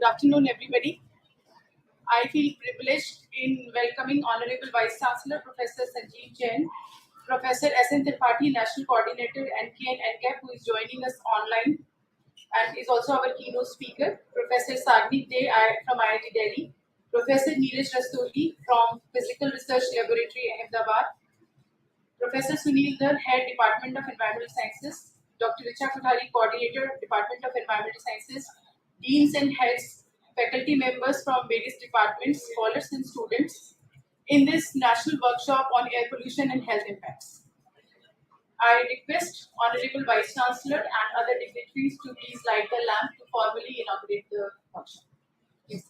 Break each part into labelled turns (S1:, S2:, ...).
S1: Good afternoon, everybody. I feel privileged in welcoming Honorable Vice Chancellor Professor Sanjeev Jain, Professor S.N. Tripathi, National Coordinator, NK and NCAP, who is joining us online and is also our keynote speaker, Professor Sagnik Dey from IIT Delhi, Professor Neeraj Rastogi from Physical Research Laboratory, Ahmedabad, Professor Sunil Dhar, Head Department of Environmental Sciences, Dr. Richa Kothari, Coordinator, Department of Environmental Sciences, Deans and Heads, faculty members from various departments, scholars and students in this national workshop on air pollution and health impacts. I request Honorable Vice Chancellor and other dignitaries to please light the lamp to formally inaugurate the workshop. Yes.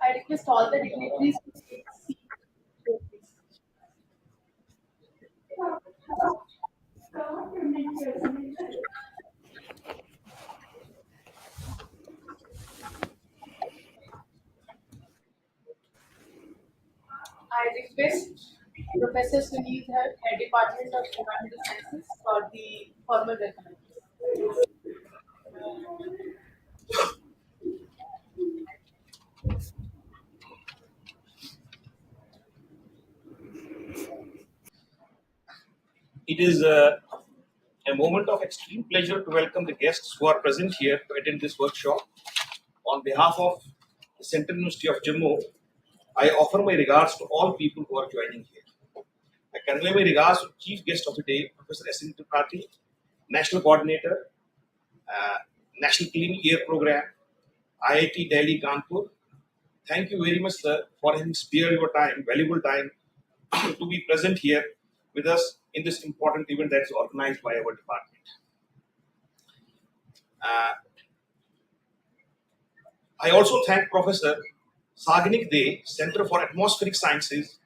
S1: I request all the dignitaries to take a seat. I request Professor Sunil Dhar, Head Department of Environmental Sciences, for the formal welcome.
S2: It is a moment of extreme pleasure to welcome the guests who are present here to attend this workshop. On behalf of the Central University of Jammu, I offer my regards to all people who are joining here. I convey my regards to Chief Guest of the Day, Professor S.N. Tripathi, National Coordinator, National Clean Air Program, IIT Delhi Kanpur. Thank you very much, sir, for having spared your time, valuable time, to be present here with us in this important event that is organized by our department. I also thank Professor Sagnik Dey, Center for Atmospheric Sciences,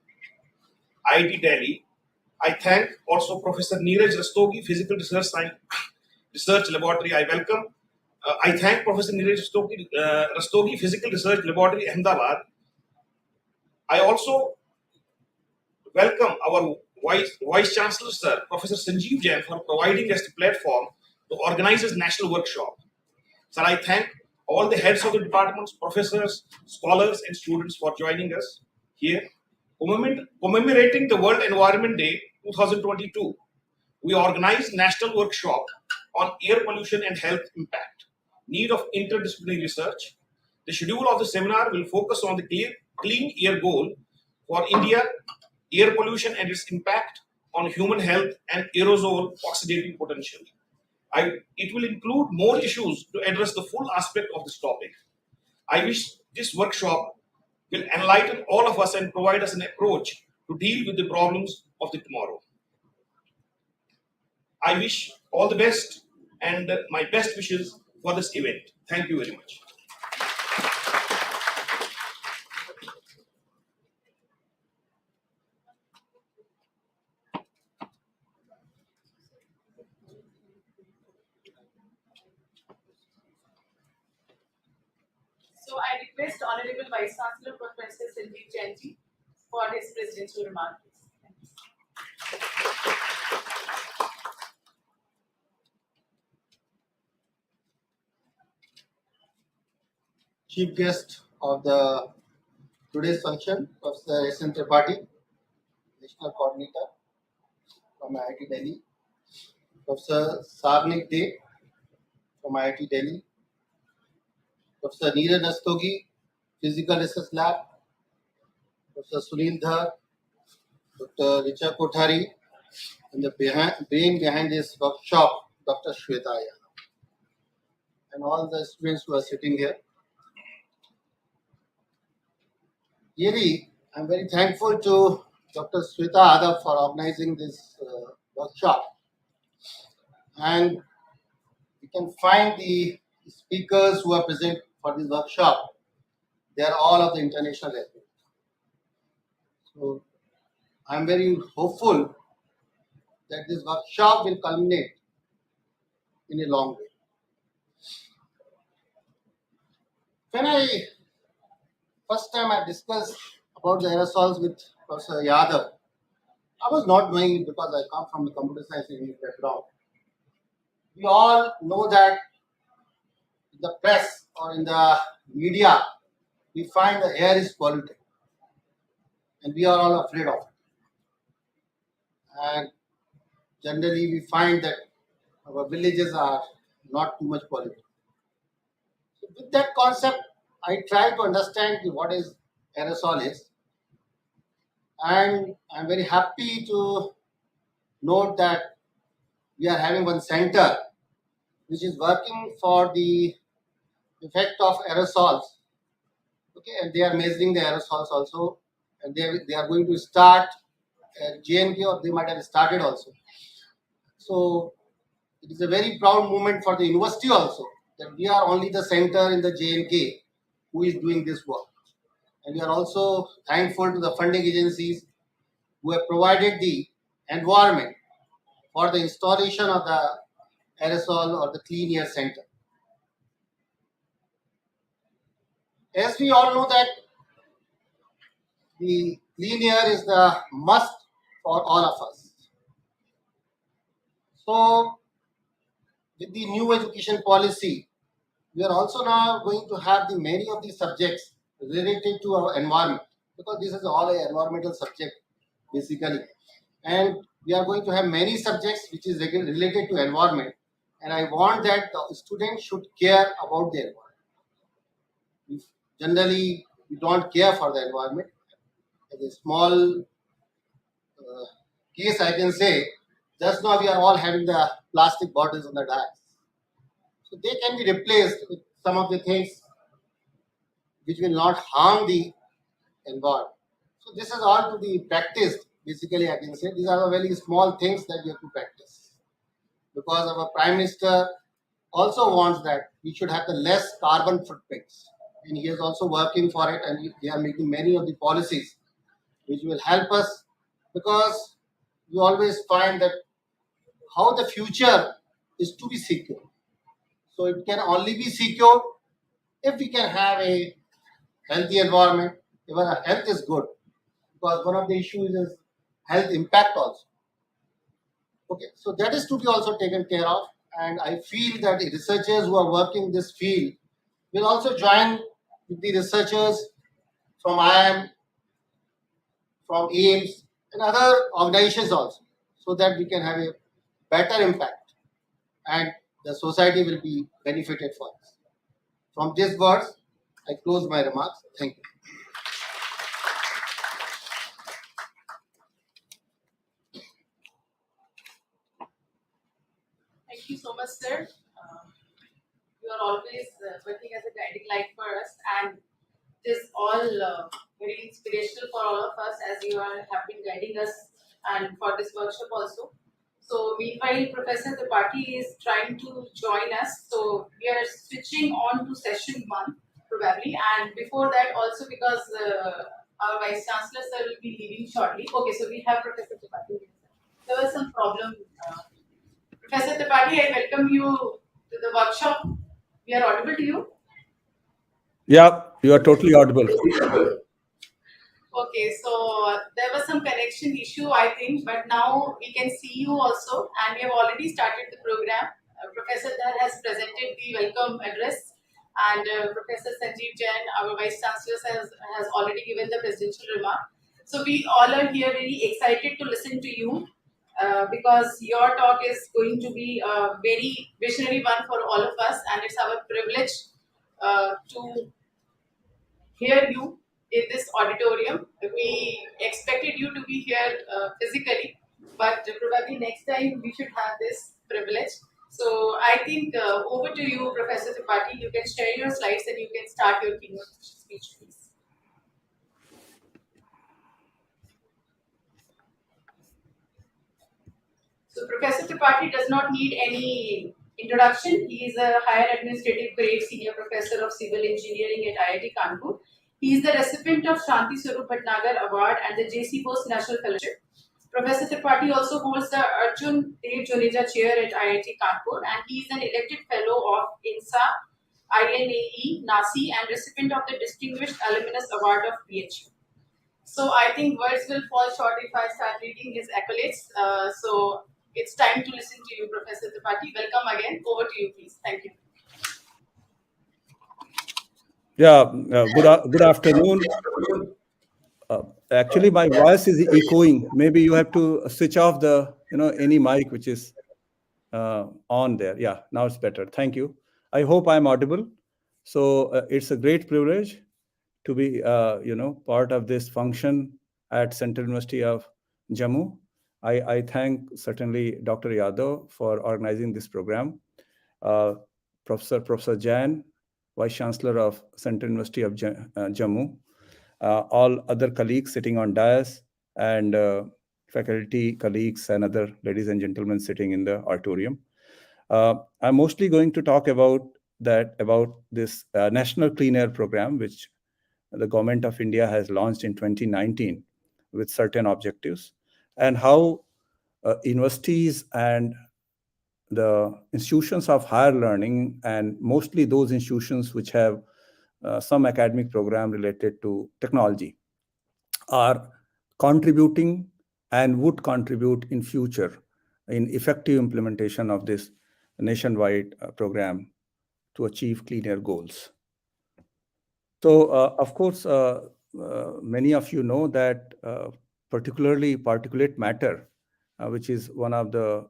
S2: IIT Delhi. I thank also Professor Neeraj Rastogi, Physical Research Laboratory. I thank Professor Neeraj Rastogi, Physical Research Laboratory, Ahmedabad. I also welcome our Vice Chancellor, Sir, Professor Sanjeev Jain, for providing us the platform to organize this national workshop. Sir, I thank all the heads of the departments, professors, scholars, and students for joining us here. Commemorating the World Environment Day 2022, we organized national workshop on air pollution and health impact, need of interdisciplinary research. The schedule of the seminar will focus on the clean air goal for India, air pollution and its impact on human health, and aerosol oxidative potential. It will include more issues to address the full aspect of this topic. I wish this workshop will enlighten all of us and provide us an approach to deal with the problems of the tomorrow. I wish all the best and my best wishes for this event. Thank you very much.
S1: So I request Honorable Vice Chancellor Professor Sanjeev Jain for his presidential remarks.
S3: Chief guest of the today's function, Professor S.N. Tripathi, National Coordinator, from IIT Delhi, Professor Sarnik De from IIT Delhi, Professor Neeraj Rastogi, Physical Research Lab, Professor Sunil Dhar, Dr. Richa Kothari, and the brain behind this workshop, Dr. Shweta Yadav, and all the students who are sitting here. Really, I'm very thankful to Dr. Shweta Yadav for organizing this workshop. And you can find the speakers who are present for this workshop. They are all of the international level. So I'm very hopeful that this workshop will culminate in a long way. When first time I discussed about the aerosols with Professor Yadav, I was not knowing it because I come from the computer science engineering background. We all know that in the press or in the media, we find the air is polluted and we are all afraid of it. And generally, we find that our villages are not too much polluted. So with that concept, I try to understand what is aerosol is, and I'm very happy to note that we are having one center which is working for the effect of aerosols. Okay, and they are measuring the aerosols also, and they are going to start at JNK, or they might have started also. So it is a very proud moment for the university also that we are only the center in the JNK who is doing this work. And we are also thankful to the funding agencies who have provided the environment for the installation of the aerosol or the clean air center. As we all know that the clean air is the must for all of us. So with the new education policy, we are also now going to have the many of these subjects related to our environment, because this is all an environmental subject basically, and we are going to have many subjects which is related to environment, and I want that the students should care about the environment. If generally we don't care for the environment. As a small case I can say, just now we are all having the plastic bottles on the dais, so they can be replaced with some of the things which will not harm the environment. So this is all to be practiced. Basically, I can say these are the very small things that we have to practice, because our Prime Minister also wants that we should have the less carbon footprints, and he is also working for it, and they are making many of the policies which will help us, because we always find that how the future is to be secure. So it can only be secure if we can have a healthy environment. Even our health is good, because one of the issues is health impact also. Okay, so that is to be also taken care of, and I feel that the researchers who are working in this field will also join with the researchers from IIM, from AIMS, and other organizations also, so that we can have a better impact and the society will be benefited for us. From these words, I close my remarks. Thank you.
S1: Thank you so much, sir. You are always working as a guiding light for us, and it is all very inspirational for all of us, as you have been guiding us and for this workshop also. So meanwhile, Professor Tripathi is trying to join us. So we are switching on to session 1 probably, and before that also, because our Vice Chancellor sir will be leaving shortly. Okay, so we have Professor Tripathi. There was some problem. Professor Tripathi, I welcome you to the workshop. We are audible to you?
S4: Yeah, you are totally audible.
S1: Okay, so there was some connection issue, I think, but now we can see you also, and we have already started the program. Professor Dhar has presented the welcome address, and Professor Sanjeev Jain, our Vice Chancellor, has already given the presidential remark. So we all are here very excited to listen to you, because your talk is going to be a very visionary one for all of us, and it's our privilege to hear you in this auditorium. We expected you to be here physically, but probably next time we should have this privilege. So I think over to you, Professor Tripathi. You can share your slides and you can start your keynote speech, please. So Professor Tripathi does not need any introduction. He is a higher administrative grade senior professor of civil engineering at IIT Kanpur. He is the recipient of Shanti Swarup Bhatnagar Award and the J.C. Bose National Fellowship. Professor Tripathi also holds the Arjun Dev Juneja Chair at IIT Kanpur, and he is an elected fellow of INSA, INAE, NASI, and recipient of the Distinguished Alumnus Award of BHU. So I think words will fall short if I start reading his accolades. So it's time to listen to you, Professor Tripathi. Welcome again. Over to you, please. Thank you.
S4: Yeah, good afternoon. Actually, my voice is echoing. Maybe you have to switch off the, any mic which is on there. Yeah, now it's better. Thank you. I hope I'm audible. So it's a great privilege to be, part of this function at Central University of Jammu. I thank certainly Dr. Yadav for organizing this program. Professor Jain, Vice Chancellor of Central University of Jammu, all other colleagues sitting on dais, and faculty colleagues and other ladies and gentlemen sitting in the auditorium. I'm mostly going to talk about this National Clean Air Program, which the Government of India has launched in 2019 with certain objectives, and how universities and the institutions of higher learning, and mostly those institutions which have some academic program related to technology, are contributing and would contribute in future in effective implementation of this nationwide program to achieve clean air goals. So, of course, many of you know that particularly particulate matter, which is one of the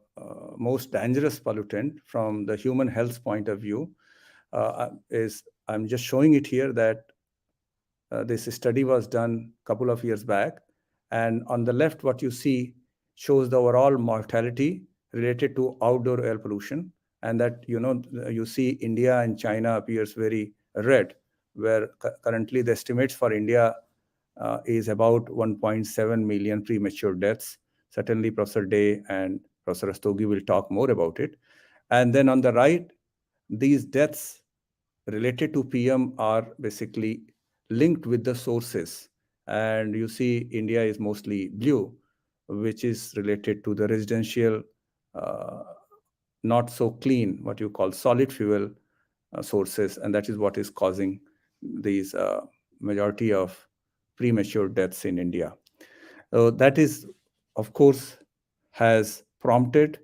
S4: most dangerous pollutant from the human health point of view, I'm just showing it here that this study was done a couple of years back. And on the left, what you see shows the overall mortality related to outdoor air pollution. And that, you see India and China appears very red, where currently the estimates for India is about 1.7 million premature deaths. Certainly, Professor Day and Professor Rastogi will talk more about it. And then on the right, these deaths related to PM are basically linked with the sources. And you see India is mostly blue, which is related to the residential, not so clean, what you call solid fuel sources. And that is what is causing these majority of premature deaths in India. That is, of course, has prompted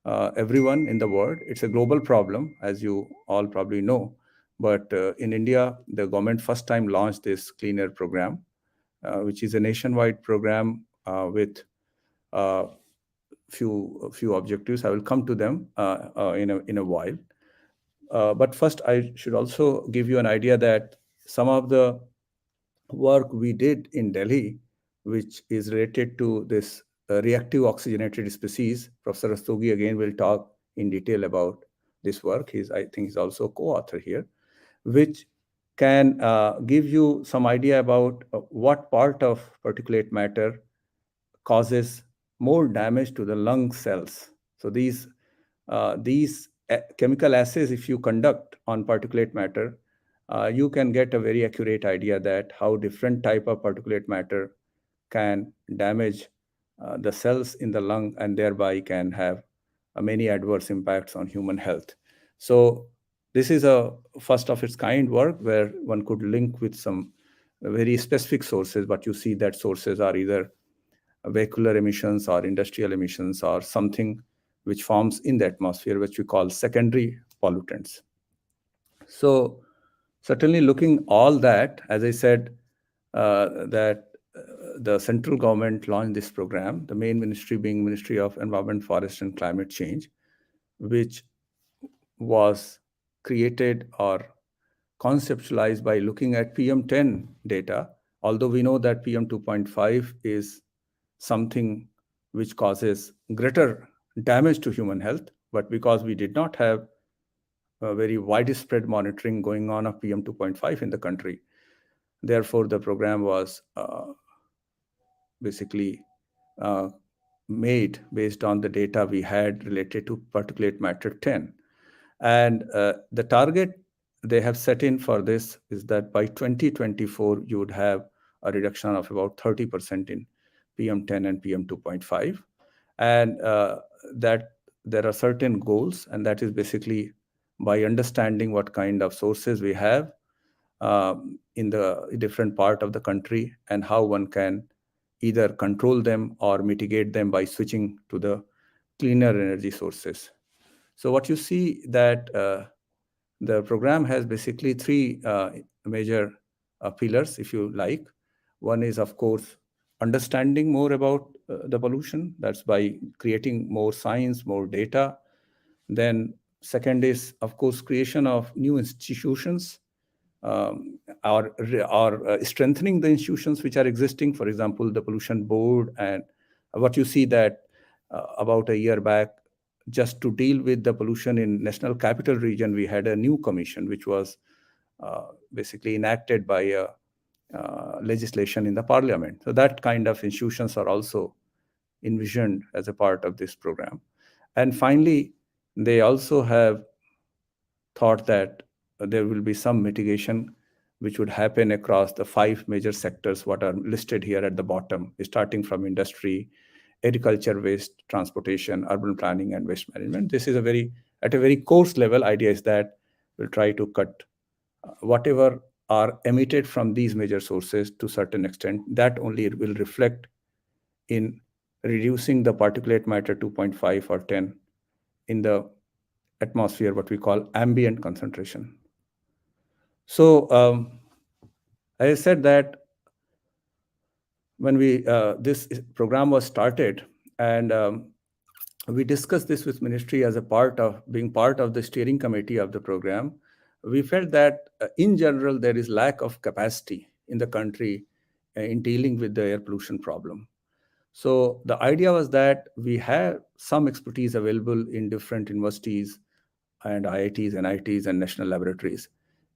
S4: everyone in the world. It's a global problem, as you all probably know. But in India, the government first time launched this Clean Air Program, which is a nationwide program with few objectives. I will come to them in a while. But first, I should also give you an idea that some of the work we did in Delhi, which is related to this reactive oxygenated species. Professor Rastogi again will talk in detail about this work. I think he's also co-author here, which can give you some idea about what part of particulate matter causes more damage to the lung cells. So these chemical assays, if you conduct on particulate matter, you can get a very accurate idea that how different type of particulate matter can damage the cells in the lung, and thereby can have many adverse impacts on human health. So this is a first of its kind work where one could link with some very specific sources, but you see that sources are either vehicular emissions or industrial emissions or something which forms in the atmosphere, which we call secondary pollutants. So certainly looking all that, as I said, that the central government launched this program, the main ministry being Ministry of Environment, Forest and Climate Change, which was created or conceptualized by looking at PM10 data, although we know that PM 2.5 is something which causes greater damage to human health, but because we did not have a very widespread monitoring going on of PM 2.5 in the country, therefore the program was basically made based on the data we had related to particulate matter 10. And the target they have set in for this is that by 2024, you would have a reduction of about 30% in PM10 and PM 2.5. And that there are certain goals, and that is basically by understanding what kind of sources we have in the different part of the country and how one can either control them or mitigate them by switching to the cleaner energy sources. So what you see that the program has basically three major pillars, if you like. One is, of course, understanding more about the pollution. That's by creating more science, more data. Then second is, of course, creation of new institutions or strengthening the institutions which are existing. For example, the pollution board. And what you see that about a year back, just to deal with the pollution in National Capital Region, we had a new commission which was basically enacted by a legislation in the parliament. So that kind of institutions are also envisioned as a part of this program. And finally, they also have thought that there will be some mitigation which would happen across the 5 major sectors what are listed here at the bottom, starting from industry, agriculture, waste, transportation, urban planning, and waste management. This is at a very coarse level. Idea is that we'll try to cut whatever are emitted from these major sources to a certain extent. That only will reflect in reducing the particulate matter 2.5 or 10 in the atmosphere, what we call ambient concentration. So I said that when this program was started, and we discussed this with ministry as a part of being part of the steering committee of the program, we felt that in general there is lack of capacity in the country in dealing with the air pollution problem. So the idea was that we have some expertise available in different universities and IITs, NITs, and national laboratories.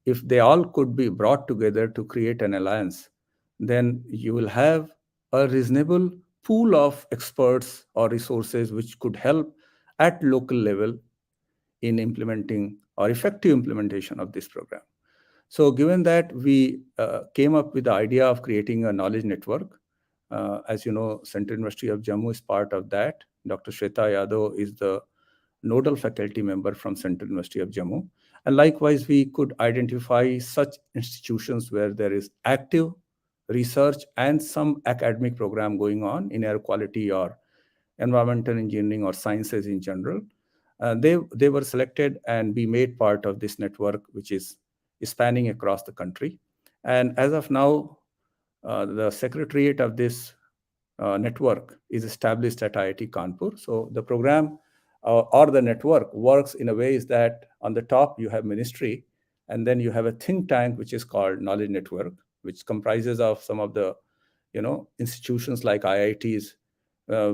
S4: If they all could be brought together to create an alliance, then you will have a reasonable pool of experts or resources which could help at local level in implementing or effective implementation of this program. So given that, we came up with the idea of creating a knowledge network. As you know, Central University of Jammu is part of that. Dr. Shweta Yadav is the nodal faculty member from Central University of Jammu. And likewise, we could identify such institutions where there is active research and some academic program going on in air quality or environmental engineering or sciences in general. They were selected and be made part of this network, which is spanning across the country. And as of now, the secretariat of this network is established at IIT Kanpur. So the program or the network works in a way is that on the top you have ministry, and then you have a think tank which is called Knowledge Network, which comprises of some of the institutions like IITs,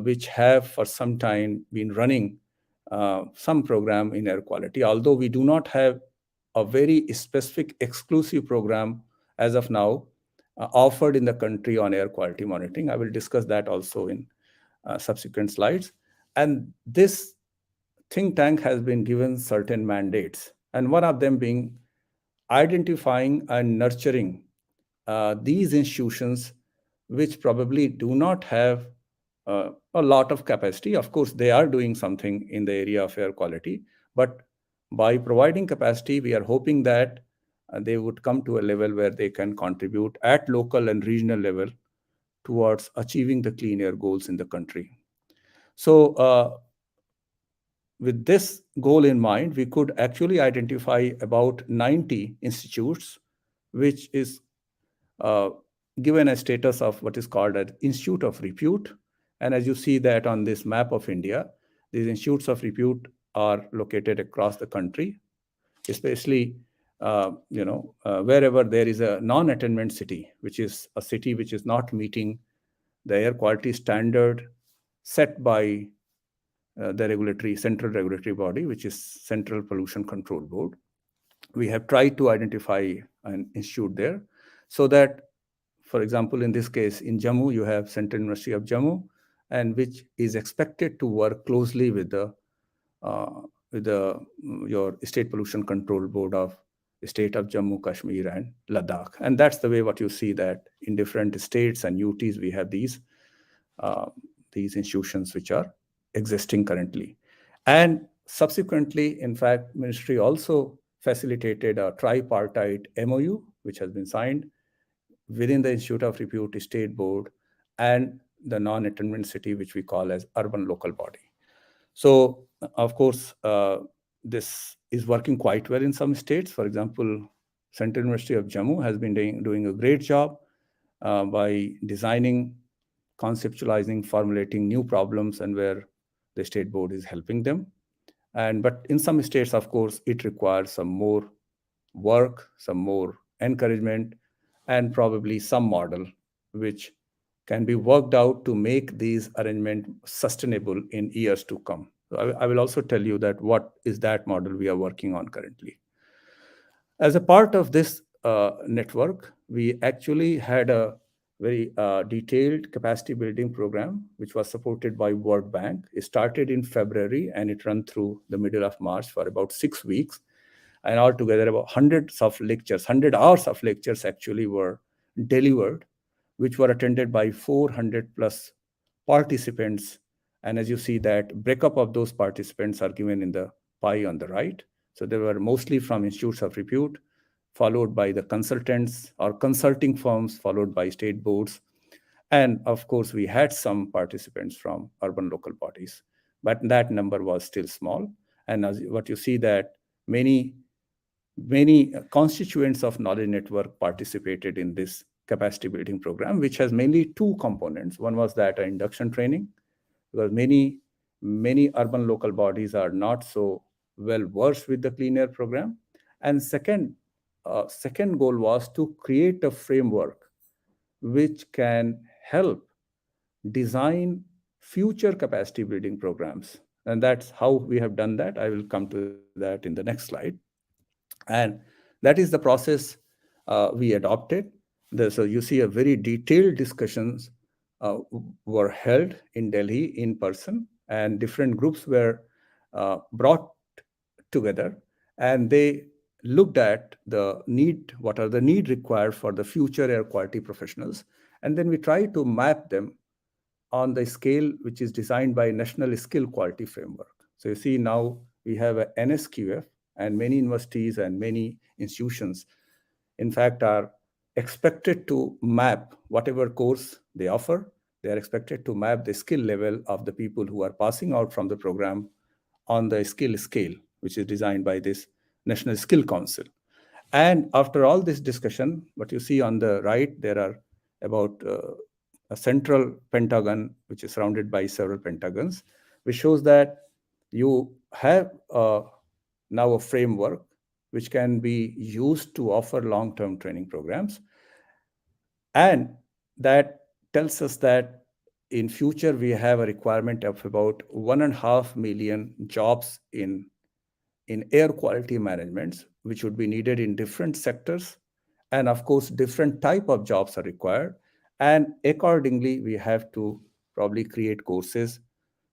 S4: which have for some time been running some program in air quality, although we do not have a very specific exclusive program as of now offered in the country on air quality monitoring. I will discuss that also in subsequent slides. And this think tank has been given certain mandates, and one of them being identifying and nurturing these institutions which probably do not have a lot of capacity. Of course, they are doing something in the area of air quality, but by providing capacity, we are hoping that they would come to a level where they can contribute at local and regional level towards achieving the clean air goals in the country. So with this goal in mind, we could actually identify about 90 institutes, which is given a status of what is called an Institute of Repute. And as you see that on this map of India, these institutes of repute are located across the country, especially wherever there is a non-attainment city, which is a city which is not meeting the air quality standard set by the central regulatory body, which is Central Pollution Control Board. We have tried to identify an institute there so that, for example, in this case, in Jammu, you have Central University of Jammu, and which is expected to work closely with your State Pollution Control Board of the state of Jammu, Kashmir, and Ladakh. And that's the way what you see that in different states and UTs, we have these institutions which are existing currently. And subsequently, in fact, ministry also facilitated a tripartite MOU, which has been signed within the Institute of Repute State Board and the non-attainment city, which we call as urban local body. So, of course, this is working quite well in some states. For example, Central University of Jammu has been doing a great job by designing, conceptualizing, formulating new problems, and where the state board is helping them. But in some states, of course, it requires some more work, some more encouragement, and probably some model which can be worked out to make these arrangements sustainable in years to come. So I will also tell you that what is that model we are working on currently. As a part of this network, we actually had a very detailed capacity building program, which was supported by World Bank. It started in February and it ran through the middle of March for about 6 weeks. And altogether about hundreds of lectures, 100 hours of lectures actually were delivered, which were attended by 400 plus participants. And as you see, that breakup of those participants are given in the pie on the right. So they were mostly from institutes of repute, followed by the consultants or consulting firms, followed by state boards. And of course, we had some participants from urban local bodies, but that number was still small. And as what you see that many constituents of Knowledge Network participated in this capacity building program, which has mainly two components. One was that induction training, because many urban local bodies are not so well versed with the clean air program. And second goal was to create a framework which can help design future capacity building programs. And that's how we have done that. I will come to that in the next slide. And that is the process we adopted. So you see a very detailed discussions were held in Delhi in person, and different groups were brought together, and they looked at the need, what are the need required for the future air quality professionals. And then we try to map them on the scale which is designed by National Skill Quality Framework. So you see now we have a NSQF, and many universities and many institutions, in fact, are expected to map whatever course they offer. They are expected to map the skill level of the people who are passing out from the program on the skill scale, which is designed by this National Skill Council. And after all this discussion, what you see on the right, there are about a central pentagon, which is surrounded by several pentagons, which shows that you have now a framework which can be used to offer long-term training programs. And that tells us that in future, we have a requirement of about 1.5 million jobs in air quality management, which would be needed in different sectors. And of course, different type of jobs are required. And accordingly, we have to probably create courses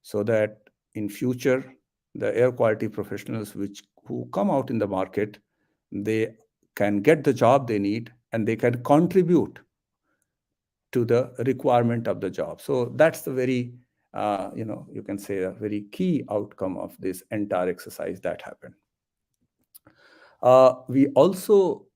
S4: so that in future, the air quality professionals who come out in the market, they can get the job they need and they can contribute to the requirement of the job. So that's the very, you can say a very key outcome of this entire exercise that happened. We also,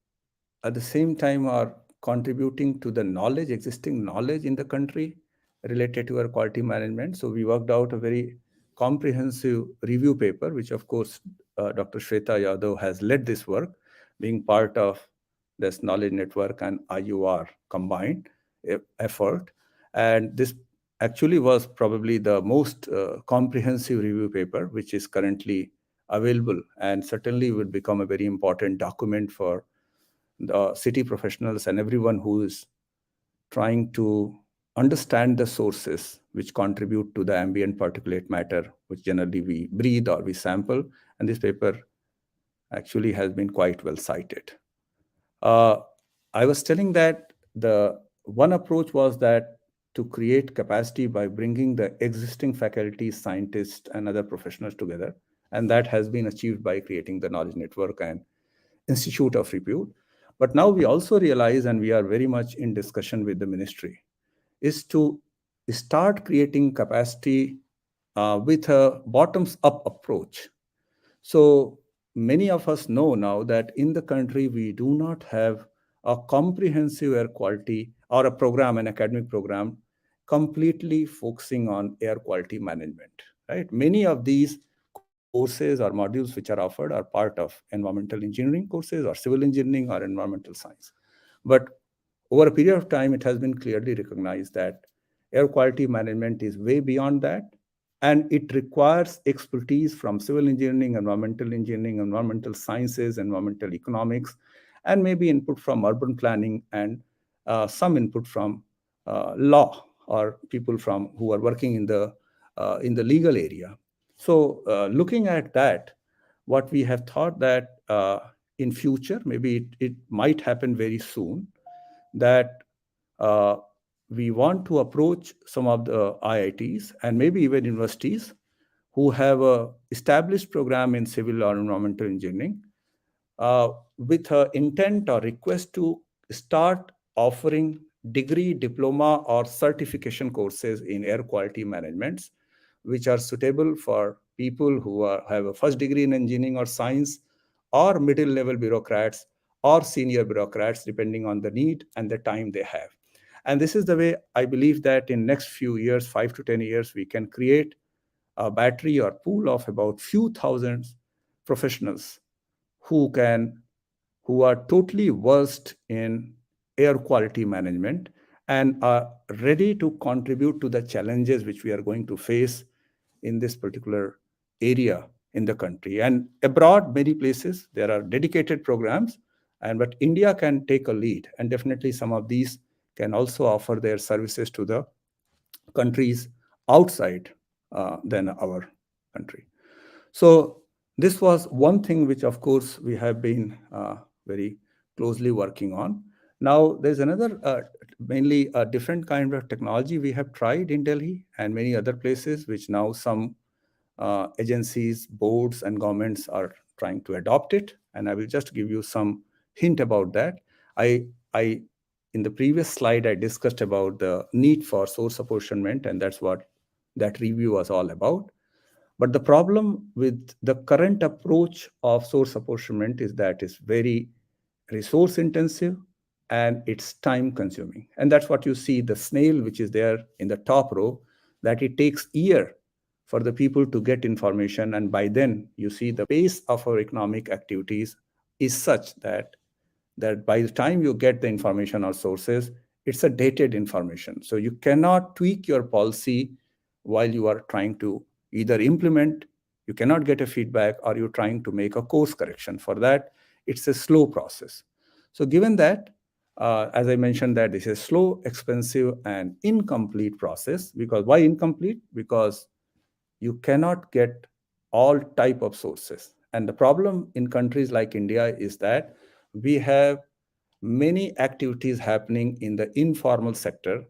S4: at the same time, are contributing to the knowledge, existing knowledge in the country related to air quality management. So we worked out a very comprehensive review paper, which of course, Dr. Shweta Yadav has led this work, being part of this knowledge network and IUR combined effort. And this actually was probably the most comprehensive review paper, which is currently available and certainly would become a very important document for the city professionals and everyone who is trying to understand the sources which contribute to the ambient particulate matter, which generally we breathe or we sample. And this paper actually has been quite well cited. I was telling that the one approach was that to create capacity by bringing the existing faculty, scientists, and other professionals together. And that has been achieved by creating the knowledge network and institute of repute. But now we also realize, and we are very much in discussion with the ministry, is to start creating capacity with a bottoms up approach. So many of us know now that in the country, we do not have a comprehensive air quality or a program, an academic program, completely focusing on air quality management, right? Many of these courses or modules which are offered are part of environmental engineering courses or civil engineering or environmental science. But over a period of time, it has been clearly recognized that air quality management is way beyond that. And it requires expertise from civil engineering, environmental sciences, environmental economics, and maybe input from urban planning and some input from law or people from who are working in the legal area. So looking at that, what we have thought that in future, maybe it might happen very soon, that uh, we want to approach some of the IITs and maybe even universities who have a established program in civil or environmental engineering with an intent or request to start offering degree, diploma, or certification courses in air quality management, which are suitable for people who have a first degree in engineering or science, or middle level bureaucrats, or senior bureaucrats, depending on the need and the time they have. And this is the way I believe that in next few years, 5 to 10 years, we can create a battery or pool of about few thousand professionals who are totally versed in air quality management and are ready to contribute to the challenges which we are going to face in this particular area in the country. And abroad, many places, there are dedicated programs, but India can take a lead. And definitely some of these can also offer their services to the countries outside than our country. So this was one thing which, of course, we have been very closely working on. Now, there's another, mainly a different kind of technology we have tried in Delhi and many other places, which now some agencies, boards, and governments are trying to adopt it. And I will just give you some hint about that. I in the previous slide, I discussed about the need for source apportionment, and that's what that review was all about. But the problem with the current approach of source apportionment is that it's very resource intensive and it's time consuming. And that's what you see the snail, which is there in the top row, that it takes year for the people to get information. And by then you see the pace of our economic activities is such that by the time you get the information or sources, it's a dated information. So you cannot tweak your policy while you are trying to either implement, you cannot get a feedback, or you're trying to make a course correction. For that, it's a slow process. So given that, as I mentioned, that this is a slow, expensive, and incomplete process. Because why incomplete? Because you cannot get all type of sources. And the problem in countries like India is that we have many activities happening in the informal sector,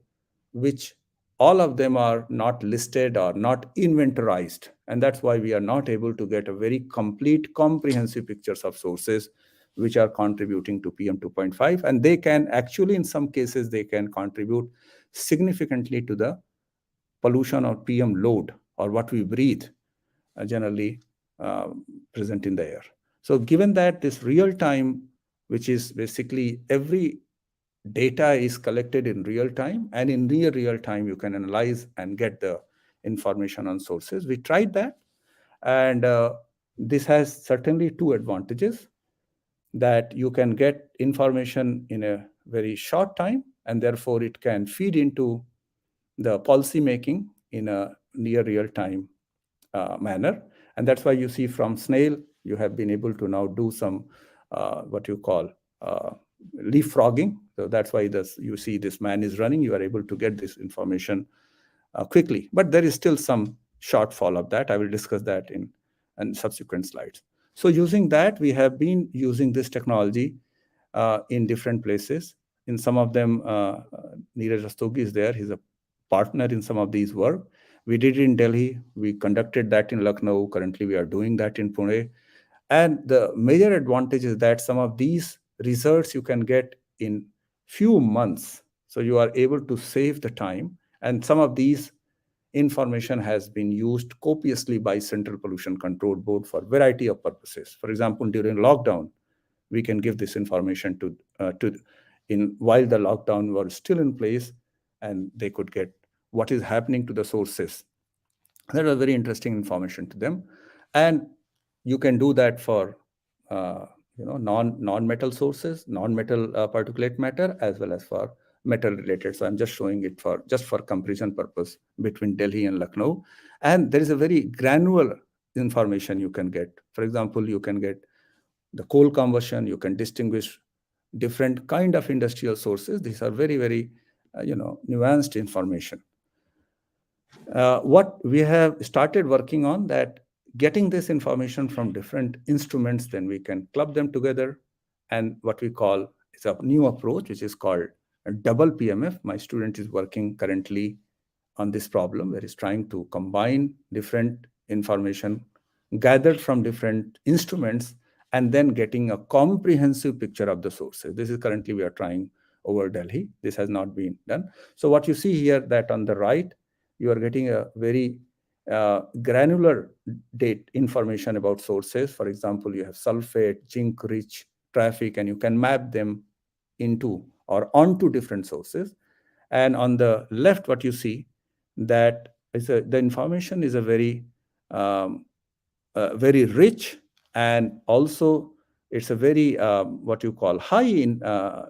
S4: which all of them are not listed or not inventorized. And that's why we are not able to get a very complete, comprehensive pictures of sources which are contributing to PM 2.5. And they can actually, in some cases, they can contribute significantly to the pollution or PM load or what we breathe generally present in the air. So given that this real time, which is basically every data is collected in real time, and in real time you can analyze and get the information on sources. We tried that, and this has certainly two advantages. that you can get information in a very short time, and therefore it can feed into the policy making in a near real time manner. And that's why you see from snail, you have been able to now do some what you call leapfrogging. So that's why you see this man is running. You are able to get this information quickly. But there is still some shortfall of that. I will discuss that in subsequent slides. So using that, we have been using this technology in different places. In some of them, Neeraj Rastogi is there. He's a partner in some of these work. We did it in Delhi. We conducted that in Lucknow. Currently, we are doing that in Pune. And the major advantage is that some of these results you can get in few months. So you are able to save the time. And some of these information has been used copiously by Central Pollution Control Board for variety of purposes. For example, during lockdown, we can give this information to while the lockdown was still in place, and they could get what is happening to the sources. That was very interesting information to them. And you can do that for non-metal sources, non-metal particulate matter, as well as for metal related. So I'm just showing it for comparison purpose between Delhi and Lucknow. And there is a very granular information you can get. For example, you can get the coal conversion, you can distinguish different kind of industrial sources. These are very, very nuanced information. What we have started working on, that getting this information from different instruments, then we can club them together, and what we call is a new approach, which is called a double PMF. My student is working currently on this problem, where he's trying to combine different information gathered from different instruments and then getting a comprehensive picture of the sources. This is currently we are trying over Delhi. This has not been done. So what you see here, that on the right, you are getting a very granular data information about sources. For example, you have sulfate, zinc rich traffic, and you can map them into or onto different sources. And on the left, what you see, that is the information is a very very rich, and also it's a very what you call high in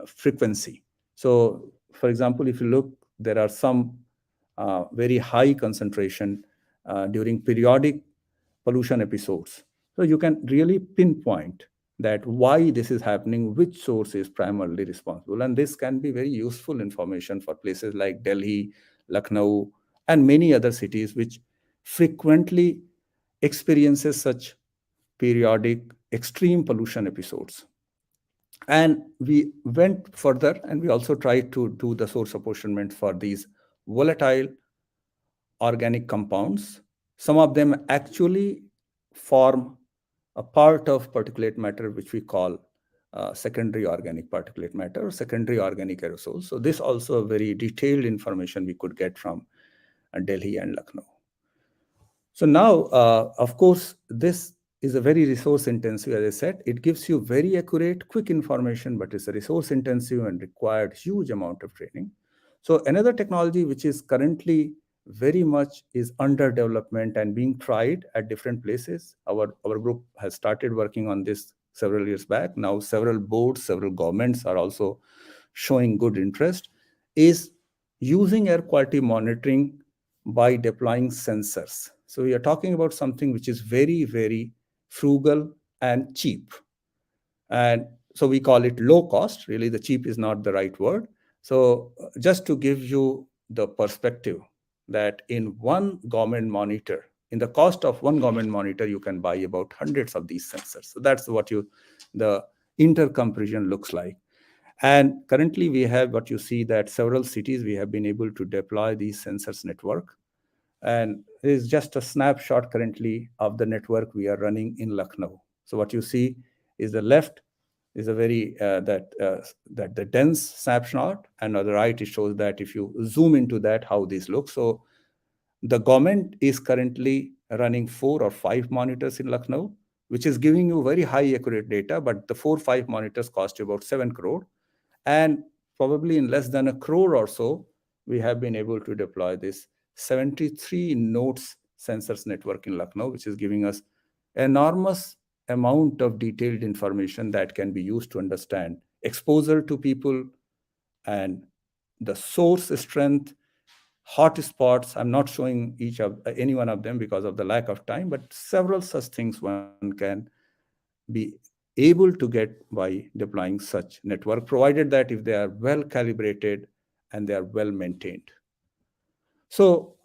S4: frequency. So for example, if you look, there are some very high concentration during periodic pollution episodes. So you can really pinpoint that why this is happening, which source is primarily responsible. And this can be very useful information for places like Delhi, Lucknow, and many other cities which frequently experiences such periodic extreme pollution episodes. And we went further, and we also tried to do the source apportionment for these volatile organic compounds. Some of them actually form a part of particulate matter, which we call secondary organic particulate matter or secondary organic aerosols. So this also very detailed information we could get from Delhi and Lucknow. So now, of course, this is a very resource intensive, as I said. It gives you very accurate, quick information, but it's a resource intensive and required huge amount of training. So another technology which is currently very much is under development and being tried at different places. Our group has started working on this several years back. Now several boards, several governments are also showing good interest, is using air quality monitoring by deploying sensors. So we are talking about something which is very, very frugal and cheap. And so we call it low cost. Really, the cheap is not the right word. So just to give you the perspective that in one government monitor, in the cost of one government monitor, you can buy about hundreds of these sensors. So that's what the intercomparison looks like. And currently we have what you see, that several cities we have been able to deploy these sensors network. And it is just a snapshot currently of the network we are running in Lucknow. So what you see is the left is a very that the dense snapshot, and on the right it shows that if you zoom into that, how this looks. So the government is currently running 4 or 5 monitors in Lucknow, which is giving you very high accurate data, but the 4 or 5 monitors cost you about 7 crore. And probably in less than 1 crore or so, we have been able to deploy this 73 nodes sensors network in Lucknow, which is giving us enormous amount of detailed information that can be used to understand exposure to people and the source strength, hot spots. I'm not showing each of any one of them because of the lack of time, but several such things one can be able to get by deploying such network, provided that if they are well calibrated and they are well maintained. So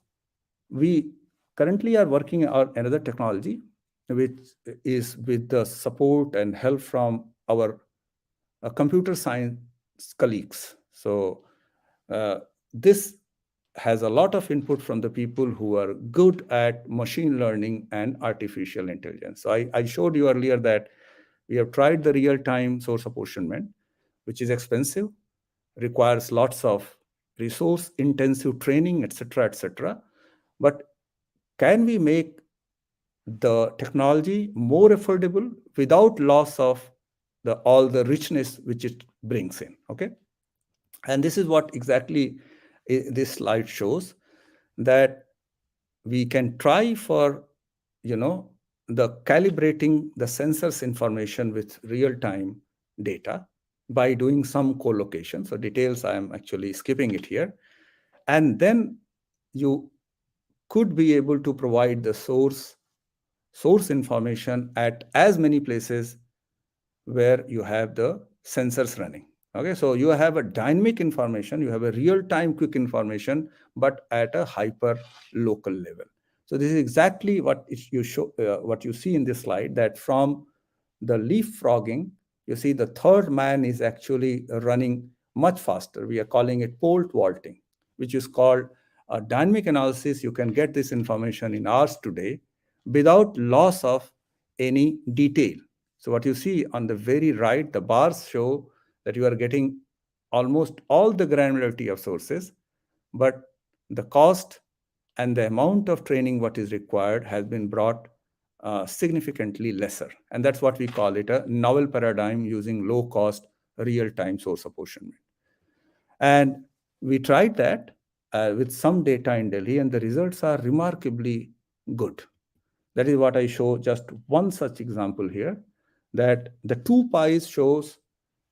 S4: we currently are working on another technology, which is with the support and help from our computer science colleagues. So this has a lot of input from the people who are good at machine learning and artificial intelligence. So I showed you earlier that we have tried the real-time source apportionment, which is expensive, requires lots of resource-intensive training, etc., etc. But can we make the technology more affordable without loss of all the richness which it brings in? Okay, and this is what exactly this slide shows, that we can try for the calibrating the sensors information with real-time data by doing some co-location. So details, I am actually skipping it here. And then you could be able to provide the source information at as many places where you have the sensors running. Okay, so you have a dynamic information, you have a real-time quick information, but at a hyper local level. So this is exactly what you show, what you see in this slide, that from the leapfrogging, you see the third man is actually running much faster. We are calling it pole vaulting, which is called a dynamic analysis. You can get this information in hours today without loss of any detail. So what you see on the very right, the bars show that you are getting almost all the granularity of sources, but the cost and the amount of training what is required has been brought significantly lesser. And that's what we call it a novel paradigm using low cost real-time source apportionment. And we tried that with some data in Delhi, and the results are remarkably good. That is what I show just one such example here, that the two pies shows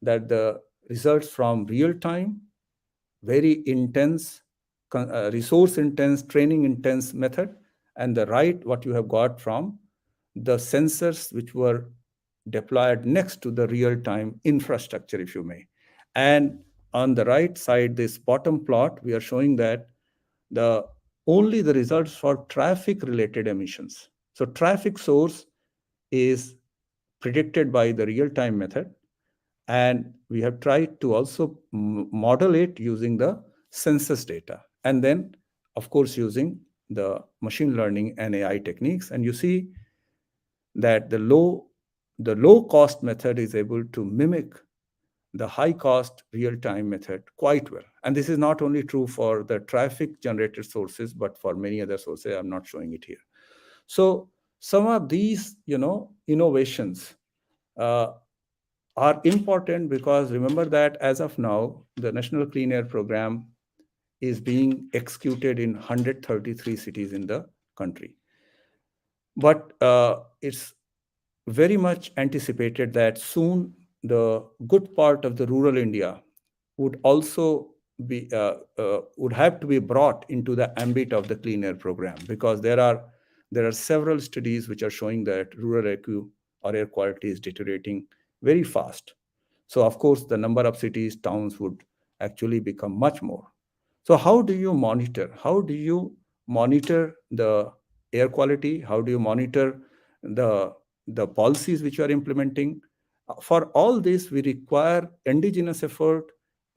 S4: that the results from real-time, very intense, resource intense, training intense method, and the right, what you have got from the sensors which were deployed next to the real-time infrastructure, if you may. And on the right side, this bottom plot, we are showing that only the results for traffic related emissions. So traffic source is predicted by the real-time method, and we have tried to also model it using the census data, and then of course using the machine learning and AI techniques. And you see that the low cost method is able to mimic the high cost real-time method quite well. And this is not only true for the traffic generated sources, but for many other sources. I'm not showing it here. So some of these innovations are important, because remember that as of now, the National Clean Air Program is being executed in 133 cities in the country. But it's very much anticipated that soon the good part of the rural India would also be would have to be brought into the ambit of the Clean Air Program, because there are several studies which are showing that rural AQ or air quality is deteriorating very fast. So of course, the number of cities, towns would actually become much more. So how do you monitor? How do you monitor the air quality? How do you monitor the policies which you are implementing? For all this, we require indigenous effort,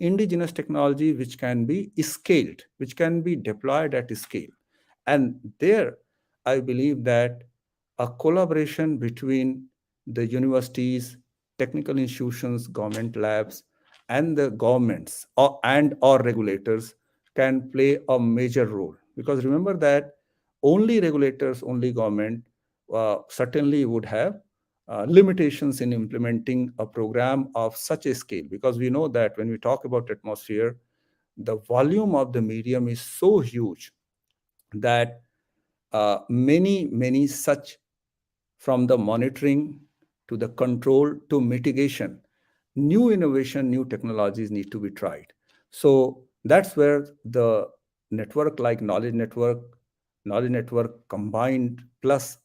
S4: indigenous technology which can be scaled, which can be deployed at scale. And there, I believe that a collaboration between the universities, technical institutions, government labs, and the governments or regulators can play a major role. Because remember that only regulators, only government certainly would have limitations in implementing a program of such a scale. Because we know that when we talk about atmosphere, the volume of the medium is so huge that many such, from the monitoring to the control to mitigation, new innovation, new technologies need to be tried. So that's where the network like knowledge network combined plus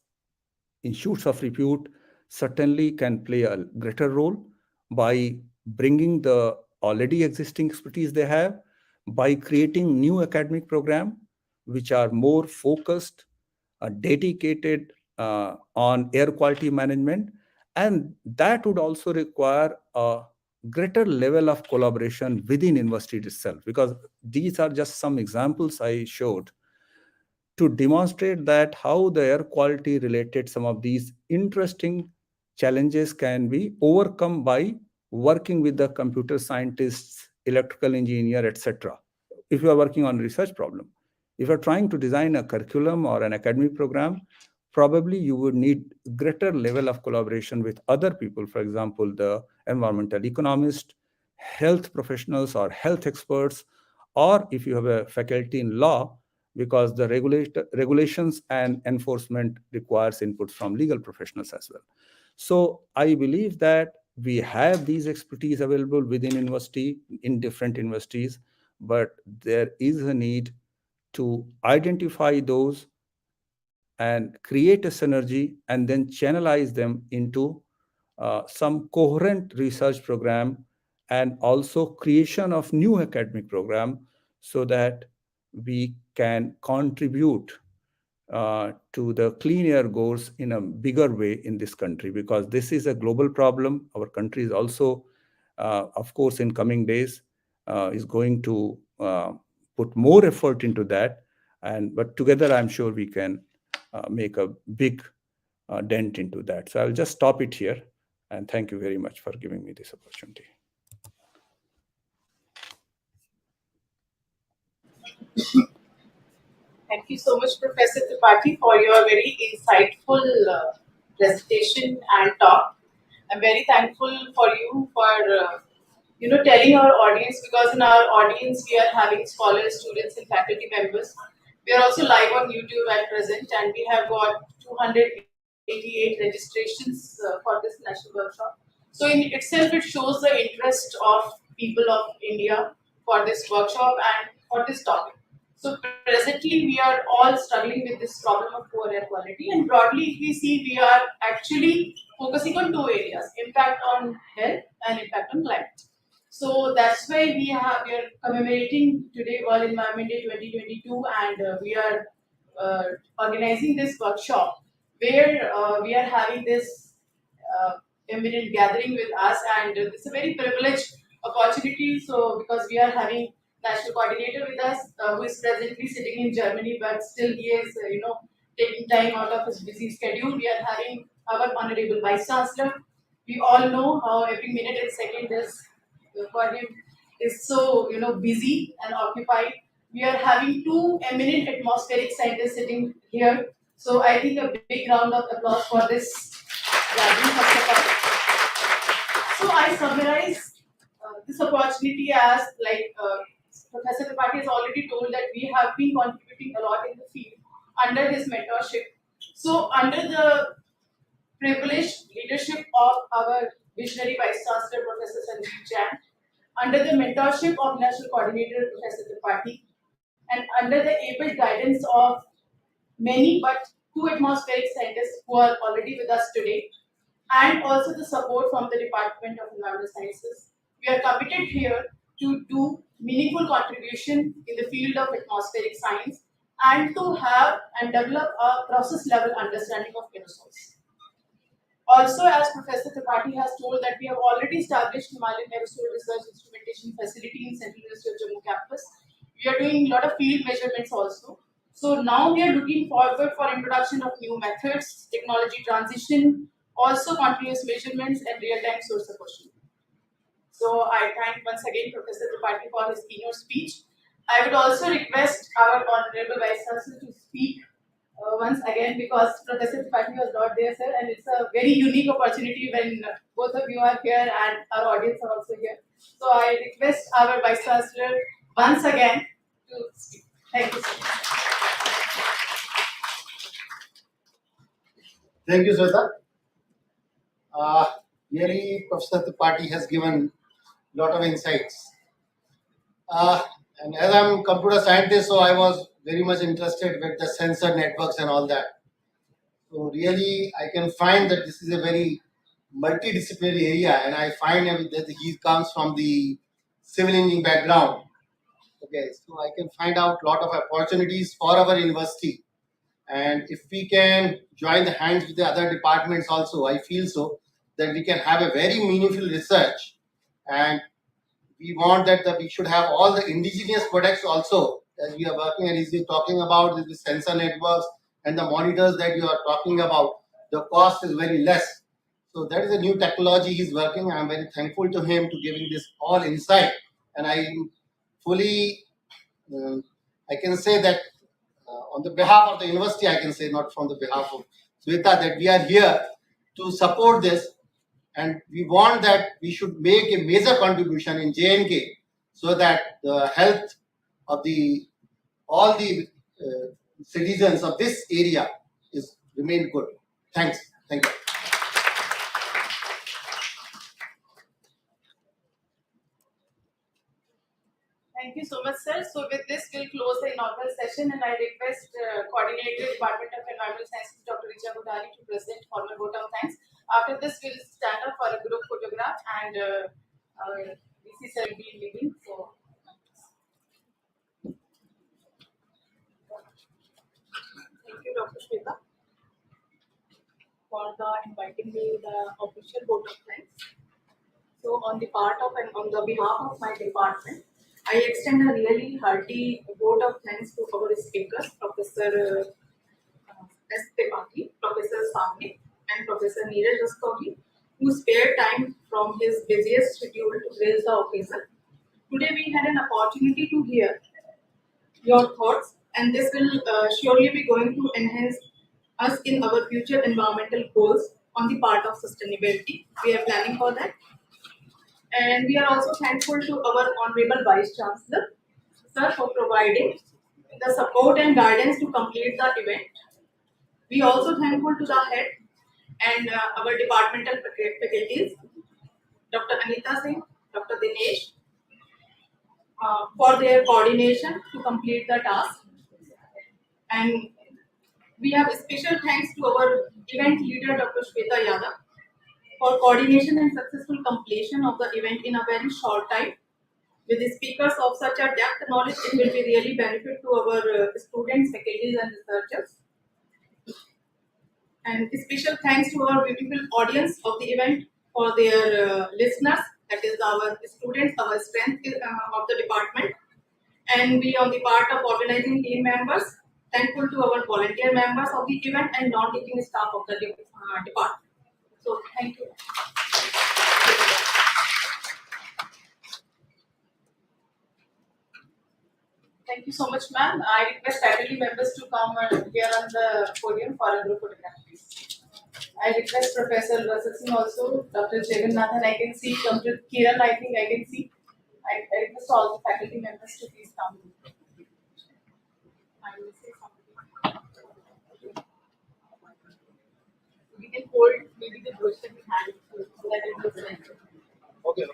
S4: institutes of repute certainly can play a greater role by bringing the already existing expertise they have, by creating new academic program which are more focused, dedicated on air quality management, and that would also require a greater level of collaboration within university itself, because these are just some examples I showed to demonstrate that how the air quality related some of these interesting challenges can be overcome by working with the computer scientists, electrical engineer, etc. If you are working on research problem, if you're trying to design a curriculum or an academic program, probably you would need greater level of collaboration with other people, for example the environmental economist, health professionals or health experts, or if you have a faculty in law, because the regulations and enforcement requires input from legal professionals as well. So I believe that we have these expertise available within university, in different universities, but there is a need to identify those and create a synergy and then channelize them into some coherent research program and also creation of new academic program so that we can contribute to the clean air goals in a bigger way in this country, because this is a global problem. Our country is also, of course, in coming days, is going to put more effort into that. But together, I'm sure we can make a big dent into that. So I'll just stop it here. And thank you very much for giving me this opportunity.
S1: Thank you so much, Professor Tripathi, for your very insightful presentation and talk. I'm very thankful for you for telling our audience, because in our audience we are having scholars, students, and faculty members. We are also live on YouTube at present, and we have got 288 registrations for this national workshop. So in itself, it shows the interest of people of India for this workshop and for this topic. So presently, we are all struggling with this problem of poor air quality, and broadly, if we see, we are actually focusing on two areas: impact on health and impact on climate. So that's why we are commemorating today World Environment Day 2022, and we are organizing this workshop where we are having this eminent gathering with us, and it's a very privileged opportunity. So because we are having national coordinator with us, who is presently sitting in Germany, but still he is taking time out of his busy schedule. We are having our honorable vice chancellor. We all know how every minute and second is for him is so busy and occupied. We are having two eminent atmospheric scientists sitting here. So I think a big round of applause for this gathering. So I summarize this opportunity as like Professor Tripathi has already told that we have been contributing a lot in the field under his mentorship. So under the privileged leadership of our visionary Vice Chancellor Professor Sanjeev Jain, under the mentorship of National Coordinator Professor Tripathi, and under the able guidance of many but two atmospheric scientists who are already with us today, and also the support from the Department of Environmental Sciences, we are committed here to do meaningful contribution in the field of atmospheric science and to have and develop a process level understanding of aerosols. Also, as Professor Tripathi has told, that we have already established Himalayan Aerosol Research Instrumentation Facility in Central University of Jammu campus. We are doing a lot of field measurements also. So now we are looking forward for introduction of new methods, technology transition, also continuous measurements and real-time source apportionment. So I thank once again Professor Tripathi for his keynote speech. I would also request our Honorable Vice Chancellor to speak once again, because Professor Tripathi was not there, sir, and it's a very unique opportunity when both of you are here and our audience are also here. So I request our Vice Chancellor once again to speak. Thank you, sir.
S3: Thank you, Sweta. Really, Professor Tripathi has given a lot of insights. And as I'm a computer scientist, so I was very much interested with the sensor networks and all that. So really, I can find that this is a very multidisciplinary area, and I find that he comes from the civil engineering background. Okay, so I can find out a lot of opportunities for our university, and if we can join the hands with the other departments also, I feel so that we can have a very meaningful research, and we want that we should have all the indigenous products also, as we are working, and is talking about the sensor networks and the monitors that you are talking about. The cost is very less. So that is a new technology he's working. I'm very thankful to him to giving this all insight, and I fully, I can say that on the behalf of the university, I can say, not from the behalf of Sweta, that we are here to support this, and we want that we should make a major contribution in J&K so that the health of all the citizens of this area is remain good. Thanks. Thank you.
S1: Thank you so much, sir. So with this, we'll close the inaugural session, and I request Coordinator Department of Environmental Sciences, Dr. Richa Budhari, to present formal vote of thanks. After this, we'll stand up for a group photograph, and VC sir will be leading. So. Thank you, Dr. Shweta, for inviting me the official vote of thanks. So on the part of and on the behalf of my department, I extend a really hearty vote of thanks to our speakers, Professor S. Tripathi, Professor Savnik, and Professor Neeraj Rastogi, who spared time from his busiest schedule to grace the occasion. Today we had an opportunity to hear your thoughts, and this will surely be going to enhance us in our future environmental goals on the part of sustainability. We are planning for that. And we are also thankful to our Honorable Vice Chancellor, sir, for providing the support and guidance to complete the event. We also thankful to the head and our departmental faculties, Dr. Anita Singh, Dr. Dinesh, for their coordination to complete the task. And we have special thanks to our event leader, Dr. Shweta Yadav, for coordination and successful completion of the event in a very short time. With the speakers of such a depth knowledge, it will be really benefit to our students, faculties, and researchers. And special thanks to our beautiful audience of the event for their listeners, that is our students, our strength of the department. And we on the part of organizing team members, thankful to our volunteer members of the event and non-teaching staff of the department. So thank you. Thank you so much, ma'am. I request faculty members to come here on the podium for a group photograph, please. I request Professor Rasat Singh also, Dr. Jagannathan, I can see, Dr. Kiran, I think I can see. I request all the faculty members to please come. I will say something. We can hold maybe the brochure we had so that it was like.
S2: Okay.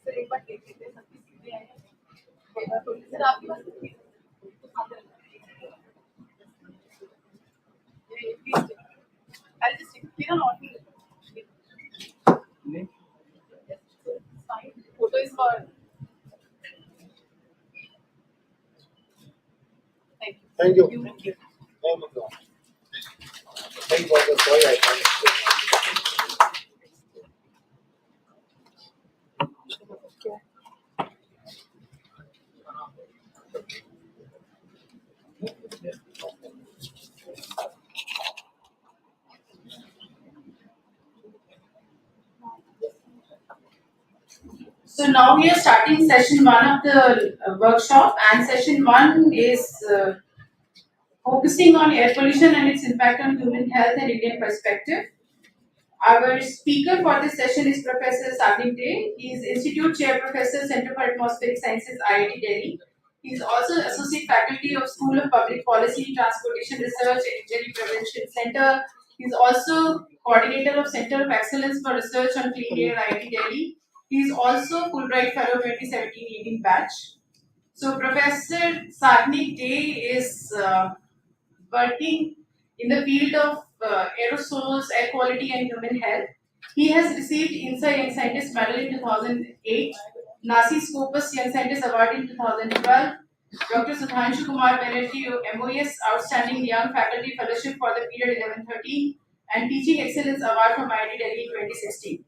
S1: Sir एक बार देख लेते हैं सबकी सीटें आए हैं sir आपके पास I'll just take a lot. Fine. Photo is for. Thank you.
S3: Thank you.
S1: Thank you.
S3: Thank you. Thank you for the story. I found it.
S1: So now we are starting session 1 of the workshop, and session 1 is focusing on air pollution and its impact on human health and Indian perspective. Our speaker for this session is Professor Sagnik Dey. He is Institute Chair Professor, Center for Atmospheric Sciences, IIT Delhi. He is also Associate Faculty of School of Public Policy, Transportation Research and Injury Prevention Center. He is also Coordinator of Center of Excellence for Research on Clean Air, IIT Delhi. He is also Fulbright Fellow 2017-18 batch. So Professor Sagnik Dey is working in the field of aerosols, air quality, and human health. He has received INSA Young Scientist Medal in 2008, Nasi Scopus Young Scientist Award in 2012, Dr. Sudhanshu Kumar Banerjee MOS Outstanding Young Faculty Fellowship for the period 11-13, and Teaching Excellence Award from IIT Delhi in 2016.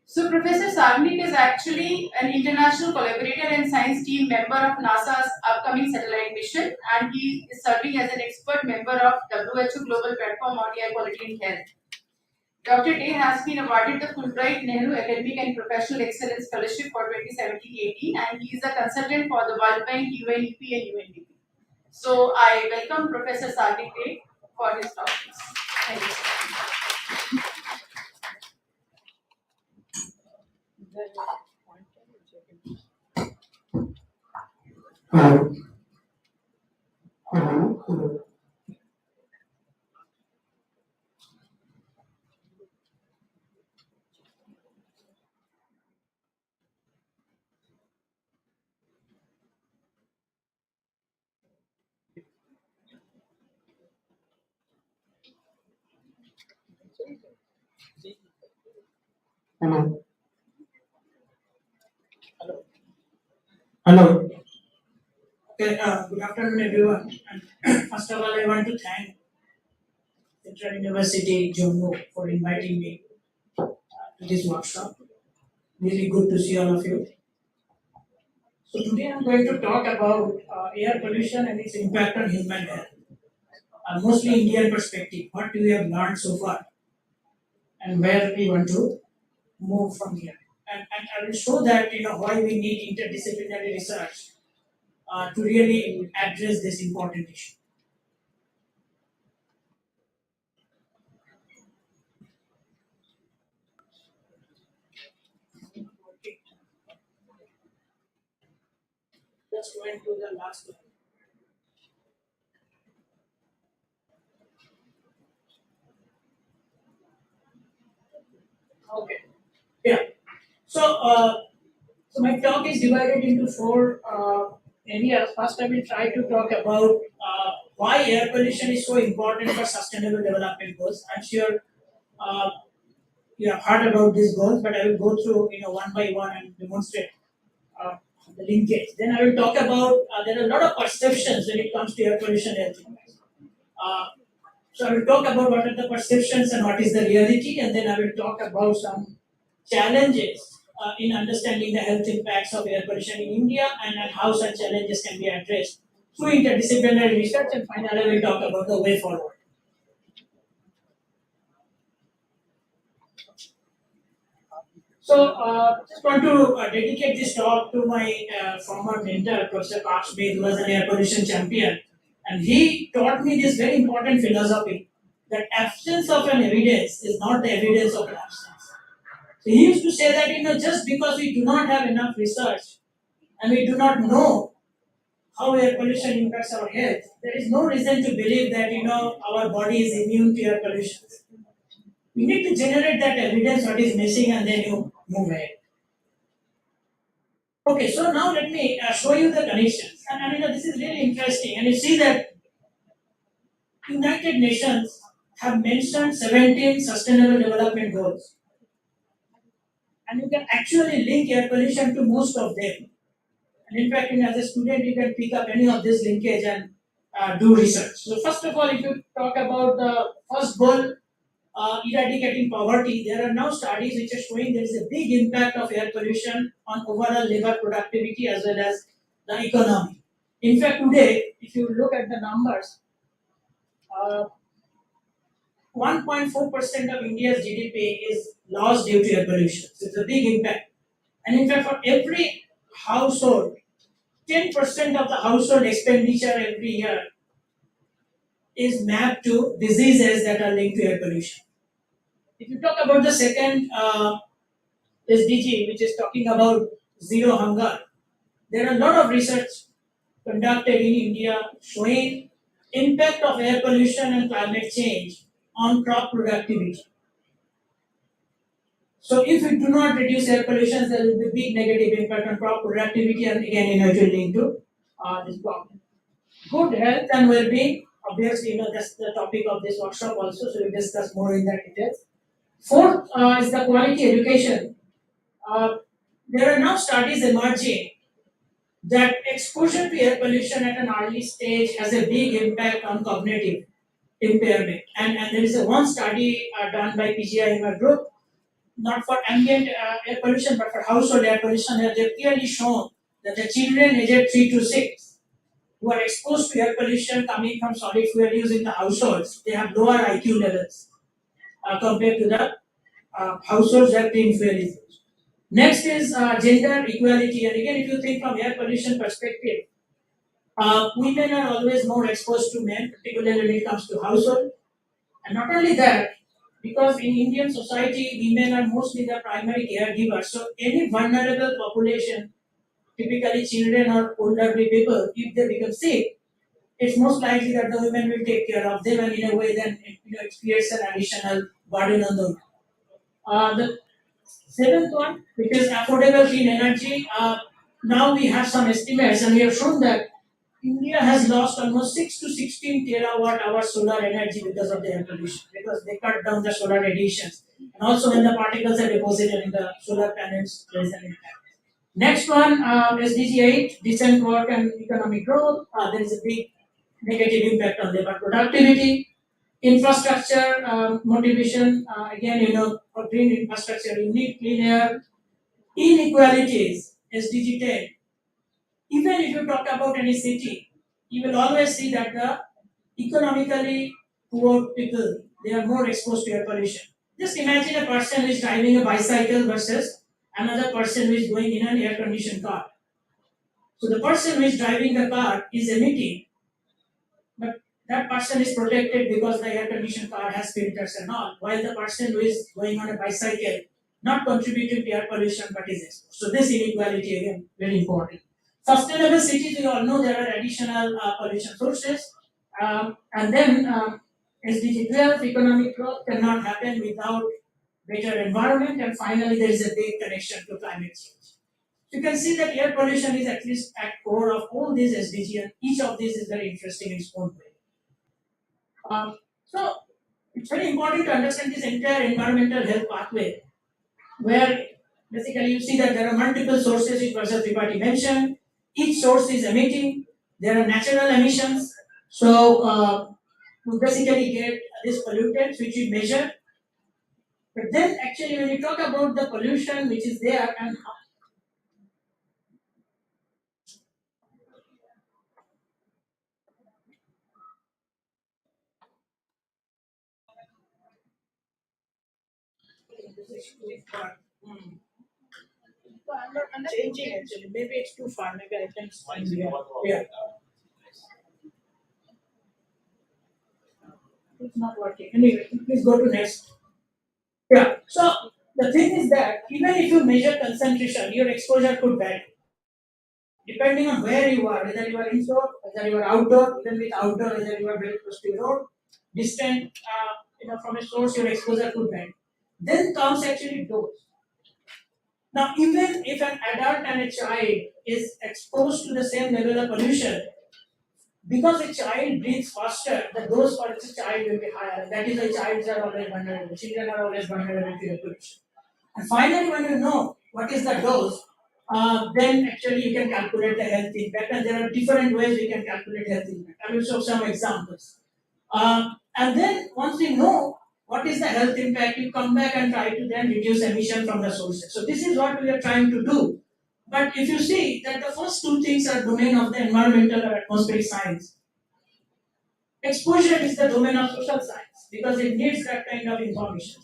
S1: So Professor Sagnik is actually an international collaborator and science team member of NASA's upcoming satellite mission, and he is serving as an expert member of WHO Global Platform on Air Quality and Health. Dr. Dey has been awarded the Fulbright Nehru Academic and Professional Excellence Fellowship for 2017-18, and he is a consultant for the World Bank, UNEP, and UNDP. So I welcome Professor Sagnik Dey for his talk. Thank you.
S5: Hello. Hello. Hello. Hello. Hello. Okay, good afternoon, everyone. And first of all, I want to thank Central University Jammu for inviting me to this workshop. Really good to see all of you. So today I'm going to talk about air pollution and its impact on human health. Mostly Indian perspective, what we have learned so far, and where we want to move from here. And I will show that why we need interdisciplinary research to really address this important issue. Okay. Just going to the last slide. Okay. Yeah. So my talk is divided into four areas. First, I will try to talk about why air pollution is so important for sustainable development goals. I'm sure you have heard about these goals, but I will go through one by one and demonstrate the linkage. Then I will talk about there are a lot of perceptions when it comes to air pollution health impacts. So I will talk about what are the perceptions and what is the reality, and then I will talk about some challenges in understanding the health impacts of air pollution in India and how such challenges can be addressed through interdisciplinary research, and finally I will talk about the way forward. So just want to dedicate this talk to my former mentor, Professor Park Smith, who was an air pollution champion. And he taught me this very important philosophy that absence of an evidence is not the evidence of an absence. So he used to say that just because we do not have enough research and we do not know how air pollution impacts our health, there is no reason to believe that our body is immune to air pollution. We need to generate that evidence what is missing and then you move ahead. Okay, so now let me show you the connections. And this is really interesting. And you see that United Nations have mentioned 17 sustainable development goals. And you can actually link air pollution to most of them. And in fact, as a student, you can pick up any of this linkage and do research. So first of all, if you talk about the first goal, eradicating poverty, there are now studies which are showing there is a big impact of air pollution on overall labor productivity as well as the economy. In fact, today, if you look at the numbers, 1.4% of India's GDP is lost due to air pollution. So it's a big impact. And in fact, for every household, 10% of the household expenditure every year is mapped to diseases that are linked to air pollution. If you talk about the second SDG, which is talking about zero hunger, there are a lot of research conducted in India showing impact of air pollution and climate change on crop productivity. So if we do not reduce air pollution, there will be big negative impact on crop productivity, and again, it will lead to this problem. Good health and well-being, obviously, that's the topic of this workshop also, so we'll discuss more in that details. Fourth is the quality education. There are now studies emerging that exposure to air pollution at an early stage has a big impact on cognitive impairment. And there is a one study done by PGIMR group, not for ambient air pollution, but for household air pollution, where they've clearly shown that the children aged 3 to 6 who are exposed to air pollution coming from solid fuel use in the households, they have lower IQ levels compared to the households that clean fuel is used. Next is gender equality. And again, if you think from air pollution perspective, women are always more exposed to men, particularly when it comes to household. And not only that, because in Indian society, women are mostly the primary caregivers. So any vulnerable population, typically children or older people, if they become sick, it's most likely that the women will take care of them, and in a way, then it creates an additional burden on them. The seventh one, which is affordable clean energy. Now we have some estimates, and we have shown that India has lost almost 6 to 16 terawatt hour solar energy because of the air pollution, because they cut down the solar radiations. And also when the particles are deposited in the solar panels, there is an impact. Next one, SDG 8, decent work and economic growth. There is a big negative impact on labor productivity. Infrastructure motivation, again, for green infrastructure, you need clean air. Inequalities, SDG 10. Even if you talk about any city, you will always see that the economically poor people, they are more exposed to air pollution. Just imagine a person who is driving a bicycle versus another person who is going in an air-conditioned car. So the person who is driving the car is emitting, but that person is protected because the air-conditioned car has filters and all, while the person who is going on a bicycle not contributing to air pollution but is exposed. So this inequality again very important. Sustainable cities, we all know there are additional pollution sources, and then SDG 12, economic growth cannot happen without better environment, and finally there is a big connection to climate change. You can see that air pollution is at least at core of all these SDG, and each of these is very interesting in its own way. So it's very important to understand this entire environmental health pathway, where basically you see that there are multiple sources which Professor Tripathi mentioned. Each source is emitting. There are natural emissions. So we basically get these pollutants which we measure. But then actually when you talk about the pollution which is there and So I'm not changing actually. Maybe it's too far. Maybe I can find here. Yeah. It's not working. Anyway, please go to next. Yeah. So the thing is that even if you measure concentration, your exposure could vary. Depending on where you are, whether you are indoor, whether you are outdoor, even with outdoor, whether you are very close to the road, distant, from a source, your exposure could vary. Then comes actually dose. Now, even if an adult and a child is exposed to the same level of pollution, because a child breathes faster, the dose for the child will be higher. That is why childs are always vulnerable. Children are always vulnerable to air pollution. And finally, when you know what is the dose, then actually you can calculate the health impact. And there are different ways we can calculate health impact. I will show some examples. And then once we know what is the health impact, you come back and try to then reduce emission from the sources. So this is what we are trying to do. But if you see that the first two things are domain of the environmental or atmospheric science, exposure is the domain of social science because it needs that kind of information.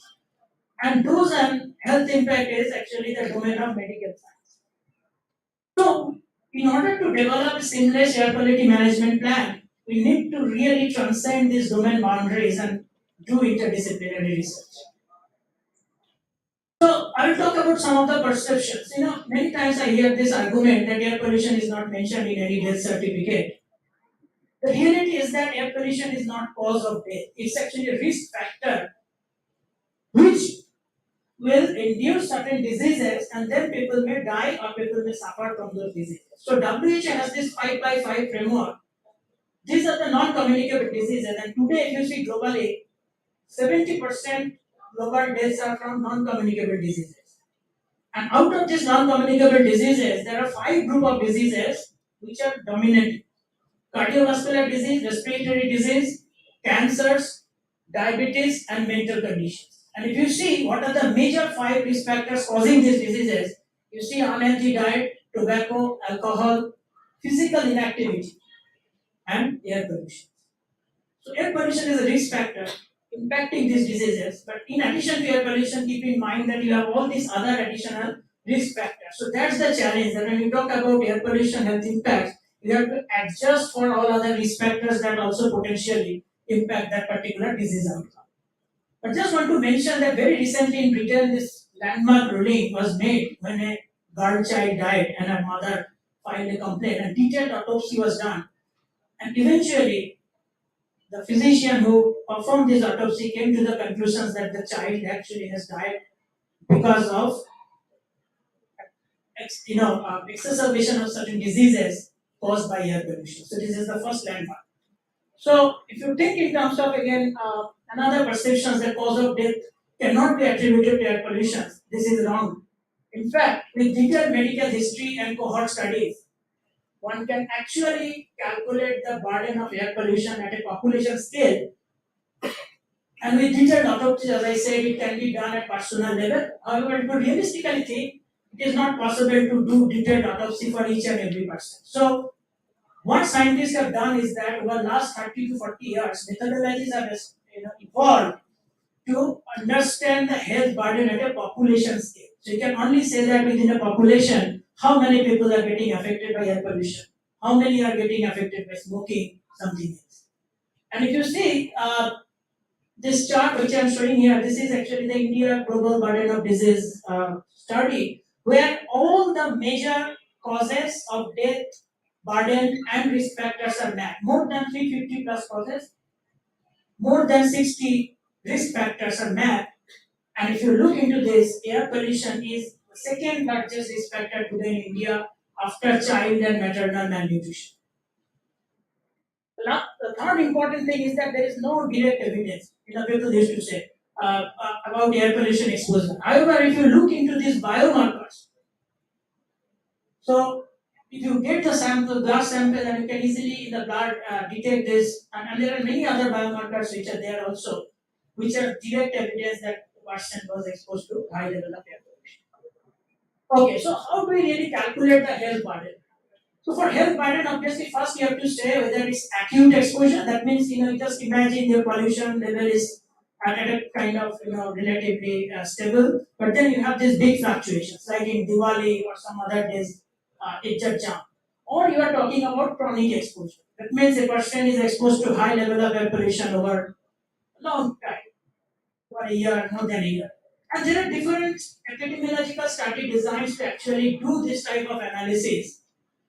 S5: And dose and health impact is actually the domain of medical science. So, in order to develop a seamless air quality management plan, we need to really transcend these domain boundaries and do interdisciplinary research. I will talk about some of the perceptions. Many times I hear this argument that air pollution is not mentioned in any death certificate. The reality is that air pollution is not cause of death. It's actually a risk factor which will induce certain diseases, and then people may die or people may suffer from those diseases. So WHO has this 5 by 5 framework. These are the non-communicable diseases, and today if you see globally, 70% global deaths are from non-communicable diseases. And out of these non-communicable diseases, there are 5 group of diseases which are dominant: cardiovascular disease, respiratory disease, cancers, diabetes, and mental conditions. And if you see what are the major 5 risk factors causing these diseases, you see unhealthy diet, tobacco, alcohol, physical inactivity, and air pollution. So air pollution is a risk factor impacting these diseases. But in addition to air pollution, keep in mind that you have all these other additional risk factors. So that's the challenge, that when you talk about air pollution health impacts, you have to adjust for all other risk factors that also potentially impact that particular disease outcome. But just want to mention that very recently in Britain, this landmark ruling was made when a girl child died and her mother filed a complaint, and detailed autopsy was done. And eventually, the physician who performed this autopsy came to the conclusions that the child actually has died because of exacerbation of certain diseases caused by air pollution. So this is the first landmark. So if you think in terms of again another perceptions that cause of death cannot be attributed to air pollution, this is wrong. In fact, with detailed medical history and cohort studies, one can actually calculate the burden of air pollution at a population scale. And with detailed autopsy, as I said, it can be done at personal level. However, to realistically think, it is not possible to do detailed autopsy for each and every person. So, what scientists have done is that over the last 30 to 40 years, methodologies have evolved to understand the health burden at a population scale. So you can only say that within a population, how many people are getting affected by air pollution, how many are getting affected by smoking, something else. And if you see this chart which I am showing here, this is actually the India Global Burden of Disease study, where all the major causes of death, burden, and risk factors are mapped. More than 350 plus causes, more than 60 risk factors are mapped. And if you look into this, air pollution is the second largest risk factor today in India after child and maternal malnutrition. The third important thing is that there is no direct evidence, people used to say, about air pollution exposure. However, if you look into these biomarkers, so if you get the sample, blood sample, and you can easily in the blood detect this, and there are many other biomarkers which are there also, which are direct evidence that the person was exposed to high level of air pollution. Okay, so how do we really calculate the health burden? So for health burden, obviously, first you have to say whether it's acute exposure. That means just imagine your pollution level is at a kind of relatively stable, but then you have these big fluctuations, like in Diwali or some other days, it just jump. Or you are talking about chronic exposure. That means a person is exposed to high level of air pollution over a long time, for a year, more than a year. And there are different epidemiological study designs to actually do this type of analysis.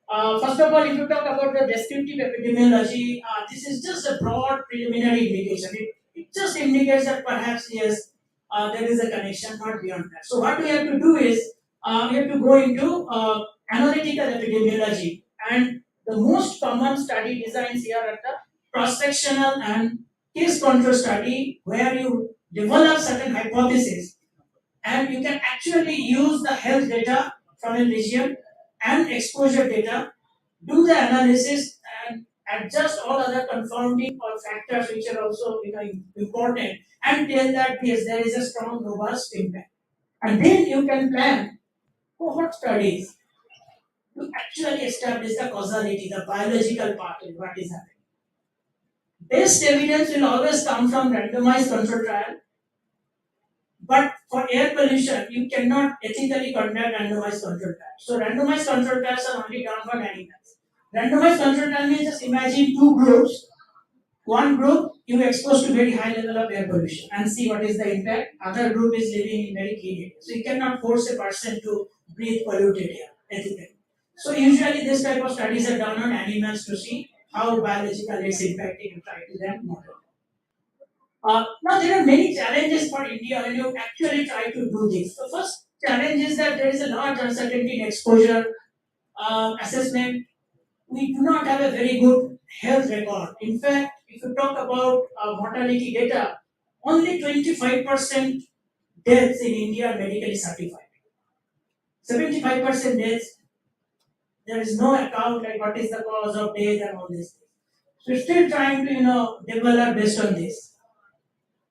S5: First of all, if you talk about the descriptive epidemiology, this is just a broad preliminary indication. It just indicates that perhaps, yes, there is a connection, not beyond that. So, what we have to do is we have to go into analytical epidemiology. And the most common study designs here are the cross-sectional and case control study, where you develop certain hypotheses and you can actually use the health data from a region and exposure data, do the analysis and adjust all other confounding or factors which are also important, and tell that yes, there is a strong robust impact. And then you can plan cohort studies to actually establish the causality, the biological part of what is happening. Best evidence will always come from randomized control trial. But for air pollution, you cannot ethically conduct randomized control trials. So randomized control trials are only done for animals. Randomized control trial means just imagine two groups. One group you expose to very high level of air pollution and see what is the impact. Other group is living in very clean air. So you cannot force a person to breathe polluted air ethically. So usually this type of studies are done on animals to see how biological it's impacting and try to then model. Now there are many challenges for India when you actually try to do this. The first challenge is that there is a large uncertainty in exposure assessment. We do not have a very good health record. In fact, if you talk about mortality data, only 25% deaths in India are medically certified. 75% deaths, there is no account like what is the cause of death and all this. So we're still trying to, develop based on this.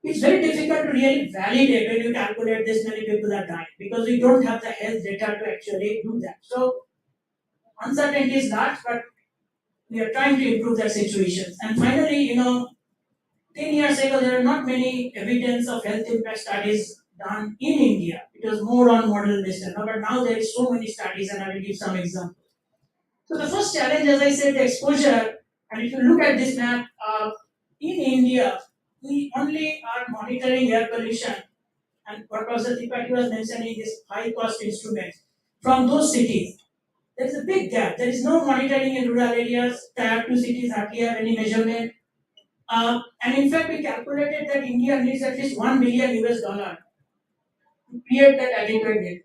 S5: It's very difficult to really validate when you calculate this many people are dying because we don't have the health data to actually do that. So uncertainty is large, but we are trying to improve that situation. And finally, 10 years ago, there are not many evidence of health impact studies done in India. It was more on model based, but now there is so many studies, and I will give some examples. So the first challenge, as I said, the exposure. And if you look at this map, in India, we only are monitoring air pollution, and what Professor Tripathi was mentioning is high-cost instruments from those cities. There is a big gap. There is no monitoring in rural areas. Tier 2 cities hardly have any measurement. And in fact, we calculated that India needs at least $1 billion US to create that adequate data,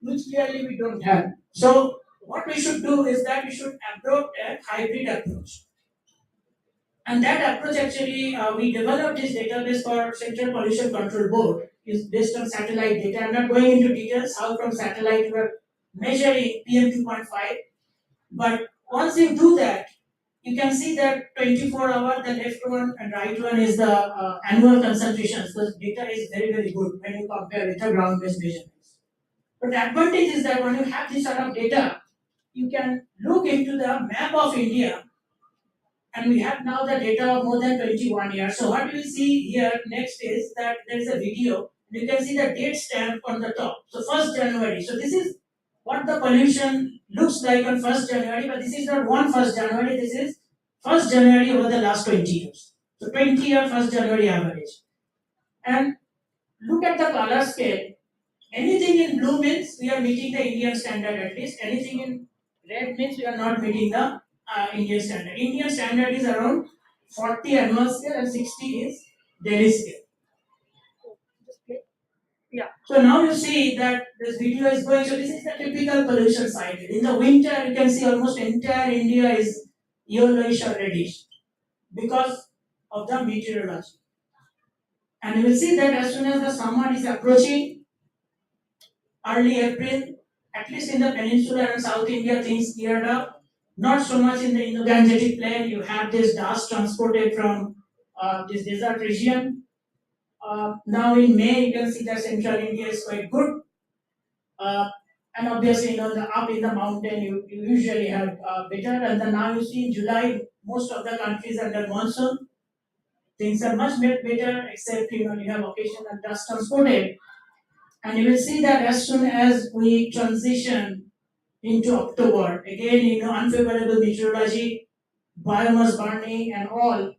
S5: which clearly we don't have. So, what we should do is that we should adopt a hybrid approach. And that approach actually, we developed this database for Central Pollution Control Board, is based on satellite data. I'm not going into details how from satellite we are measuring PM 2.5, but once you do that, you can see that 24-hour, the left one and right one is the annual concentrations. The data is very, very good when you compare with the ground-based measurements. But the advantage is that when you have this sort of data, you can look into the map of India, and we have now the data of more than 21 years. So what we see here next is that there is a video. You can see the date stamp on the top. So 1st January. So this is what the pollution looks like on 1st January, but this is not 1st January, this is 1st January over the last 20 years. So 20-year 1st January average. And look at the color scale. Anything in blue means we are meeting the Indian standard at least. Anything in red means we are not meeting the Indian standard. Indian standard is around 40 annual scale and 60 is daily scale. Yeah. So now you see that this video is going. So this is the typical pollution cycle. In the winter, you can see almost entire India is yellowish or reddish because of the meteorology. And you will see that as soon as the summer is approaching, early April, at least in the peninsula and South India, things cleared up. Not so much in the Indo-Gangetic plain. You have this dust transported from this desert region. Now in May, you can see that central India is quite good. And obviously, the up in the mountain, you usually have better. And then now you see in July, most of the countries under monsoon, things are much better, except you have occasional dust transported. And you will see that as soon as we transition into October, again, unfavorable meteorology, biomass burning, and all.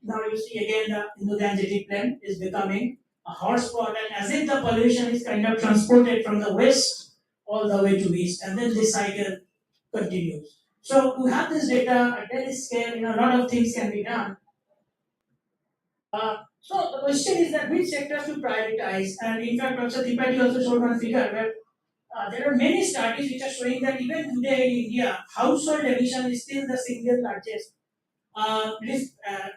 S5: Now you see again the Indo-Gangetic plain is becoming a hotspot, and as if the pollution is kind of transported from the west all the way to east, and then this cycle continues. So we have this data at daily scale. A lot of things can be done. So the question is that which sectors to prioritize, and in fact, Professor Tripathi also showed one figure where there are many studies which are showing that even today in India, household emission is still the single largest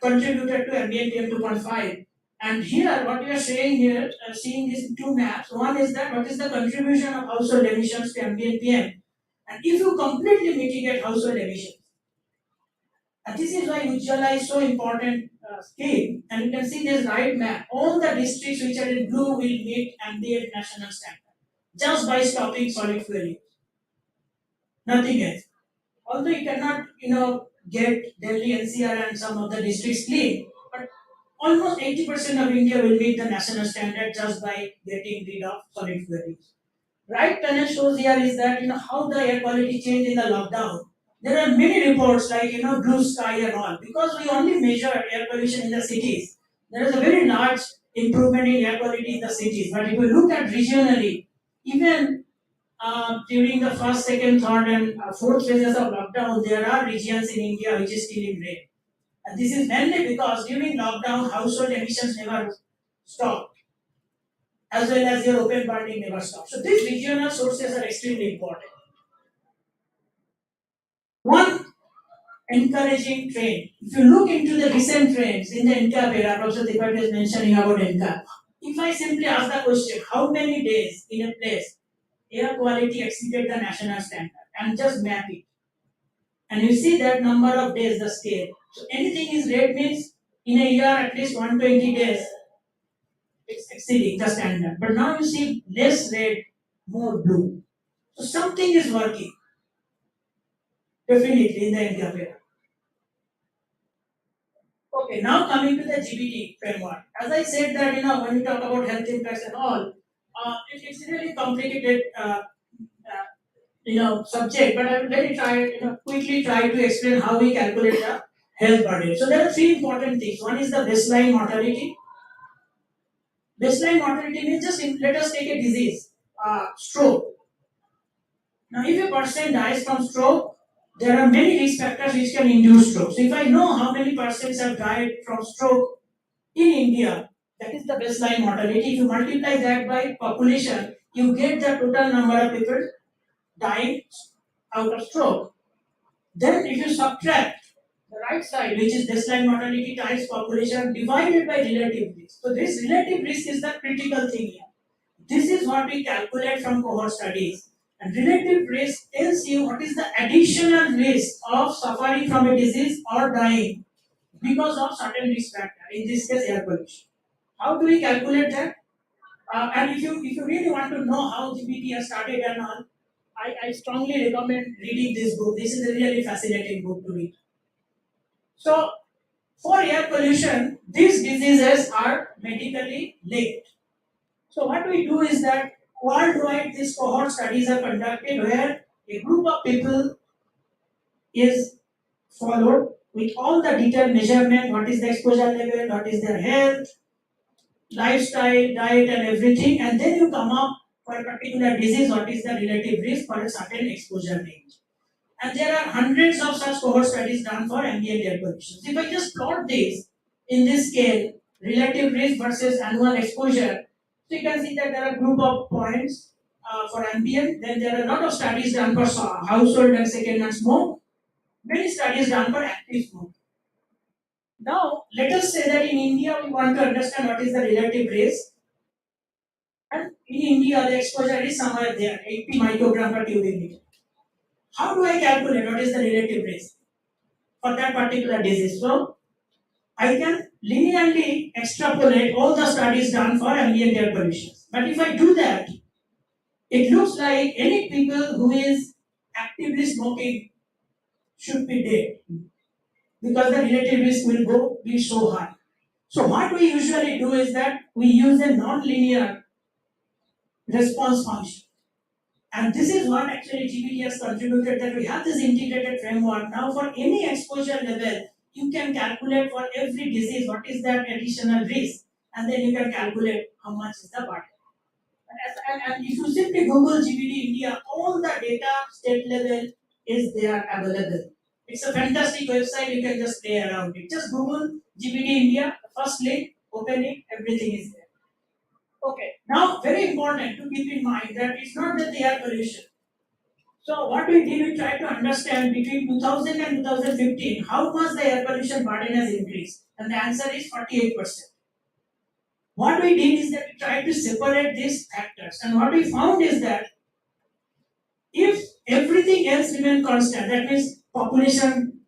S5: contributor to ambient PM 2.5. And here, what we are saying here, seeing these two maps, one is that what is the contribution of household emissions to ambient PM, and if you completely mitigate household emissions, and this is why Ujjwala is so important scheme. And you can see this right map. All the districts which are in blue will meet ambient national standard just by stopping solid fuel use. Nothing else. Although you cannot, get Delhi, NCR, and some of the districts clean, but almost 80% of India will meet the national standard just by getting rid of solid fuel use. Right panel shows here is that how the air quality changed in the lockdown. There are many reports like blue sky and all. Because we only measure air pollution in the cities, there is a very large improvement in air quality in the cities. But if you look at regionally, even during the first, second, third, and fourth phases of lockdown, there are regions in India which is still in red. And this is mainly because during lockdown, household emissions never stopped, as well as your open burning never stopped. So these regional sources are extremely important. One encouraging trend. If you look into the recent trends in the NCAP era, Professor Tripathi is mentioning about NCAP. If I simply ask the question, how many days in a place air quality exceeded the national standard, and just map it, and you see that number of days, the scale. So anything is red means in a year at least 120 days it's exceeding the standard. But now you see less red, more blue. So something is working definitely in the NCAP era. Okay, now coming to the GBT framework. As I said that when you talk about health impacts and all, it's really complicated subject. But I will very try quickly try to explain how we calculate the health burden. So there are three important things. One is the baseline mortality. Baseline mortality means just let us take a disease, stroke. Now, if a person dies from stroke, there are many risk factors which can induce stroke. So if I know how many persons have died from stroke in India, that is the baseline mortality. If you multiply that by population, you get the total number of people dying out of stroke. Then if you subtract the right side, which is baseline mortality times population divided by relative risk. So this relative risk is the critical thing here. This is what we calculate from cohort studies. And relative risk tells you what is the additional risk of suffering from a disease or dying because of certain risk factor, in this case air pollution. How do we calculate that? And if you really want to know how GPT has started and all, I strongly recommend reading this book. This is a really fascinating book to read. So, for air pollution, these diseases are medically linked. So, what we do is that worldwide these cohort studies are conducted where a group of people is followed with all the detailed measurement, what is the exposure level, what is their health, lifestyle, diet, and everything, and then you come up for a particular disease, what is the relative risk for a certain exposure range. And there are hundreds of such cohort studies done for ambient air pollution. So if I just plot this in this scale, relative risk versus annual exposure, so you can see that there are a group of points for ambient, then there are a lot of studies done for household and second-hand smoke, many studies done for active smoke. Now, let us say that in India we want to understand what is the relative risk. And in India, the exposure is somewhere there, 80 microgram per cubic meter. How do I calculate what is the relative risk for that particular disease? So, I can linearly extrapolate all the studies done for ambient air pollution. But if I do that, it looks like any people who is actively smoking should be dead because the relative risk will be so high. So what we usually do is that we use a non-linear response function. And this is what actually GPT has contributed, that we have this integrated framework. Now for any exposure level, you can calculate for every disease what is that additional risk, and then you can calculate how much is the burden. And if you simply Google GPT India, all the data state level is there available. It's a fantastic website, you can just play around it. Just Google GPT India, first link, open it, everything is there. Okay, now very important to keep in mind that it's not that the air pollution. So what we did, we tried to understand between 2000 and 2015 how much the air pollution burden has increased, and the answer is 48%. What we did is that we tried to separate these factors, and what we found is that if everything else remained constant, that means population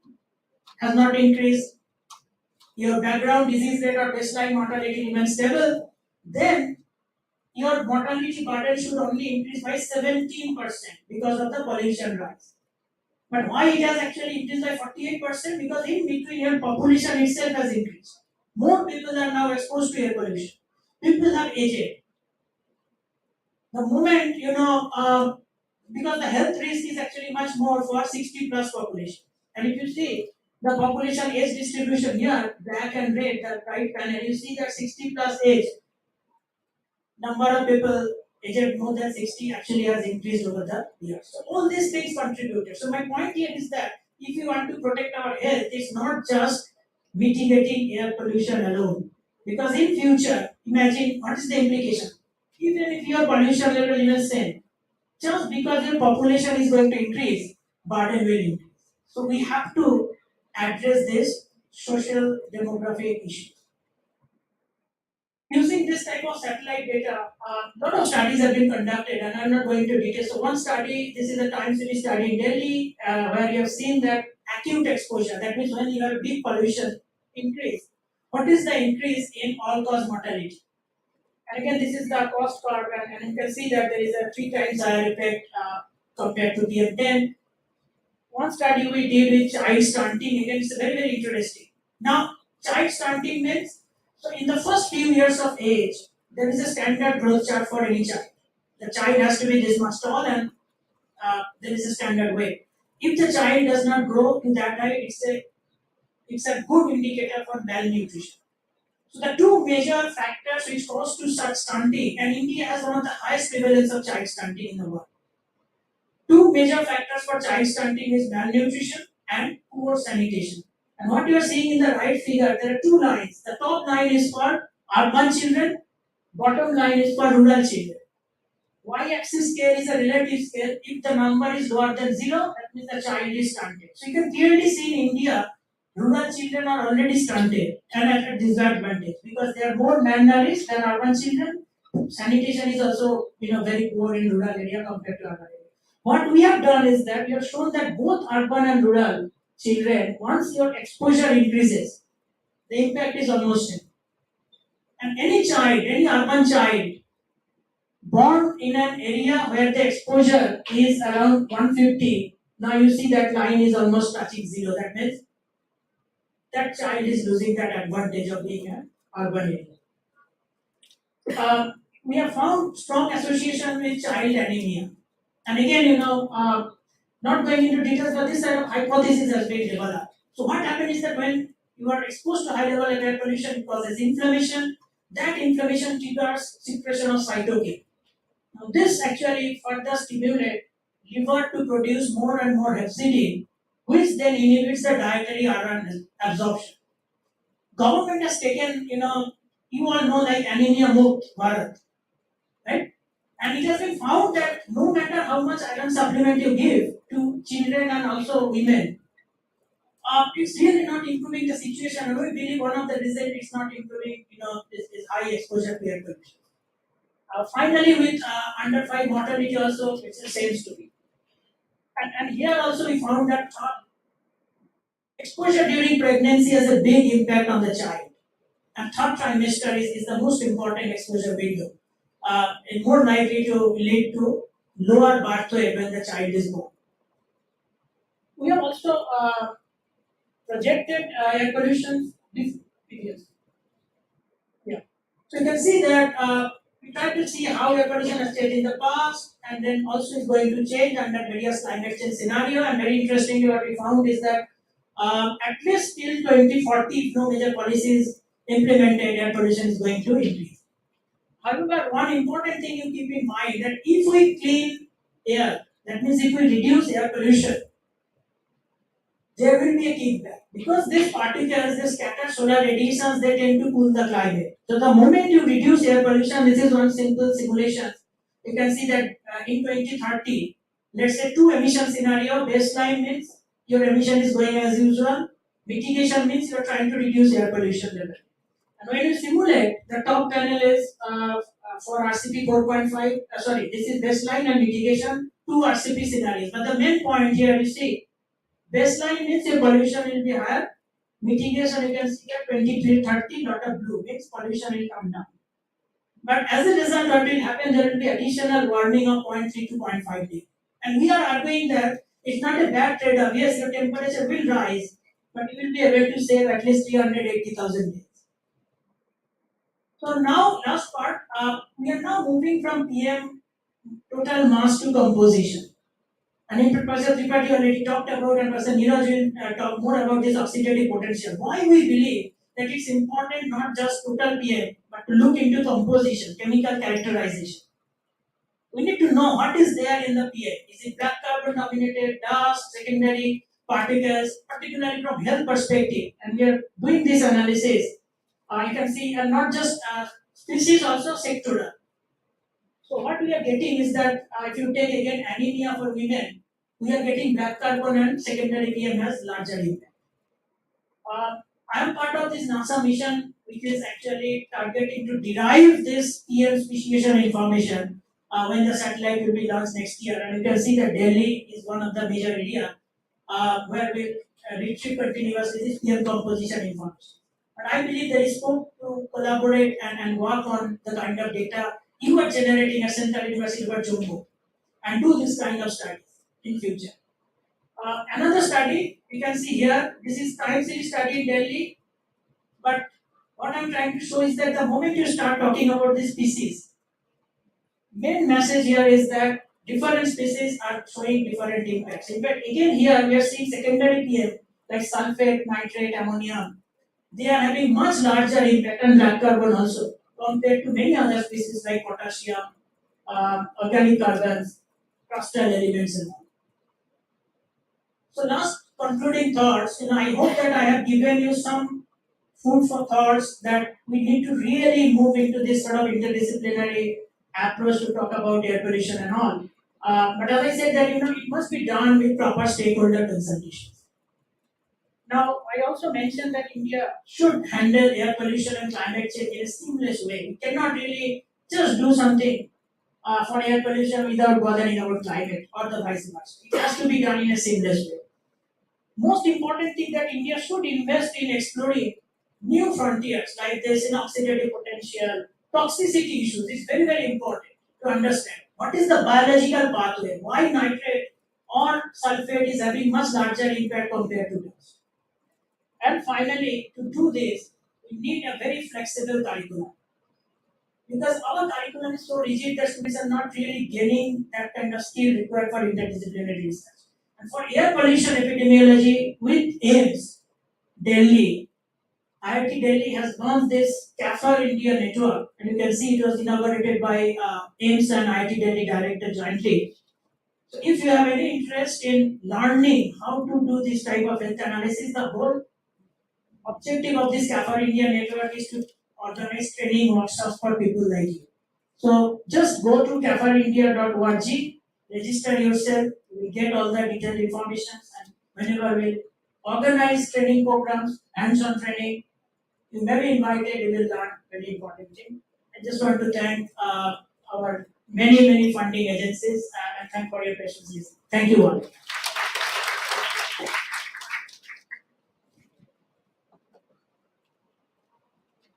S5: has not increased, your background disease rate or baseline mortality remains stable, then your mortality burden should only increase by 17% because of the pollution rise. But why it has actually increased by 48%? Because in between your population itself has increased. More people are now exposed to air pollution. People have aged. The moment because the health risk is actually much more for 60 plus population. And if you see the population age distribution here, black and red, the right panel, you see that 60 plus age, number of people aged more than 60 actually has increased over the years. So all these things contributed. So my point here is that if you want to protect our health, it's not just mitigating air pollution alone. Because in future, imagine what is the implication? Even if your pollution level is same, just because your population is going to increase, burden will increase. So we have to address this social demographic issue. Using this type of satellite data, a lot of studies have been conducted, and I'm not going into detail. So one study, this is a time series study in Delhi, where you have seen that acute exposure, that means when you have big pollution increase, what is the increase in all-cause mortality? And again, this is the cost curve, and you can see that there is a 3 times higher effect compared to PM10. One study we did with child stunting, again, it's very, very interesting. Now, child stunting means, so in the first few years of age, there is a standard growth chart for any child. The child has to be this much tall, and there is a standard weight. If the child does not grow to that height, it's a good indicator for malnutrition. So the two major factors which cause to such stunting, and India has one of the highest prevalence of child stunting in the world. Two major factors for child stunting is malnutrition and poor sanitation. And what you are seeing in the right figure, there are two lines. The top line is for urban children, bottom line is for rural children. Y-axis scale is a relative scale. If the number is lower than 0, that means the child is stunted. So you can clearly see in India, rural children are already stunted and at a disadvantage because they are more malnourished than urban children. Sanitation is also very poor in rural area compared to urban area. What we have done is that we have shown that both urban and rural children, once your exposure increases, the impact is almost same. And any child, any urban child born in an area where the exposure is around 150, now you see that line is almost touching 0. That means that child is losing that advantage of being an urban area. We have found strong association with child anemia. And again, not going into details, but this kind of hypothesis has been developed. So what happens is that when you are exposed to high level of air pollution, it causes inflammation. That inflammation triggers secretion of cytokine. Now this actually further stimulates liver to produce more and more hepcidin, which then inhibits the dietary iron absorption. Government has taken, you all know like anemia Mukt Bharat, right? And it has been found that no matter how much iron supplement you give to children and also women, it's really not improving the situation. And we believe one of the reasons it's not improving, is high exposure to air pollution. Finally, with under 5 mortality also, it's the same story. And here also we found that exposure during pregnancy has a big impact on the child. And third trimester is the most important exposure window. It's more likely to lead to lower birth weight when the child is born. We have also projected air pollution videos. Yeah. So you can see that we try to see how air pollution has changed in the past, and then also is going to change under various climate change scenario. And very interestingly, what we found is that at least till 2040, if no major policies implemented, air pollution is going to increase. However, one important thing you keep in mind that if we clean air, that means if we reduce air pollution, there will be a kickback. Because these particles, these scattered solar radiations, they tend to cool the climate. So the moment you reduce air pollution, this is one simple simulation. You can see that in 2030, let's say 2 emission scenario, baseline means your emission is going as usual. Mitigation means you're trying to reduce air pollution level. And when you simulate, the top panel is for RCP 4.5, sorry, this is baseline and mitigation, 2 RCP scenarios. But the main point here you see, baseline means your pollution will be higher. Mitigation, you can see that 2330, lot of blue means pollution will come down. But as a result, what will happen, there will be additional warming of 0.3 to 0.5 degree. And we are arguing that it's not a bad trade-off. Yes, your temperature will rise, but you will be able to save at least 380,000 days. So now, last part, we are now moving from PM total mass to composition. And in Professor Tripathi already talked about, and Professor Neeraj will talk more about this oxidative potential. Why we believe that it's important not just total PM, but to look into composition, chemical characterization. We need to know what is there in the PM. Is it black carbon dominated, dust, secondary particles, particularly from health perspective. And we are doing this analysis. You can see, and not just species, also sectoral. So what we are getting is that if you take again anemia for women, we are getting black carbon and secondary PM has larger impact. I am part of this NASA mission, which is actually targeting to derive this PM speciation information when the satellite will be launched next year. And you can see that Delhi is one of the major area where we retrieve continuously this PM composition information. But I believe there is scope to collaborate and work on the kind of data you are generating at Central University of Jammu and do this kind of studies in future. Another study we can see here, this is time series study in Delhi, but what I'm trying to show is that the moment you start talking about this species, main message here is that different species are showing different impacts. In fact, again here we are seeing secondary PM like sulfate, nitrate, ammonia. They are having much larger impact on black carbon also compared to many other species like potassium, organic carbons, crustal elements and all. So last concluding thoughts, I hope that I have given you some food for thoughts that we need to really move into this sort of interdisciplinary approach to talk about air pollution and all. But as I said that it must be done with proper stakeholder consultations. Now I also mentioned that India should handle air pollution and climate change in a seamless way. We cannot really just do something for air pollution without bothering about climate or the vice versa. It has to be done in a seamless way. Most important thing that India should invest in exploring new frontiers like this in oxidative potential, toxicity issues. It's very, very important to understand what is the biological pathway, why nitrate or sulfate is having much larger impact compared to dust. And finally, to do this, we need a very flexible curriculum. Because our curriculum is so rigid that students are not really gaining that kind of skill required for interdisciplinary research. And for air pollution epidemiology with AIMS, Delhi, IIT Delhi has launched this CAFR India network, and you can see it was inaugurated by AIMS and IIT Delhi director jointly. So if you have any interest in learning how to do this type of health analysis, the whole objective of this CAFR India network is to organize training workshops for people like you. So just go to cafarindia.org, register yourself, you will get all the detailed information, and whenever we organize training programs, hands-on training, you may be invited, you will learn very important thing. I just want to thank our many funding agencies and thank for your patience. Thank you all.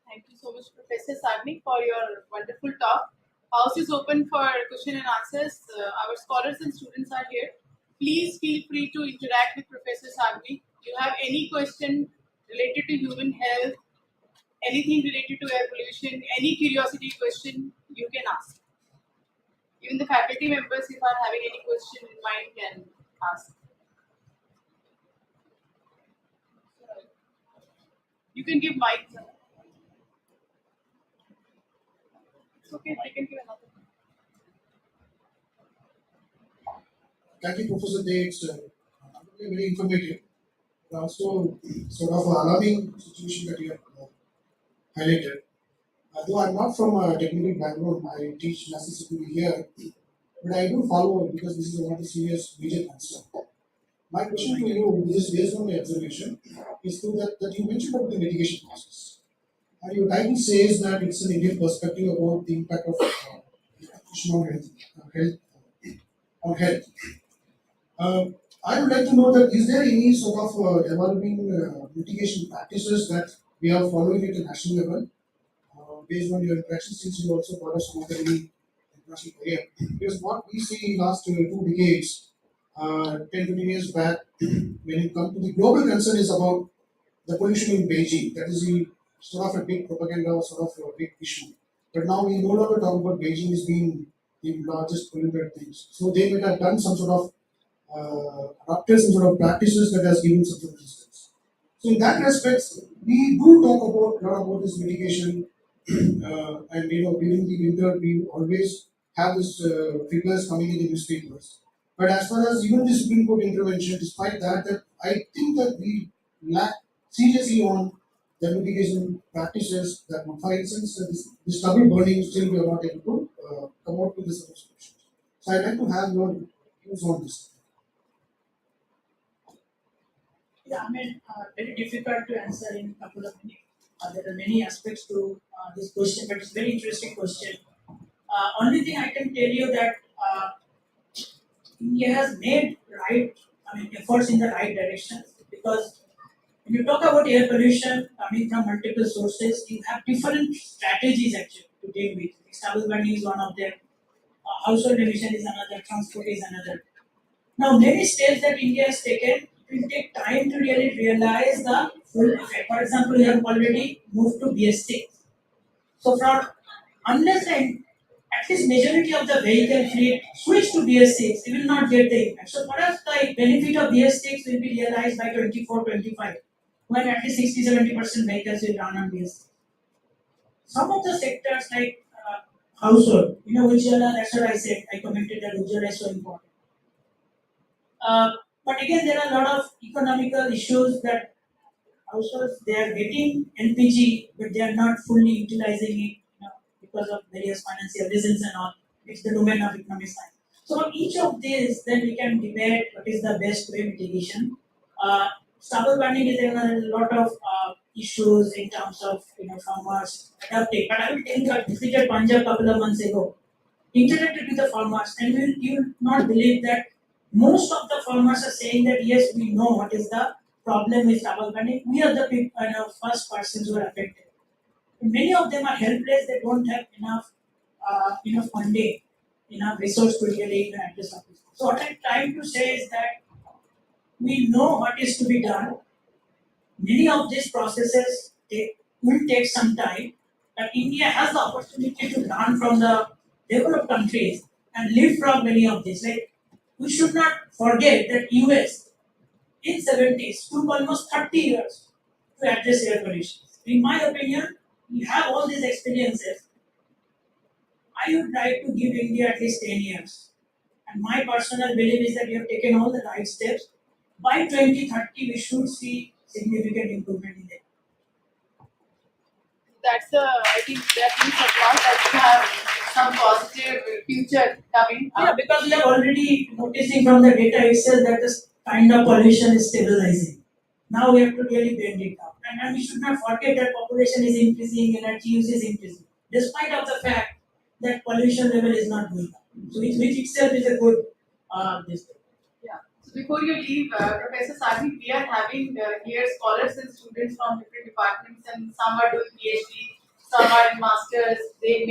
S1: Thank you so much, Professor Sagnik, for your wonderful talk. House is open for question and answers. Our scholars and students are here. Please feel free to interact with Professor Sagnik. You have any question related to human health, anything related to air pollution, any curiosity question, you can ask. Even the faculty members, if are having any question in mind, can ask. You can give mic. It's okay, they can give another.
S6: Thank you, Professor Day. It's very informative. Also, sort of an alarming situation that you have highlighted. Though I'm not from a technical background, I teach national security here, but I do follow it because this is one of the serious major concern. My question to you, which is based on my observation, is to that you mentioned about the mitigation process. And your title says that it's an Indian perspective about the impact of health on health. I would like to know that is there any sort of developing mitigation practices that we are following at a national level based on your interactions, since you also brought us some of the international career. Because what we see in last 2 decades, 10, 15 years back, when it comes to the global concern is about the pollution in Beijing. That is the sort of a big propaganda or sort of a big issue. But now we no longer talk about Beijing as being the largest polluter things. So they might have done some sort of adopted some sort of practices that has given some sort of resistance. So in that respect, we do talk about a lot about this mitigation, and during the winter we always have this figures coming in the newspapers. But as far as even the Supreme Court intervention, despite that I think that we lack seriously on the mitigation practices that would, for instance, this stubble burning, still we are not able to come out with the solutions. So I'd like to have your views on this.
S5: Yeah, I mean, very difficult to answer in a couple of minutes. There are many aspects to this question, but it's a very interesting question. Only thing I can tell you that India has made efforts in the right direction, because when you talk about air pollution coming from multiple sources, you have different strategies actually to deal with. Stubble burning is one of them, household emission is another, transport is another. Now, many steps that India has taken, it will take time to really realize the full effect. For example, we have already moved to BS6. So, from unless and at least majority of the vehicle fleet switch to BS6, we will not get the impact. So, perhaps the benefit of BS6 will be realized by 24-25, when at least 60-70% vehicles will run on BS6. Some of the sectors like household, Ujjwala, that's what I said. I commented that Ujjwala is so important. But again, there are a lot of economical issues that households they are getting LPG, but they are not fully utilizing it, because of various financial reasons and all. It's the domain of economic science. So on each of these, then we can debate what is the best way mitigation. Stubble burning is a lot of issues in terms of farmers adapting. But I will tell you, I visited Punjab a couple of months ago, interacted with the farmers, and you will not believe that most of the farmers are saying that yes, we know what is the problem with stubble burning. We are the first persons who are affected. Many of them are helpless. They don't have enough funding, enough resource to really address the problem. So what I'm trying to say is that we know what is to be done. Many of these processes will take some time, but India has the opportunity to learn from the developed countries and live from many of these. Like, we should not forget that US in 70s took almost 30 years to address air pollution. In my opinion, we have all these experiences. I would like to give India at least 10 years. And my personal belief is that we have taken all the right steps. By 2030, we should see significant improvement in there.
S1: I think that means a lot that you have some positive future coming
S5: Yeah,
S1: up.
S5: because we are already noticing from the data itself that this kind of pollution is stabilizing. Now we have to really bend it down. And we should not forget that population is increasing, energy use is increasing, despite of the fact that pollution level is not going up. So which itself is a good this.
S1: Yeah. So before you leave, Professor Sagi, we are having here scholars and students from different departments, and some are doing PhD, some are in masters. In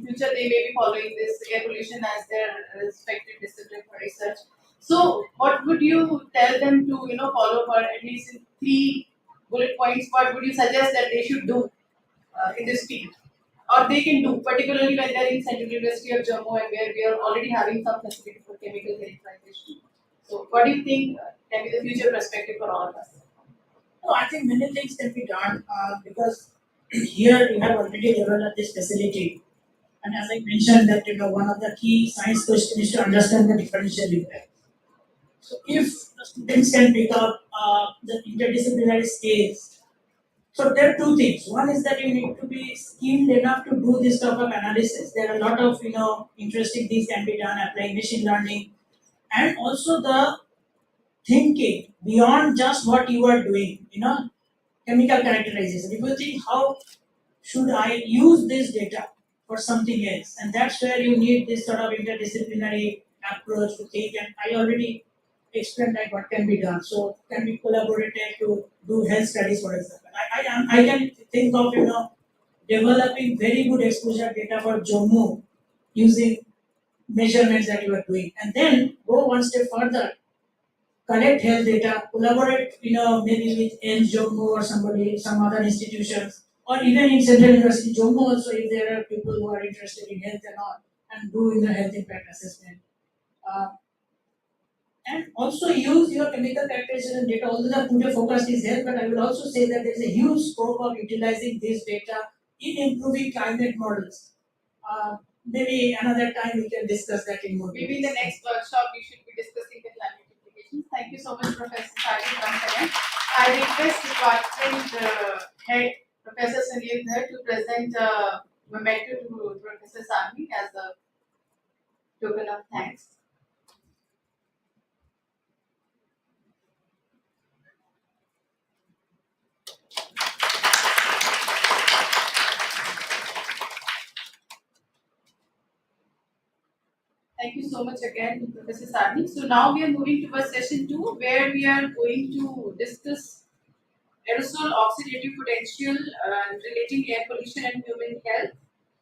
S1: future they may be following this air pollution as their respective discipline for research. So, what would you tell them to follow for at least in 3 bullet points? What would you suggest that they should do in this field? Or they can do, particularly when they're in Central University of Jammu and where we are already having some facility for chemical characterization. So, what do you think can be the future perspective for all of us?
S5: No, I think many things can be done because here we have already developed this facility. And as I mentioned that one of the key science questions is to understand the differential impact. So if the students can pick up the interdisciplinary skills, so there are two things. One is that you need to be skilled enough to do this type of analysis. There are a lot of interesting things can be done applying machine learning, and also the thinking beyond just what you are doing. Chemical characterization. If you think how should I use this data for something else, and that's where you need this sort of interdisciplinary approach to think. And I already explained that what can be done. So can be collaborated to do health studies, for example. I can think of developing very good exposure data for Jammu using measurements that you are doing, and then go one step further, collect health data, collaborate, maybe with Jammu or somebody, some other institutions, or even in Central University Jammu also, if there are people who are interested in health and all, and doing the health impact assessment. Uh, and also use your chemical characterization data. Although the Pune focus is there, but I will also say that there is a huge scope of utilizing this data in improving climate models. Maybe another time we can discuss that in more
S1: Maybe in the next workshop we should be discussing the climate implications. Thank you so much, Professor Sajid, once again. I request Department Head, Professor Sunil Dhar, to present a memento to Professor Sami as a token of thanks. Thank you so much again, Professor Sami. So now we are moving towards session 2, where we are going to discuss aerosol oxidative potential relating air pollution and human health.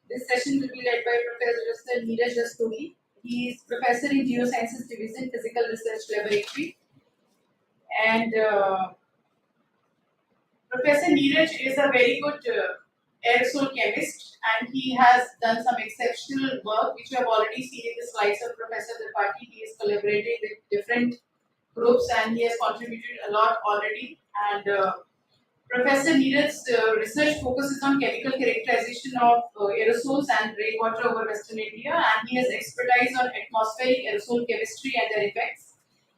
S1: This session will be led by Professor Neeraj Rastogi. He is Professor in Geosciences Division, Physical Research Laboratory. And Professor Neeraj is a very good aerosol chemist, and he has done some exceptional work, which you have already seen in the slides of Professor Tripathi. He is collaborating with different groups, and he has contributed a lot already. And Professor Neeraj's research focuses on chemical characterization of aerosols and rainwater over Western India, and he has expertise on atmospheric aerosol chemistry and their effects.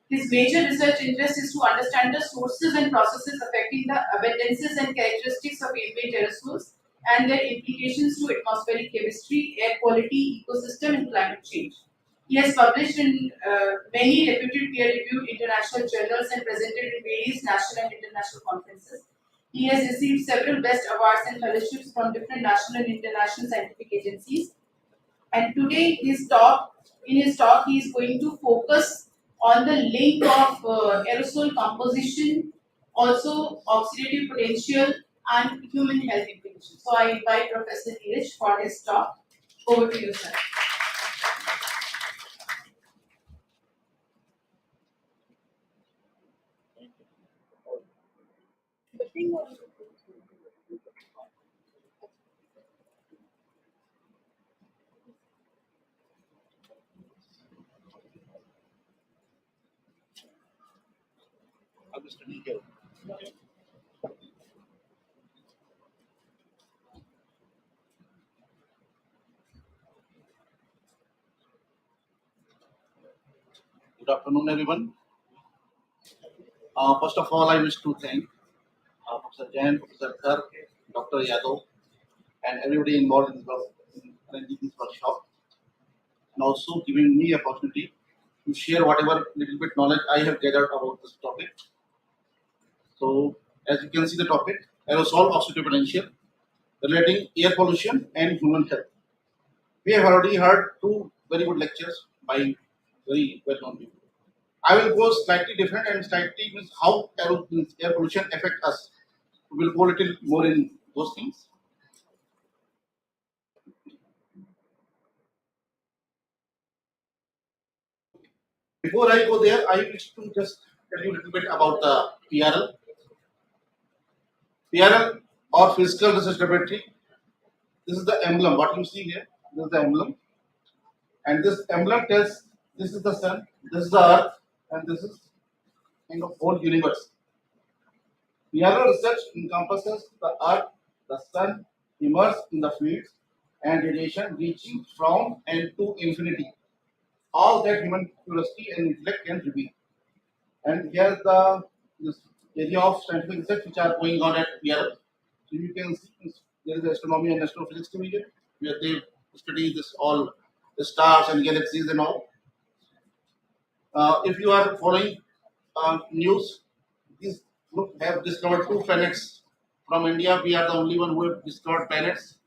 S1: His major research interest is to understand the sources and processes affecting the abundances and characteristics of ambient aerosols and their implications to atmospheric chemistry, air quality, ecosystem, and climate change. He has published in many reputed peer-reviewed international journals and presented in various national and international conferences. He has received several best awards and fellowships from different national and international scientific agencies. And today, in his talk, he is going to focus on the link of aerosol composition, also oxidative potential, and human health implications. So I invite Professor Neeraj for his talk. Over to you, sir.
S7: Good afternoon, everyone. First of all, I wish to thank Professor Jain, Professor Dhar, Dr. Yadav, and everybody involved in arranging this workshop, and also giving me opportunity to share whatever little bit knowledge I have gathered about this topic. So, as you can see, the topic aerosol oxidative potential relating air pollution and human health. We have already heard two very good lectures by very well-known people. I will go slightly different and slightly means how air pollution affect us. We will go a little more in those things. Before I go there, I wish to just tell you a little bit about the PRL. PRL or Physical Research Laboratory. This is the emblem. What you see here, this is the emblem, and this emblem tells this is the sun, this is the earth, and this is in the whole universe. PRL research encompasses the earth, the sun, immersed in the fields and radiation reaching from and to infinity. All that human curiosity and intellect can reveal. And here's the this area of scientific research which are going on at PRL. So you can see there is astronomy and astrophysics division where they study this all the stars and galaxies and all. If you are following news, these look have discovered two planets from India. We are the only one who have discovered planets.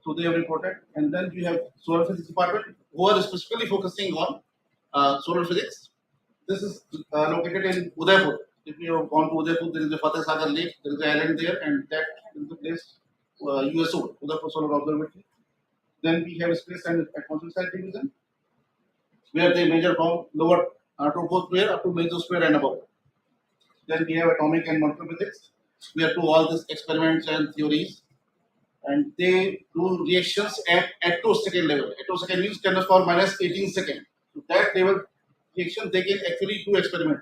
S7: So they have reported. And then we have solar physics department who are specifically focusing on solar physics. This is located in Udaipur. If you have gone to Udaipur, there is a Fateh Sagar Lake. There is an island there, and that is the place USO, Udaipur Solar Observatory. Then we have space and atmosphere science division, where they measure from lower troposphere up to mesosphere and above. Then we have atomic and molecular physics, where do all these experiments and theories, and they do reactions at attosecond level. Attosecond means 10 to the power minus 18 seconds. So that level reaction, they can actually do experiment.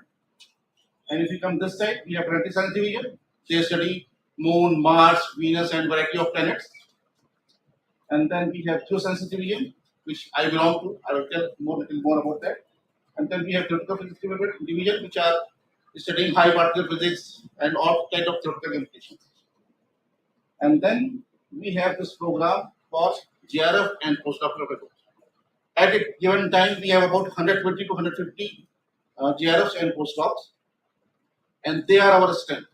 S7: And if you come this side, we have planetary science division. They study Moon, Mars, Venus, and variety of planets. And then we have geosciences division, which I belong to. I will tell little more about that. And then we have theoretical physics division, which are studying high particle physics and all kind of theoretical implications. And then we have this program for GRF and postdoctoral fellows. At a given time, we have about 120 to 150 GRFs and postdocs, and they are our strength.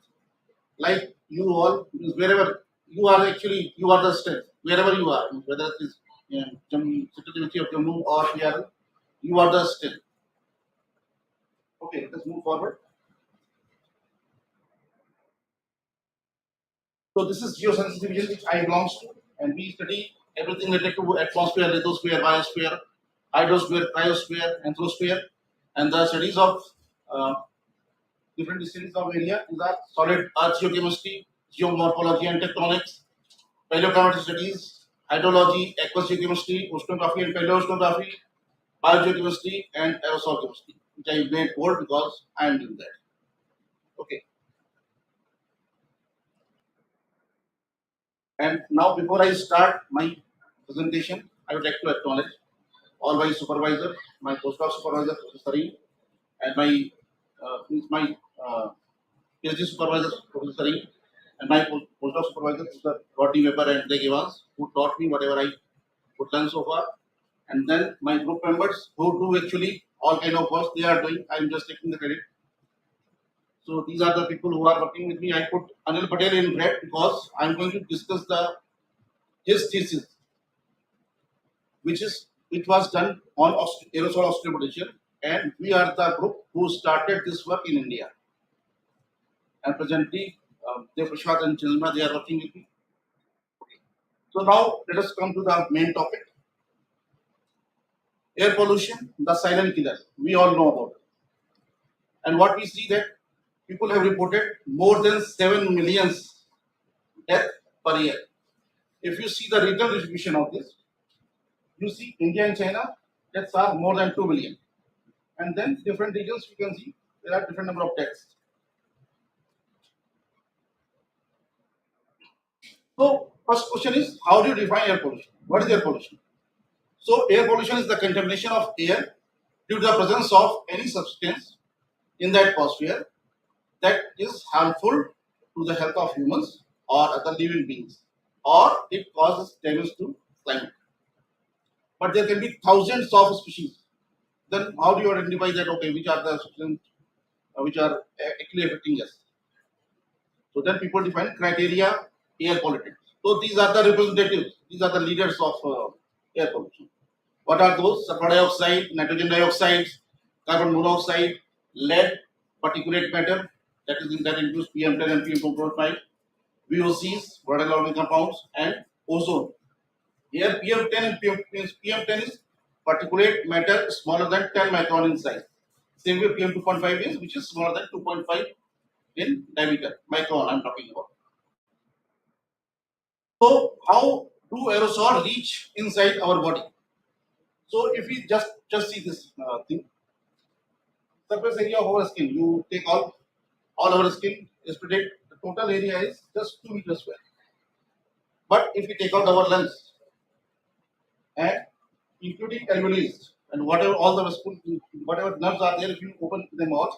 S7: Like you all, wherever you are, actually, you are the strength. Wherever you are, whether it is University of Jammu or PRL, you are the strength. Okay, let's move forward. So this is geosciences division which I belongs to, and we study everything related to atmosphere, lithosphere, biosphere, hydrosphere, cryosphere, anthrosphere, and the studies of different studies of area. These are solid earth geochemistry, geomorphology and tectonics, paleoclimatic studies, hydrology, aqueous geochemistry, oceanography and paleoceanography, biogeochemistry, and aerosol chemistry, which I made bold because I am doing that. Okay. And now, before I start my presentation, I would like to acknowledge all my supervisors, my postdoc supervisor, Professor Sareen, and my PhD supervisor, Professor Sareen, and my postdoc supervisor, Mr. Rodney Weber and Greg Evans, who taught me whatever I could learn so far. And then my group members who do actually all kind of work they are doing. I'm just taking the credit. So these are the people who are working with me. I put Anil Patel in red because I'm going to discuss his thesis, which was done on aerosol oxygen potential, and we are the group who started this work in India. And presently, Dev Prashad and Chilma, they are working with me. So now let us come to the main topic. Air pollution, the silent killer. We all know about it. And what we see that people have reported more than 7 million deaths per year. If you see the regional distribution of this, you see India and China deaths are more than 2 million. And then different regions you can see there are different number of deaths. So first question is, how do you define air pollution? What is air pollution? So air pollution is the contamination of air due to the presence of any substance in the atmosphere that is harmful to the health of humans or other living beings, or it causes damage to climate. But there can be thousands of species. Then how do you identify that? Okay, which are the substances which are actually affecting us? So then people define criteria air pollutant. So these are the representatives. These are the leaders of air pollution. What are those? Sulfur dioxide, nitrogen dioxide, carbon monoxide, lead, particulate matter, that includes PM10 and PM2.5, VOCs, volatile organic compounds, and ozone. Here PM10 and PM10 is particulate matter smaller than 10 micron in size. Same way PM2.5 is, which is smaller than 2.5 in diameter. Micron I'm talking about. So how do aerosol reach inside our body? So if we just see this thing, surface area of our skin, you take all our skin is pretty, the total area is just 2 meters square. But if we take out our lungs and including alveoli and whatever all the whatever nerves are there, if you open them out,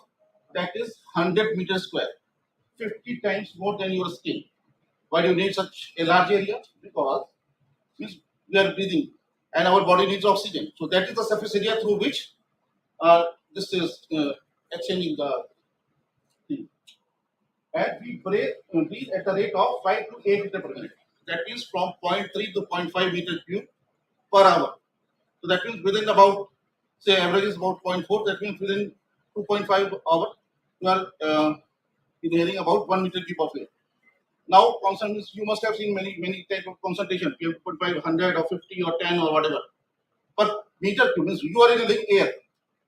S7: that is 100 meters square, 50 times more than your skin. Why do you need such a large area? Because we are breathing and our body needs oxygen. So that is the surface area through which this is exchanging the thing. And we breathe at the rate of 5 to 8 liters per minute. That means from 0.3 to 0.5 meter cube per hour. So that means within about, say, average is about 0.4. That means within 2.5 hours, you are inhaling about 1 meter cube of air. Now, you must have seen many type of concentration. You put by 100 or 50 or 10 or whatever. Per meter cube means you are inhaling air.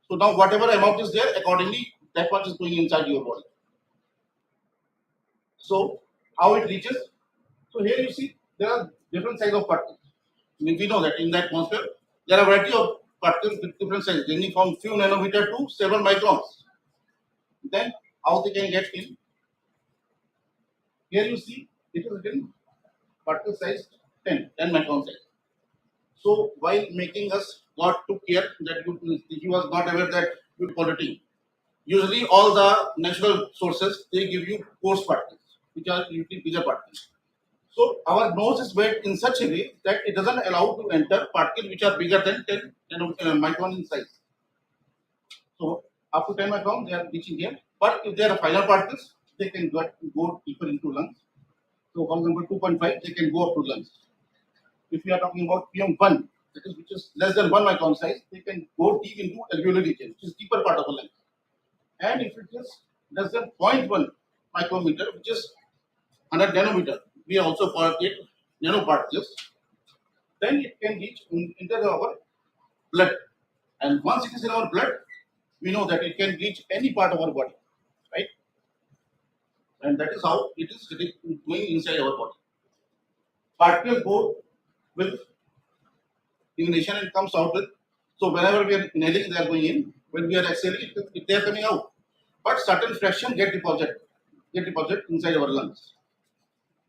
S7: So now whatever amount is there, accordingly, that much is going inside your body. So how it reaches? So here you see there are different size of particles. We know that in the atmosphere there are a variety of particles with different size, ranging from few nanometer to several microns. Then how they can get in? Here you see it is written particle size 10 micron size. So while making us God took care that you was not aware that good quality. Usually all the natural sources they give you coarse particles, which are usually bigger particles. So our nose is made in such a way that it doesn't allow to enter particles which are bigger than 10 micron in size. So up to 10 micron they are reaching here. But if they are final particles, they can go deeper into lungs. So for example 2.5 they can go up to lungs. If we are talking about PM1, which is less than 1 micron size, they can go deep into alveolar region, which is deeper part of the lung. And if it is less than 0.1 micrometer, which is 100 nanometer, we also call it nanoparticles, then it can reach into our blood. And once it is in our blood, we know that it can reach any part of our body, right? And that is how it is going inside our body. Particles go with inhalation and comes out with. So whenever we are inhaling, they are going in. When we are exhaling, they are coming out. But certain fraction get deposited inside our lungs.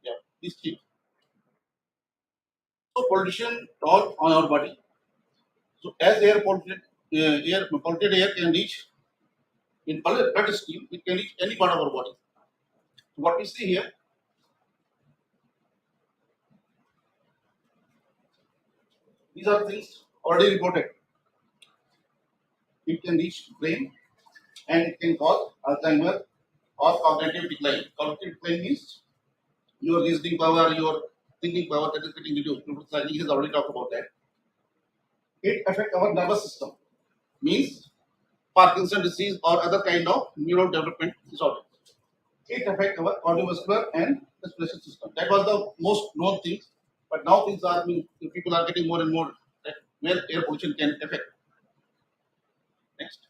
S7: Yeah, these things. So pollution all on our body. So as polluted air can reach in blood stream, it can reach any part of our body. So what we see here, these are things already reported. It can reach brain and it can cause Alzheimer or cognitive decline. Cognitive decline means your reasoning power, your thinking power that is getting reduced. He has already talked about that. It affects our nervous system, means Parkinson disease or other kind of neurodevelopment disorder. It affects our cardiovascular and respiratory system. That was the most known things, but now things are people are getting more and more that where air pollution can affect. Next.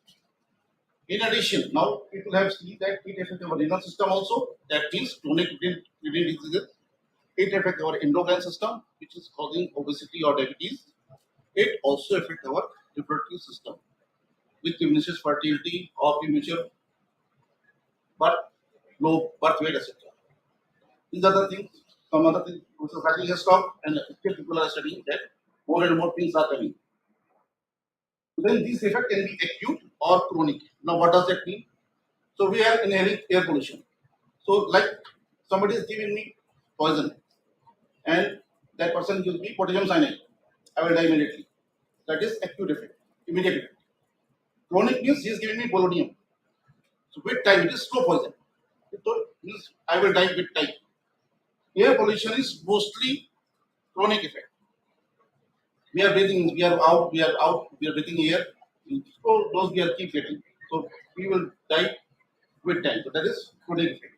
S7: In addition, now people have seen that it affects our renal system also. That means chronic kidney diseases. It affects our endocrine system, which is causing obesity or diabetes. It also affects our reproductive system, which diminishes fertility or premature birth, low birth weight, etc. These are the things, some other things, society has stopped, and still people are studying that more and more things are coming. Then these effects can be acute or chronic. Now, what does that mean? So, we are inhaling air pollution. So, like somebody is giving me poison, and that person gives me potassium cyanide, I will die immediately. That is acute effect, immediate effect. Chronic means he is giving me polonium. So, with time, it is slow poison. It means I will die with time. Air pollution is mostly chronic effect. We are breathing, we are out, we are breathing air. So those we are keep getting. So we will die with time. So that is chronic effect.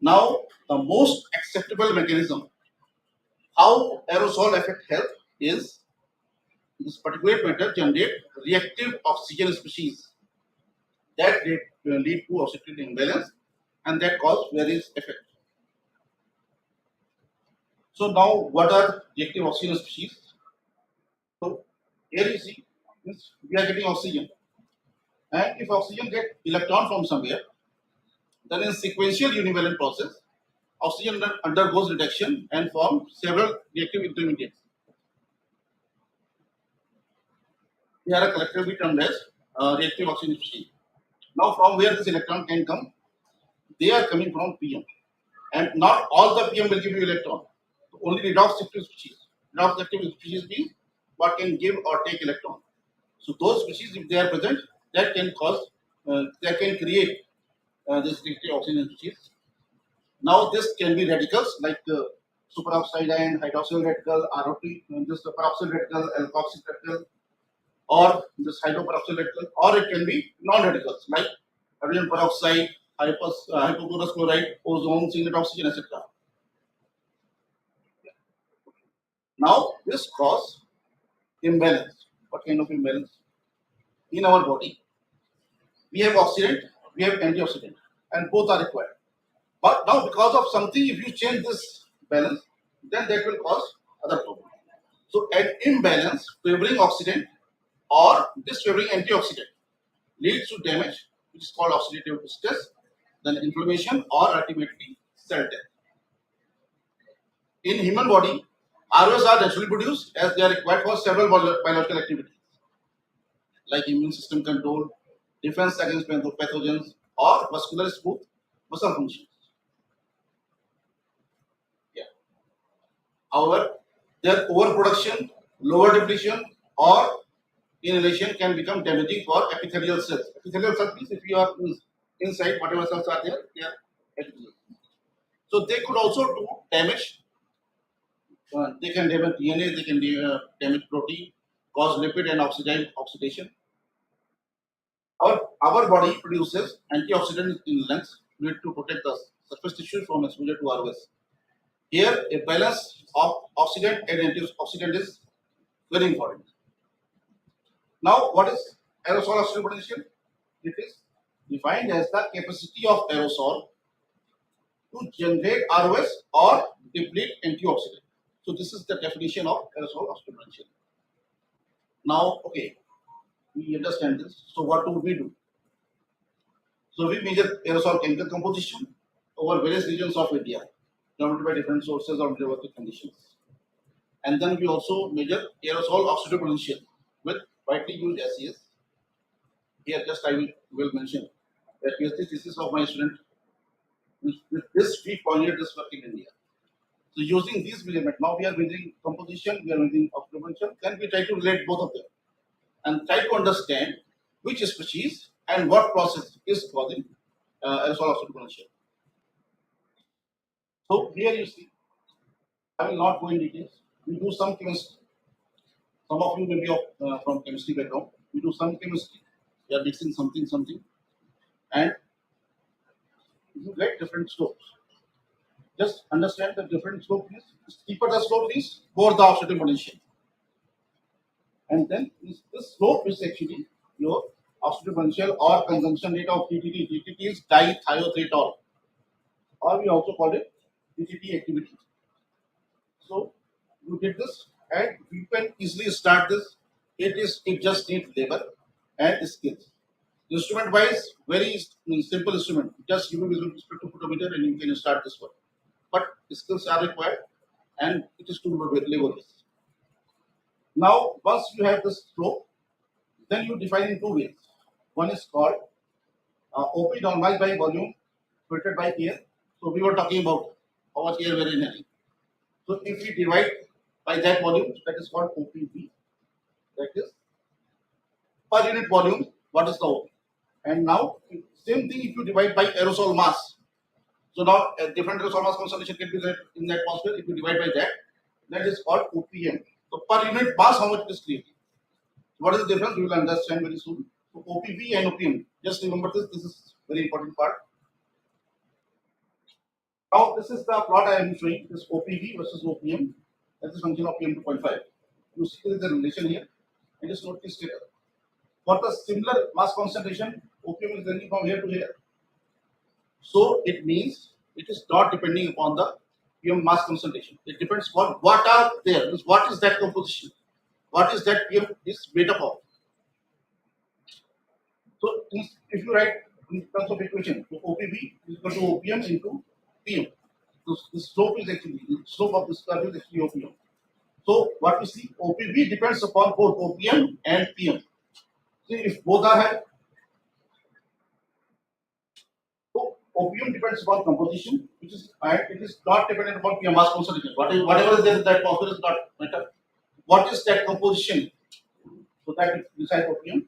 S7: Now the most acceptable mechanism how aerosol affect health is this particulate matter generate reactive oxygen species that lead to oxygen imbalance and that cause various effects. So now what are reactive oxygen species? So here you see we are getting oxygen. And if oxygen get electron from somewhere, then in sequential univalent process, oxygen undergoes reduction and forms several reactive intermediates. They are collectively termed as reactive oxygen species. Now, from where this electron can come? They are coming from PM. And not all the PM will give you electron. Only redox active species. Redox active species means what can give or take electron. So those species, if they are present, that can cause, that can create this reactive oxygen species. Now this can be radicals like superoxide ion, hydroxyl radical, ROT, this peroxyl radical, alkoxyl radical, or this hydroperoxyl radical, or it can be non-radicals like hydrogen peroxide, hypochlorous chloride, ozone, singlet oxygen, etc. Now this cause imbalance. What kind of imbalance? In our body, we have oxidant, we have antioxidant, and both are required. But now because of something, if you change this balance, then that will cause other problem. So an imbalance favoring oxidant or disfavoring antioxidant leads to damage, which is called oxidative stress, then inflammation, or ultimately cell death. In human body, ROS are naturally produced as they are required for several biological activities like immune system control, defense against pathogens, or vascular smooth muscle function. Yeah. However, their overproduction, lower depletion, or inhalation can become damaging for epithelial cells. Epithelial cells means if you are inside, whatever cells are there, they are epithelial. So they could also do damage. They can damage DNA, they can damage protein, cause lipid and oxidation. Our body produces antioxidants in lungs need to protect the surface tissue from exposure to ROS. Here, a balance of oxidant and antioxidant is very important. Now, what is aerosol oxidation potential? It is defined as the capacity of aerosol to generate ROS or deplete antioxidant. So, this is the definition of aerosol oxidation potential. Now, okay, we understand this. So, what do we do? So, we measure aerosol chemical composition over various regions of India, determined by different sources or meteorological conditions. And then we also measure aerosol oxidative potential with widely used assays. Here, just I will mention that PhD thesis of my student with this we pioneered this work in India. So using these measurements, now we are measuring composition, we are measuring oxidative potential, then we try to relate both of them and try to understand which species and what process is causing aerosol oxidative potential. So here you see, I will not go in details. We do some chemistry. Some of you may be from chemistry background. We do some chemistry. We are mixing something, and you get different slopes. Just understand the different slope is. Steeper the slope is, more the oxidative potential. And then this slope is actually your oxidative potential or consumption rate of DTT. DTT is dithiothiotol, or we also call it DTT activity. So you did this, and you can easily start this. It just needs labor and skills. Instrument wise, very simple instrument. Just give a visual spectrophotometer and you can start this one. But skills are required, and it is too laborious. Now, once you have this slope, then you define in two ways. One is called OP normalized by volume filtered by air. So we were talking about how much air we are inhaling. So if we divide by that volume, that is called OPV. That is per unit volume, what is the OP? And now, same thing if you divide by aerosol mass. So now, a different aerosol mass concentration can be there in the atmosphere. If you divide by that, that is called OPM. So per unit mass, how much it is creating? What is the difference? You will understand very soon. So OPV and OPM. Just remember this. This is very important part. Now, this is the plot I am showing. This OPV versus OPM. That is function of PM 2.5. You see there is a relation here. And just note this data. For the similar mass concentration, OPM is ranging from here to here. So it means it is not depending upon the PM mass concentration. It depends on what are there. What is that composition? What is that PM is made up of? So if you write in terms of equation, so OPV is equal to OPM into PM. So the slope is actually the slope of this curve is actually OPM. So what we see, OPV depends upon both OPM and PM. See, if both are high, so OPM depends upon composition, which is high. It is not dependent upon PM mass concentration. Whatever is there in that atmosphere is not matter. What is that composition? So that is beside OPM.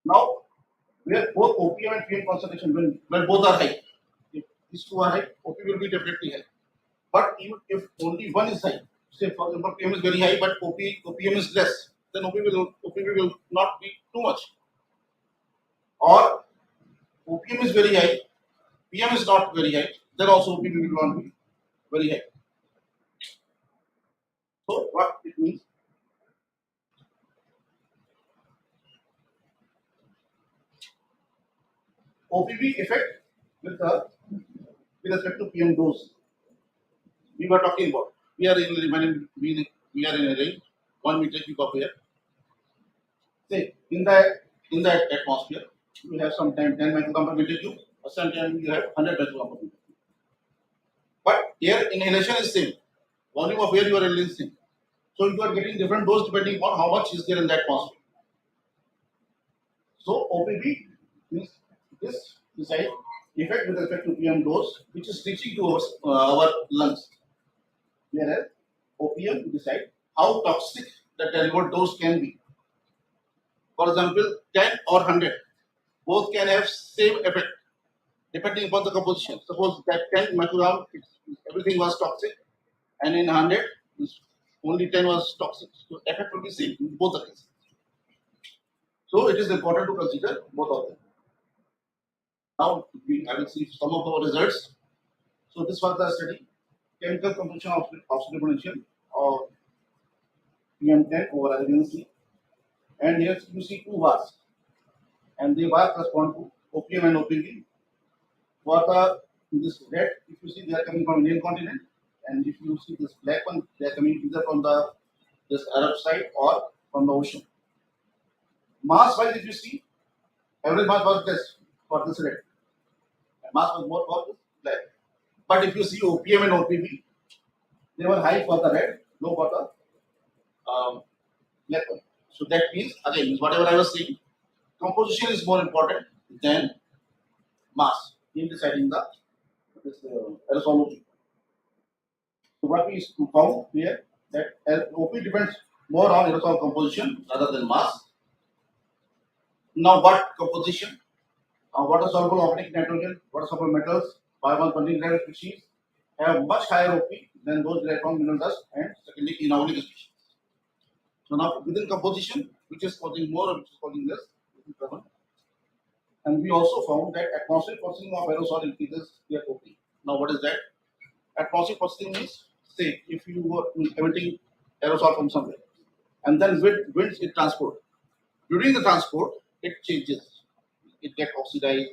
S7: Now, where both OPM and PM concentration, when both are high, if these two are high, OP will be definitely high. But even if only one is high, say for example PM is very high, but OPM is less, then OPV will not be too much. Or OPM is very high, PM is not very high, then also OPV will not be very high. So what it means? OPV effect with respect to PM dose. We were talking about. We are in a range. 1 meter cube of air. Say in that atmosphere, you have sometimes 10 microgram per meter cube, or sometimes you have 100 microgram per meter cube. But air inhalation is same. Volume of air you are releasing. So you are getting different dose depending on how much is there in that atmosphere. So OPB means this precise effect with respect to PM dose, which is reaching to our lungs. Whereas OPM decide how toxic the delivered dose can be. For example, 10 or 100, both can have same effect depending upon the composition. Suppose that 10 microgram, everything was toxic, and in 100, only 10 was toxic. So effect will be same in both the cases. So it is important to consider both of them. Now I will see some of our results. So this was the study, chemical composition of oxygen potential of PM10 over Arabian Sea. And here you see two bars, and they bar correspond to OPM and OPV. For this red, if you see, they are coming from Indian continent, and if you see this black one, they are coming either from this Arab side or from the ocean. Mass wise, if you see, average mass was less for this red, and mass was more for this black. But if you see OPM and OPV, they were high for the red, low for the black one. So that means, again, whatever I was saying, composition is more important than mass in deciding the aerosol OP. So what we found here that OP depends more on aerosol composition rather than mass. Now what composition? Water soluble organic nitrogen, water soluble metals, biomass burning derived species have much higher OP than those derived from mineral dust and secondly inorganic species. So now within composition, which is causing more or which is causing less, this is common. And we also found that atmospheric processing of aerosol increases their OP. Now what is that? Atmospheric processing means, say, if you were emitting aerosol from somewhere, and then winds it transport. During the transport, it changes. It gets oxidized.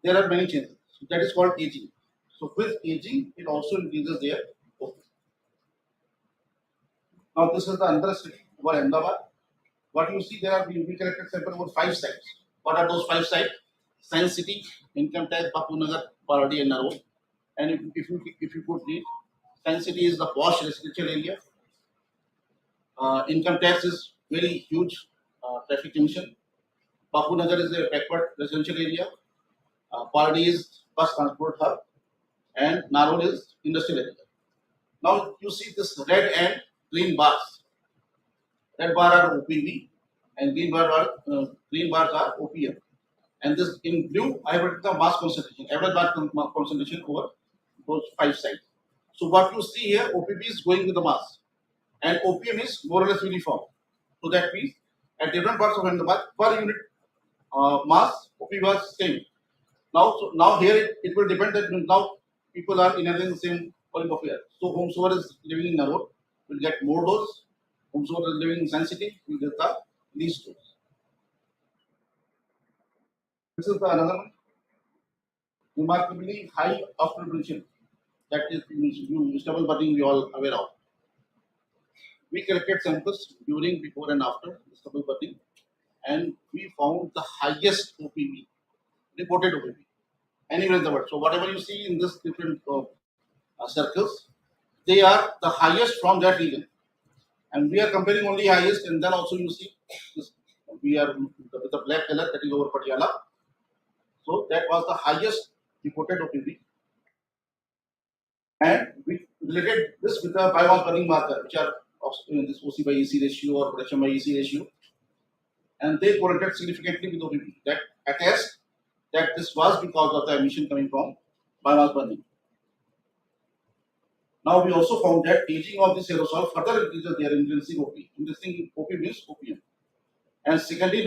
S7: There are many changes. So that is called aging. So with aging, it also increases their OP. Now this is the another study over Ahmedabad. What you see there, we collected sample over 5 sites. What are those 5 sites? Science City, Income Tax, Bapunagar, Paradi, and Narol. And if you could read, Science City is the posh residential area. Income tax is very huge traffic junction. Bapunagar is a backward residential area. Paradi is bus transport hub, and Narol is industrial area. Now you see this red and green bars. Red bar are OPV, and green bars are OPM. And this in blue, I have written the mass concentration, average mass concentration over those 5 sites. So what you see here, OPV is going with the mass, and OPM is more or less uniform. So that means at different parts of Ahmedabad, per unit mass, OPV was same. Now here it will depend that now people are inhaling the same volume of air. So whomsoever is living in Narod will get more dose. Whomsoever is living in Science City will get the least dose. This is the another one. Remarkably high after pollution. That is stubble burning we all aware of. We collected samples during, before, and after stubble burning, and we found the highest OPV, reported OPV, anywhere in the world. So whatever you see in this different circles, they are the highest from that region, and we are comparing only highest, and then also you see this, we are with the black color that is over Patiala. So that was the highest reported OPV, and we related this with the biomass burning marker, which are this OC by EC ratio or production by EC ratio, and they correlated significantly with OPV. That attest that this was because of the emission coming from biomass burning. Now we also found that aging of this aerosol further increases their intrinsic OP. Intrinsic OP means OPM. And secondly,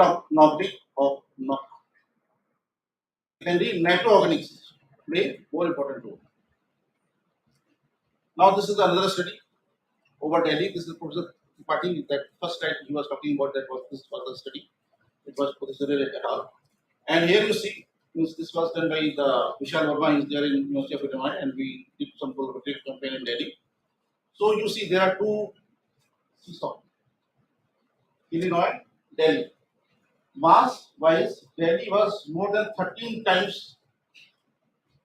S7: secondly, nitroorganics play more important role. Now this is another study over Delhi. This is Professor Tripathi. That first slide he was talking about, that was this was the study. It was Professor et al. And here you see this was done by the Vishal Verma. He's there in University of Illinois, and we did some collaborative campaign in Delhi. So you see there are two. Stop. Illinois, Delhi. Mass wise, Delhi was more than 13 times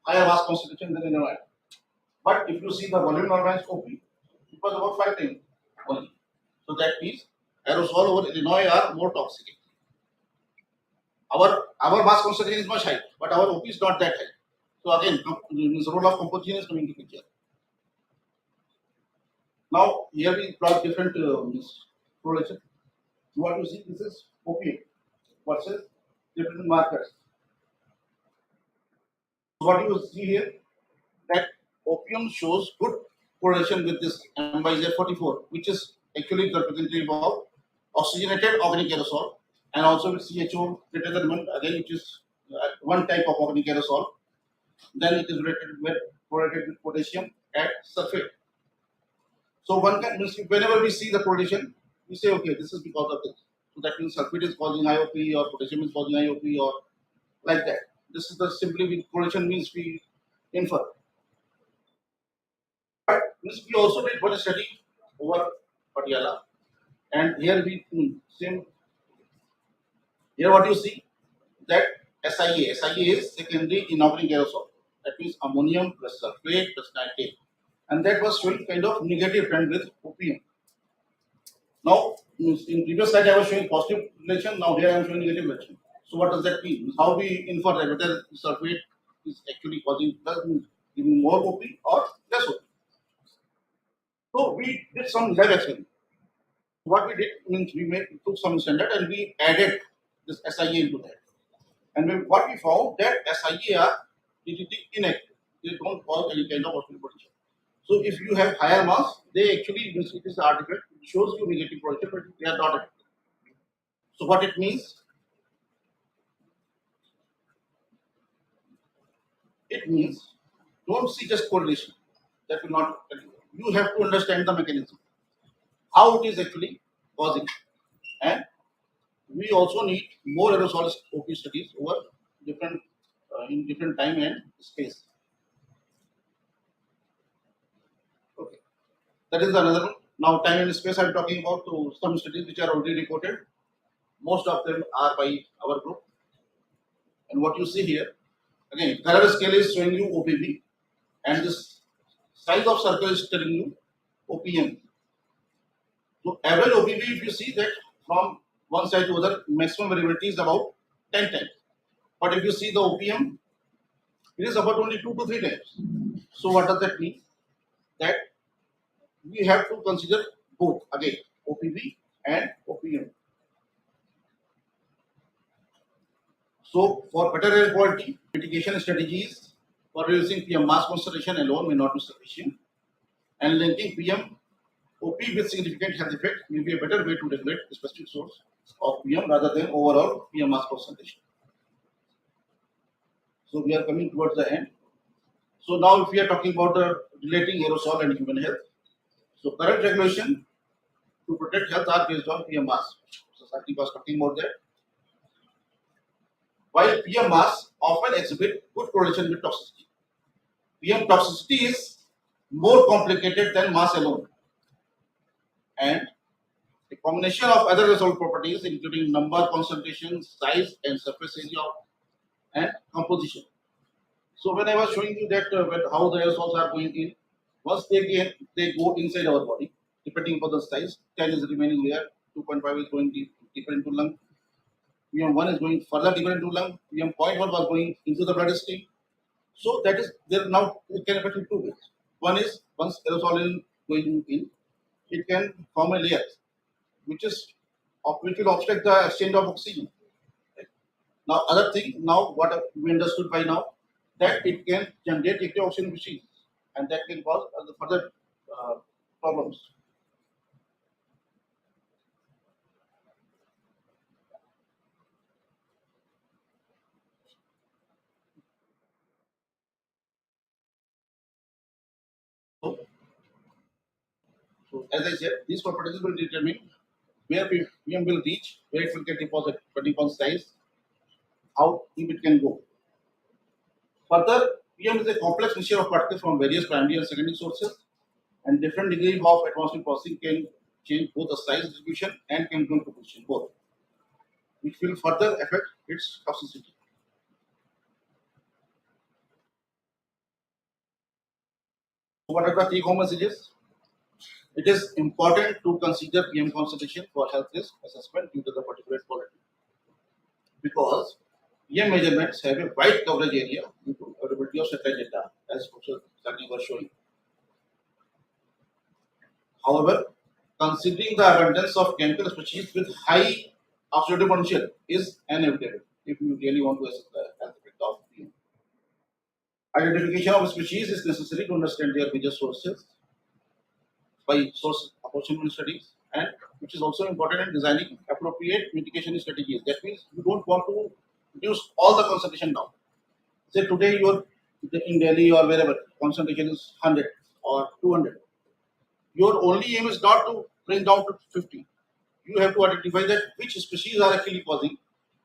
S7: higher mass concentration than Illinois. But if you see the volume organized OP, it was about 5 times only. So that means aerosol over Illinois are more toxic. Our mass concentration is much high, but our OP is not that high. So again, the role of composition is coming to picture. Now here we plot different correlation. What you see, this is opium versus different markers. What you see here, that opium shows good correlation with this M by Z44, which is actually representative of oxygenated organic aerosol, and also with CHO greater than 1, again, which is one type of organic aerosol. Then it is correlated with potassium at sulfate. So one can, whenever we see the correlation, we say, okay, this is because of this. So that means sulfate is causing IOP or potassium is causing IOP or like that. This is the simply correlation means we infer. But we also did one study over Patiala, and here we same. Here what you see, that SIA is secondary inorganic aerosol. That means ammonium plus sulfate plus nitrate, and that was showing kind of negative trend with opium. Now, in previous slide I was showing positive relation. Now here I am showing negative relation. So what does that mean? How we infer that whether sulfate is actually causing giving more OP or less OP? So we did some lab experiment. What we did means we took some standard and we added this SIA into that. And what we found that SIA are digitally inactive. They don't cause any kind of hospital potential. So if you have higher mass, they actually, this article shows you negative potential, but they are not active. So what it means? It means don't see just correlation. That will not tell you. You have to understand the mechanism, how it is actually causing. And we also need more aerosol OP studies over different in different time and space. Okay, that is another one. Now time and space I'm talking about to some studies which are already reported. Most of them are by our group. And what you see here, again, color scale is showing you OPB, and this size of circle is telling you OPM. So average OPB, if you see that from one side to other, maximum variability is about 10 times. But if you see the OPM, it is about only 2 to 3 times. So what does that mean? That we have to consider both again, OPB and OPM. So for better air quality, mitigation strategies for reducing PM mass concentration alone may not be sufficient, and linking PM OP with significant health effect may be a better way to regulate the specific source of PM rather than overall PM mass concentration. So we are coming towards the end. So now if we are talking about relating aerosol and human health, so current regulation to protect health are based on PM mass. Society was talking about that. While PM mass often exhibit good correlation with toxicity, PM toxicity is more complicated than mass alone, and a combination of other aerosol properties including number, concentration, size, and surface area and composition. So when I was showing you that how the aerosols are going in, once they go inside our body, depending upon the size, 10 is remaining here, 2.5 is going deeper into lung, PM1 is going further deeper into lung, PM0.1 was going into the bloodstream. So that is there now it can affect in 2 ways. One is once aerosol is going in, it can form a layer which will obstruct the exchange of oxygen. Now other thing, now what we understood by now, that it can generate active oxygen machines, and that can cause further problems. So as I said, these properties will determine where PM will reach, where it will get deposited, depending on size, how deep it can go. Further, PM is a complex mixture of particles from various primary and secondary sources, and different degrees of atmospheric processing can change both the size distribution and chemical composition, both, which will further affect its toxicity. What are the take-home messages? It is important to consider PM concentration for health risk assessment due to the particulate quality, because PM measurements have a wide coverage area due to availability of satellite data, as Professor Sani was showing. However, considering the abundance of chemical species with high oxidative potential is inevitable if you really want to assess the health effect of PM. Identification of species is necessary to understand their major sources by source apportionment studies, and which is also important in designing appropriate mitigation strategies. That means you don't want to reduce all the concentration down. Say today you're in Delhi or wherever, concentration is 100 or 200. Your only aim is not to bring down to 50. You have to identify that which species are actually causing,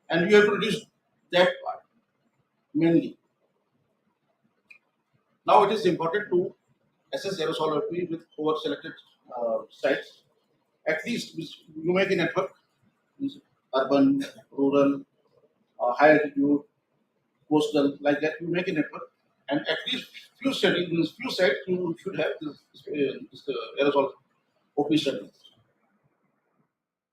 S7: and you have to reduce that part mainly. Now it is important to assess aerosol OP with over selected sites. At least you make a network, means urban, rural, high altitude, coastal, like that. You make a network, and at least few studies, means few sites, you should have this aerosol OP studies.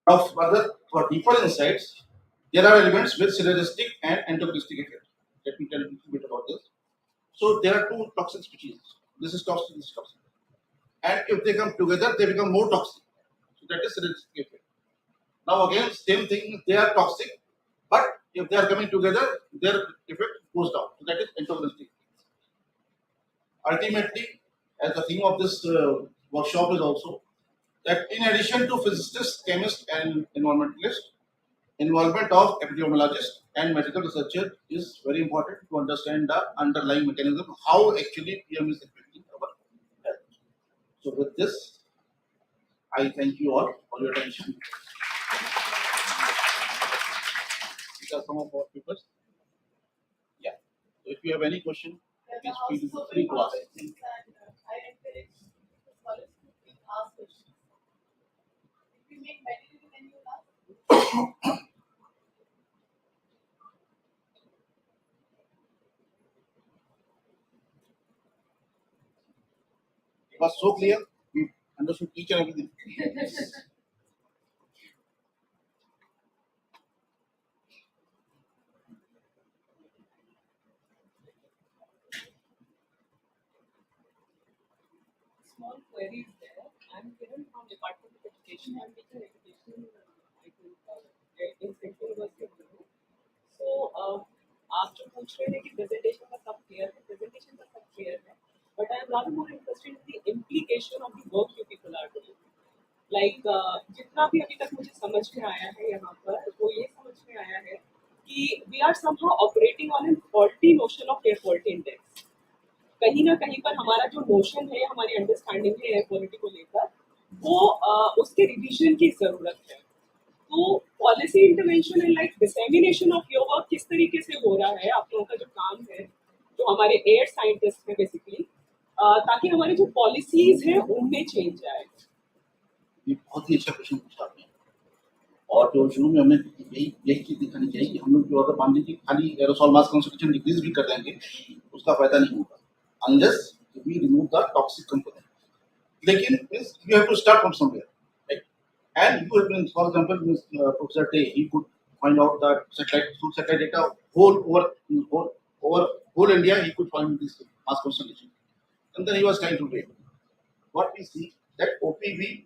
S7: Now, further for deeper insights, there are elements with synergistic and antagonistic effect. Let me tell you a little bit about this. So there are two toxic species. This is toxic, this is toxic. And if they come together, they become more toxic. So that is synergistic effect. Now again, same thing, they are toxic, but if they are coming together, their effect goes down. So that is antagonistic. Ultimately, as the theme of this workshop is also that in addition to physicists, chemists, and environmentalists, involvement of epidemiologists and medical researcher is very important to understand the underlying mechanism, how actually PM is affecting our health. So with this, I thank you all for your attention. These are some of our papers. Yeah. So if you have any question, please feel free to ask.
S1: I encourage the scholars to please ask questions. If we make many, then you ask.
S7: It was so clear. We understood each and everything.
S8: Small queries there. I'm Kiran from Department of Education. I'm teaching education, I think, in Central University of Jammu. So, आप जो पूछ रहे थे कि presentation का सब clear है, presentation का सब clear है, but I am rather more interested in the implication of the work you people are doing. Like जितना भी अभी तक मुझे समझ में आया है यहाँ पर, वो ये समझ में आया है कि we are somehow operating on a faulty notion of air quality index. कहीं ना कहीं पर हमारा जो नोशन है, हमारी अंडरस्टैंडिंग है एयर क्वालिटी को लेकर, वो उसके रिवीजन की जरूरत है. तो policy intervention and like dissemination of your work किस तरीके से हो रहा है, आप लोगों का जो काम है, जो हमारे एयर साइंटिस्ट हैं बेसिकली, ताकि हमारे जो पॉलिसीज हैं उनमें चेंज आए.
S7: ये बहुत ही अच्छा क्वेश्चन पूछा आपने. और जो शुरू में हमने यही चीज दिखानी चाहिए कि हम लोग जो अगर मान लीजिए खाली एरोसॉल मास कंसंट्रेशन डिक्रीज भी कर देंगे, उसका फायदा नहीं होगा unless we remove the toxic component. Lekin is you have to start from somewhere, right? And you have been, for example, Professor Day, he could find out that satellite data over whole India, he could find this mass concentration, and then he was trying to rate. What we see that OPV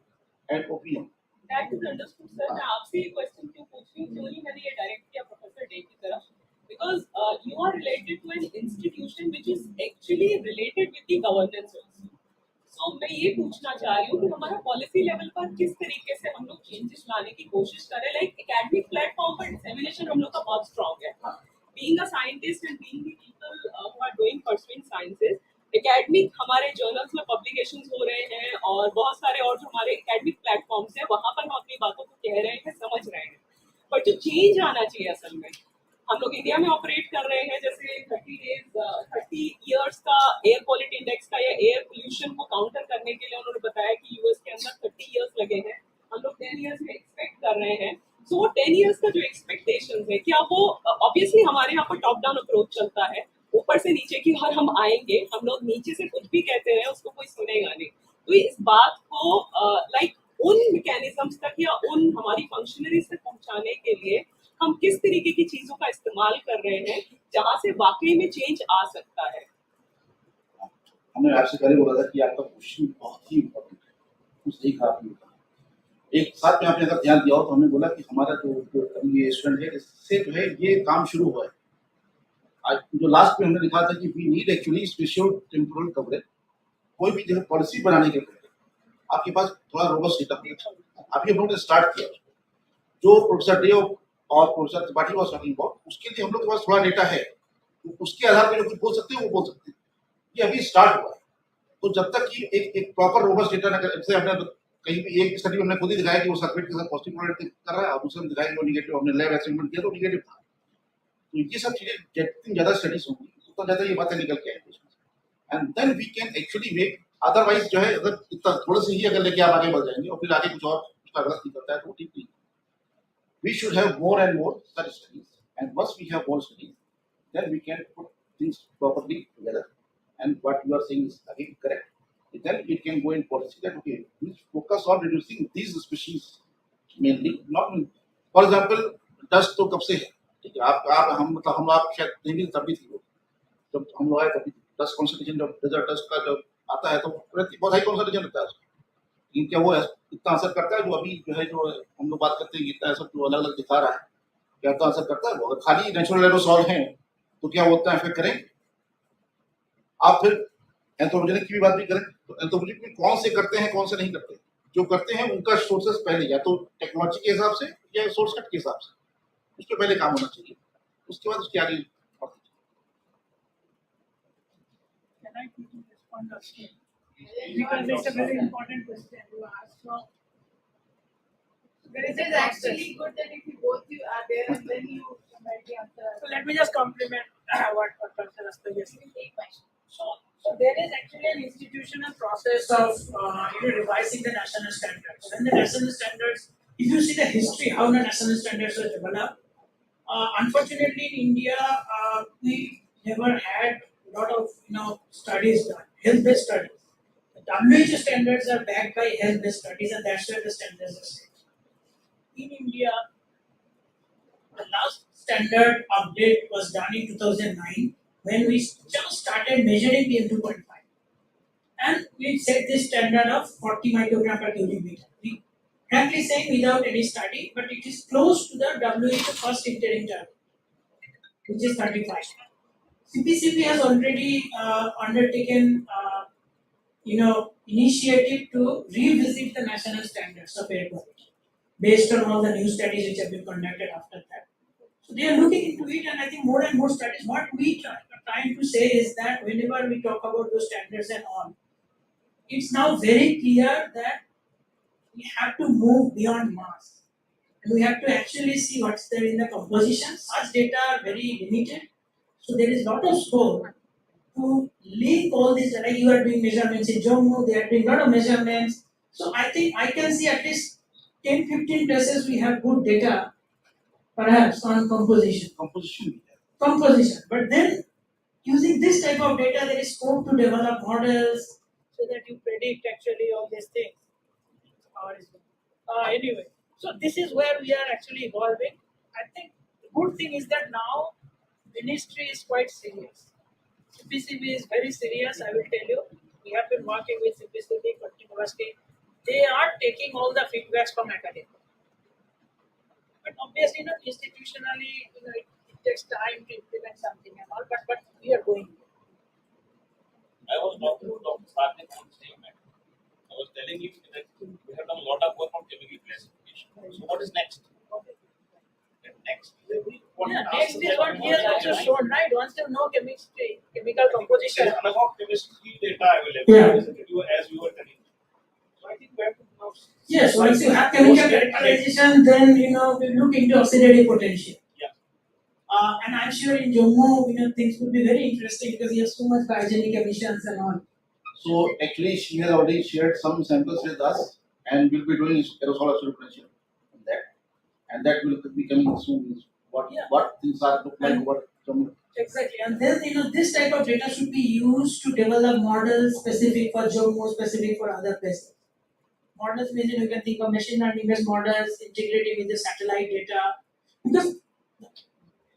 S7: and OPM.
S8: That is understood, sir. मैं आपसे ये question क्यों पूछ रही हूँ, क्यों नहीं मैंने ये डायरेक्ट किया प्रोफेसर डे की तरफ, because you are related to an institution which is actually related with the governance also. So मैं ये पूछना चाह रही हूँ कि हमारा पॉलिसी लेवल पर किस तरीके से हम लोग चेंजेस लाने की कोशिश करें. लाइक एकेडमिक प्लेटफॉर्म पर डिसेमिनेशन हम लोग का बहुत स्ट्रॉन्ग है. Being a scientist and being the people who are doing pursuing sciences, academic हमारे जर्नल्स में पब्लिकेशंस हो रहे हैं और बहुत सारे और जो हमारे एकेडमिक प्लेटफॉर्म्स हैं वहाँ पर हम अपनी बातों को कह रहे हैं, समझ रहे हैं, बट जो चेंज आना चाहिए असल में हम लोग इंडिया में ऑपरेट कर रहे हैं जैसे 30 ईयर्स का एयर क्वालिटी इंडेक्स का या एयर पोल्यूशन को काउंटर करने के लिए उन्होंने बताया कि यूएस के अंदर 30 ईयर्स लगे हैं, हम लोग 10 ईयर्स में एक्सपेक्ट कर रहे हैं। सो वो 10 ईयर्स का जो एक्सपेक्टेशन है, क्या वो ऑब्वियसली हमारे यहाँ पर टॉप डाउन अप्रोच चलता है, ऊपर से नीचे की ओर हम आएंगे, हम लोग नीचे से कुछ भी कहते हैं उसको कोई सुनेगा नहीं। तो इस बात को उन मैकेनिज्म्स तक या उन हमारी फंक्शनरीज तक पहुंचाने के लिए हम किस तरीके की चीजों का इस्तेमाल कर रहे हैं जहां से वाकई में चेंज आ सकता है।
S7: हमने आपसे पहले बोला था कि आपका क्वेश्चन बहुत ही इम्पोर्टेंट है, कुछ सही कहा आपने। एक साथ में आपने अगर ध्यान दिया हो तो हमने बोला कि हमारा जो ये स्टूडेंट है इससे जो है ये काम शुरू हुआ है। आज जो लास्ट में हमने लिखा था कि we need actually spatial temporal coverage, कोई भी जो पॉलिसी बनाने के पहले आपके पास थोड़ा रोबस्ट डेटा आप ये लोगों ने स्टार्ट किया। जो प्रोफेसर डे और professor Tripathi was talking about, उसके लिए हम लोग के पास थोड़ा डेटा है, तो उसके आधार पर जो कुछ बोल सकते हैं वो बोल सकते हैं। ये अभी स्टार्ट हुआ है, तो जब तक कि एक प्रॉपर रोबस्ट डेटा ना जैसे हमने कहीं भी एक स्टडी में हमने खुद ही दिखाया कि वो सर्किट के साथ पॉजिटिव प्रोडक्ट कर रहा है, और दूसरे में दिखाया कि वो निगेटिव, हमने लैब एक्सपेरिमेंट किया तो निगेटिव था। तो ये सब चीजें जितनी ज्यादा स्टडीज होंगी उतना ज्यादा ये बातें निकल के आएंगी, and then we can actually make. Otherwise जो है अगर इतना थोड़ा सा ही अगर लेके आप आगे बढ़ जाएंगे और फिर आगे कुछ और उसका गलत निकलता है तो ठीक नहीं। We should have more and more such studies, and once we have more studies, then we can put things properly together. And what you are saying is again correct. Then it can go in policy that okay, we focus on reducing these species mainly. Not, for example, dust तो कब से है, ठीक है, आप हम मतलब हम आप शायद नहीं भी तभी थी वो, जब हम लोग आए तभी डस्ट कॉन्सेंट्रेशन जब डेजर्ट डस्ट का जब आता है तो बहुत हाई कॉन्सेंट्रेशन रहता है, लेकिन क्या वो इतना असर करता है जो अभी जो है जो हम लोग बात करते हैं इतना असर जो अलग अलग दिखा रहा है, क्या इतना असर करता है? वो अगर खाली नेचुरल एरोसॉल है तो क्या वो उतना इफेक्ट करें? आप फिर एंथ्रोपोजेनिक की भी बात भी करें तो एंथ्रोपोजेनिक में कौन से करते हैं कौन से नहीं करते, जो करते हैं उनका सोर्सेस पहले या तो टेक्नोलॉजी के हिसाब से या सोर्स कट के हिसाब से उस पर पहले काम होना चाहिए, उसके बाद उसके आगे।
S5: Can I quickly respond to that? Because it's a very important question you asked. So,
S1: It is actually good that if you both you are there and then you might be answer.
S5: so let me just compliment what Professor Rastagi is saying. So there is actually an institutional process of revising the national standards. When the national standards, if you see the history how the national standards were developed, unfortunately in India we never had a lot of studies done, health-based studies. The WHO standards are backed by health-based studies, and that's where the standards are set. In India, the last standard update was done in 2009 when we just started measuring PM2.5, and we set this standard of 40 microgram per cubic meter. We frankly saying without any study, but it is close to the WHO first interim target, which is 35. CPCB has already undertaken, initiative to revisit the national standards of air quality based on all the new studies which have been conducted after that. So they are looking into it, and I think more and more studies. What we are trying to say is that whenever we talk about those standards and all, it's now very clear that we have to move beyond mass, and we have to actually see what's there in the composition. Such data are very limited, so there is a lot of scope to link all these. Like you are doing measurements in Jammu, they are doing a lot of measurements. So I think I can see at least 10-15 places we have good data, perhaps on composition. Composition. But then using this type of data, there is scope to develop models so that you predict actually all these things. Anyway, so this is where we are actually evolving. I think the good thing is that now ministry is quite serious. CPCB is very serious, I will tell you. We have been working with CPCB continuously. They are taking all the feedbacks from academia. But obviously, institutionally, it takes time to implement something and all, but we are going.
S9: I was talking to Dr. Sarnik on statement. I was telling him that we have done a lot of work on chemical classification. So what is next? Next.
S5: Next is what he has also shown, right? Once you know chemistry, chemical composition.
S9: There is enough chemistry data available as we were telling. So I think we have to now.
S5: Yes, once you have chemical characterization, then we look into oxidative potential.
S9: Yeah.
S5: And I'm sure in Jammu, things would be very interesting because you have so much biogenic emissions and all.
S7: So actually, she has already shared some samples with us, and we'll be doing aerosol observation on that, and that will be coming soon. What things are look like, what some.
S5: Exactly, and then this type of data should be used to develop models specific for Jammu, specific for other places. Models means you can think of machine learning based models integrating with the satellite data. Because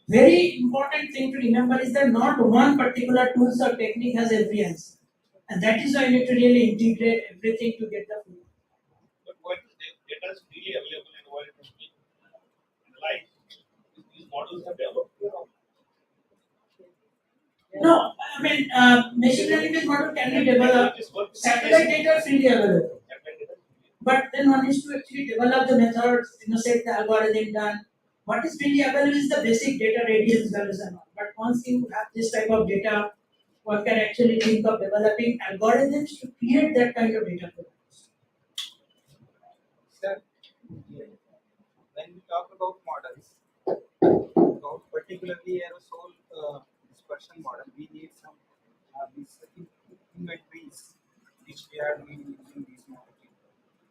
S5: very important thing to remember is that not one particular tools or technique has every answer. And that is why you need to really integrate everything to get the full.
S9: But what data is freely available and what it is being analyzed, these models are developed.
S5: No, I mean, machine learning based model can be developed. Satellite data is freely available. But then one needs to actually develop the methods, set the algorithm done. What is really available is the basic data radius values and all. But once you have this type of data, one can actually think of developing algorithms to create that kind of data.
S10: Sir, when we talk about models, about particularly aerosol dispersion model, we need some these inventories which we are doing using these models.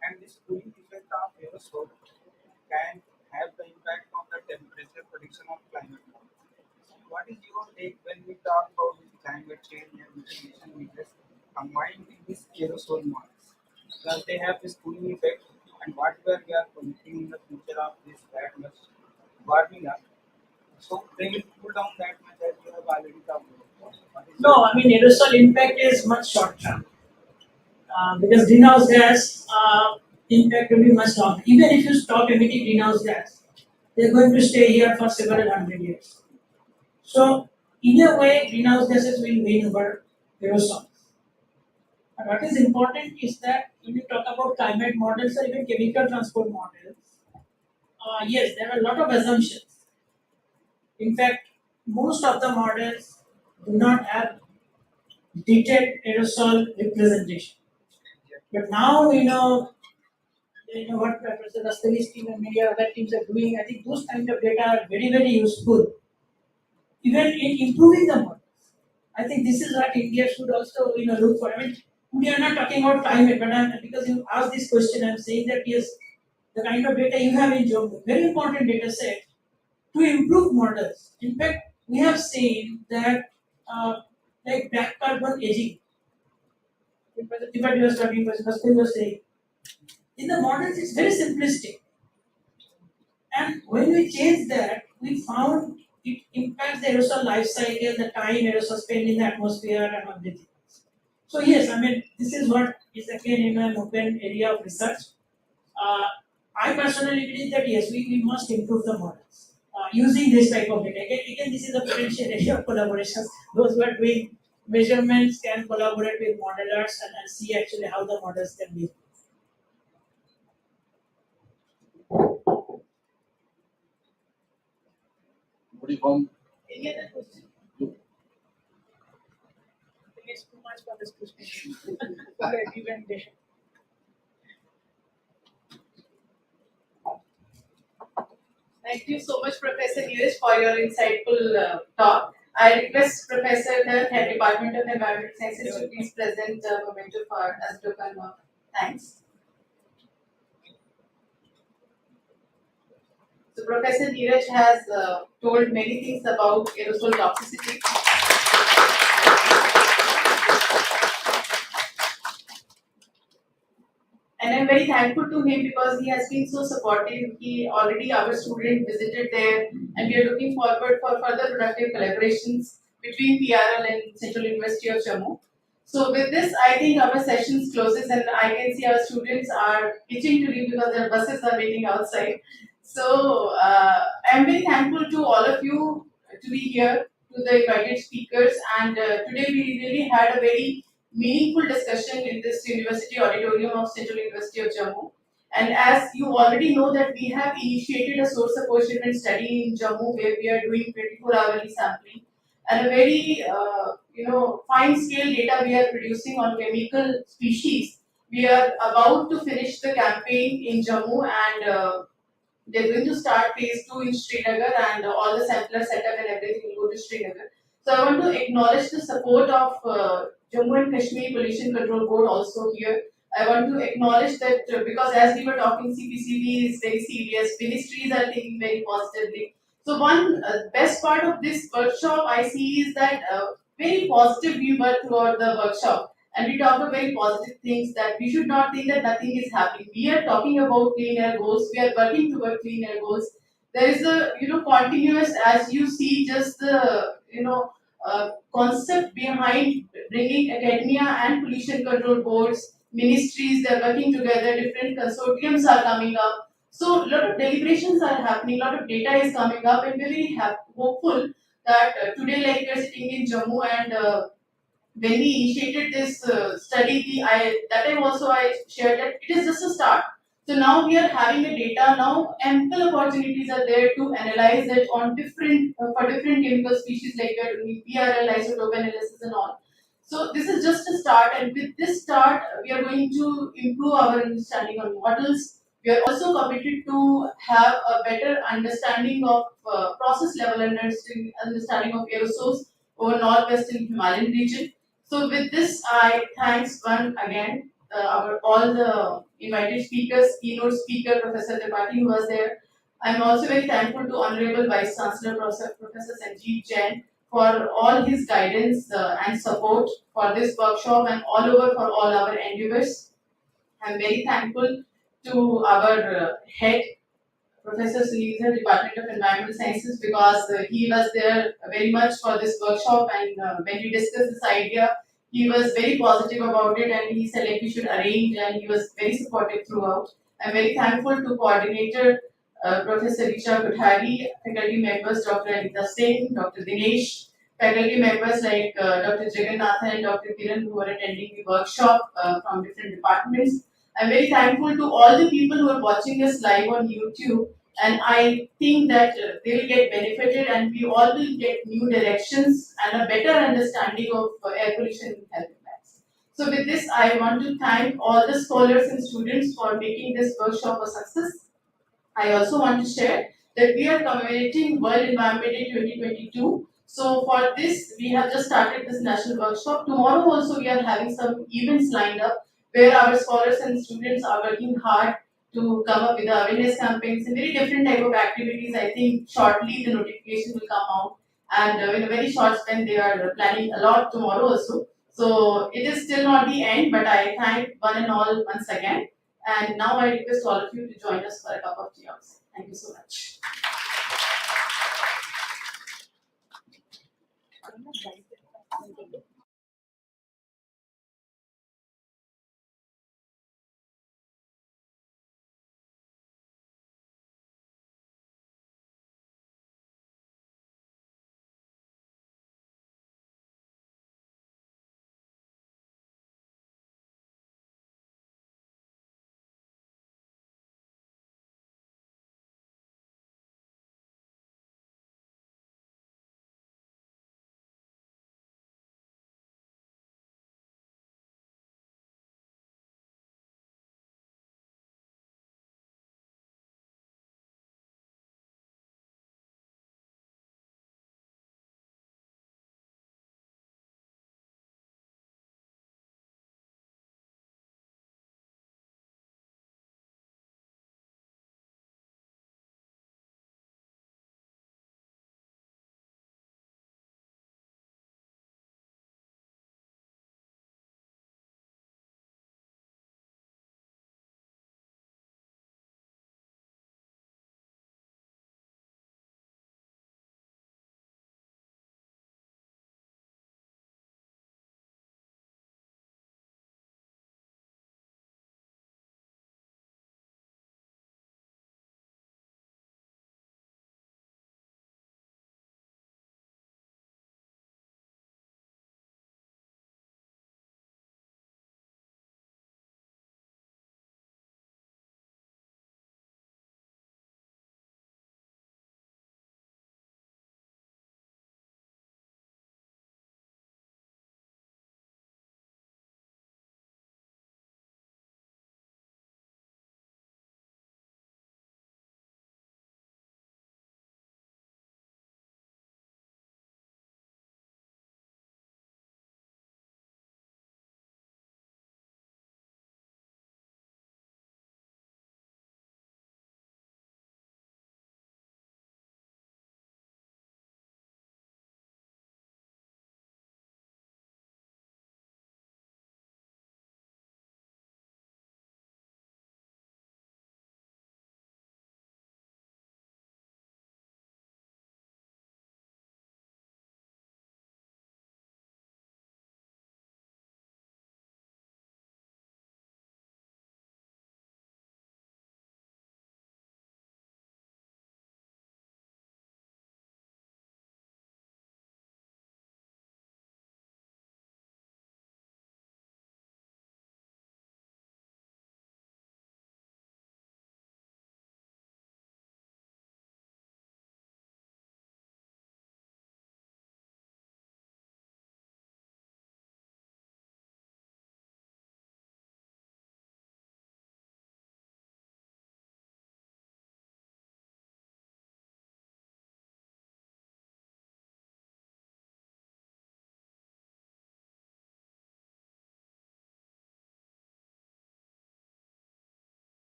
S10: And this cooling effect of aerosol can have the impact on the temperature prediction of climate models. What is your take when we talk about this climate change and mitigation measures combined in these aerosol models? Because they have this cooling effect, and whatever we are predicting in the future of this that much warming up, so they will cool down that much as you have already talked about. What is
S5: No, I mean aerosol impact is much short term. Because greenhouse gas impact will be much longer. Even if you stop emitting greenhouse gas, they're going to stay here for several hundred years. So, in a way, greenhouse gases will win over aerosols. But what is important is that when you talk about climate models or even chemical transport models, yes, there are a lot of assumptions. In fact, most of the models do not have detailed aerosol representation. But now what Professor Rastogi's team and many other teams are doing. I think those kind of data are very, very useful, even in improving the models. I think this is what India should also look for. I mean, we are not talking about climate, but because you asked this question, I'm saying that yes, the kind of data you have in Jammu, very important data set to improve models. In fact, we have seen that like black carbon aging. Deepak was talking, Rastogi was saying, in the models it's very simplistic. And when we changed that, we found it impacts the aerosol life cycle, the time aerosol spend in the atmosphere, and everything. So yes, I mean this is what is again in an open area of research. I personally believe that yes, we must improve the models using this type of data. Again, this is a potential area of collaboration. Those who are doing measurements can collaborate with modelers and see actually how the models can be.
S7: Nobody from
S5: Any other question? I think it's too much for this question. Okay, even there.
S1: Thank you so much, Professor Neeraj, for your insightful talk. I request Professor the Head Department of Environmental Sciences to please present the memento for as token of thanks. So Professor Neeraj has told many things about aerosol toxicity. And I'm very thankful to him because he has been so supportive. He already, our student visited there, and we are looking forward for further productive collaborations between PRL and Central University of Jammu. So with this, I think our sessions closes, and I can see our students are itching to leave because their buses are waiting outside. So I'm very thankful to all of you to be here, to the invited speakers, and today we really had a very meaningful discussion in this university auditorium of Central University of Jammu. And as you already know that we have initiated a source apportionment study in Jammu where we are doing 24-hourly sampling and a very fine scale data we are producing on chemical species. We are about to finish the campaign in Jammu and They're going to start phase 2 in Srinagar, and all the sampler setup and everything will go to Srinagar. So I want to acknowledge the support of Jammu and Kashmir Pollution Control Board also here. I want to acknowledge that because as we were talking, CPCB is very serious, ministries are thinking very positively. So one best part of this workshop I see is that very positive we were throughout the workshop, and we talked about very positive things, that we should not think that nothing is happening. We are talking about clean air goals. We are working toward clean air goals. There is a continuous, as you see, just the concept behind bringing academia and pollution control boards, ministries. They are working together. Different consortiums are coming up. So a lot of deliberations are happening. A lot of data is coming up, and we're very hopeful that today, like we're sitting in Jammu, and when we initiated this study, that time also I shared that it is just a start. So now we are having a data. Now ample opportunities are there to analyze it on different for different chemical species, like we are doing PRL, isotope analysis, and all. So this is just a start, and with this start, we are going to improve our understanding on models. We are also committed to have a better understanding of process level understanding of aerosols over northwestern Himalayan region. So with this, I thanks one again our all the invited speakers, keynote speaker Professor Tripathi who was there. I'm also very thankful to Honorable Vice Chancellor Professor Sanjeev Jain for all his guidance and support for this workshop and all over for all our endeavors. I'm very thankful to our head Professor Sunitha, Department of Environmental Sciences, because he was there very much for this workshop, and when we discussed this idea, he was very positive about it, and he said like we should arrange, and he was very supportive throughout. I'm very thankful to coordinator Professor Richa Kothari, faculty members Dr. Anita Singh, Dr. Dinesh, faculty members like Dr. Jagannathan and Dr. Kiran who are attending the workshop from different departments. I'm very thankful to all the people who are watching us live on YouTube, and I think that they will get benefited, and we all will get new directions and a better understanding of air pollution and health impacts. So with this, I want to thank all the scholars and students for making this workshop a success. I also want to share that we are commemorating World Environment Day 2022. So for this, we have just started this national workshop. Tomorrow also we are having some events lined up where our scholars and students are working hard to come up with awareness campaigns and very different type of activities. I think shortly the notification will come out, and in a very short span they are planning a lot tomorrow also. So it is still not the end, but I thank one and all once again. And now I request all of you to join us for a cup of tea also. Thank you so much.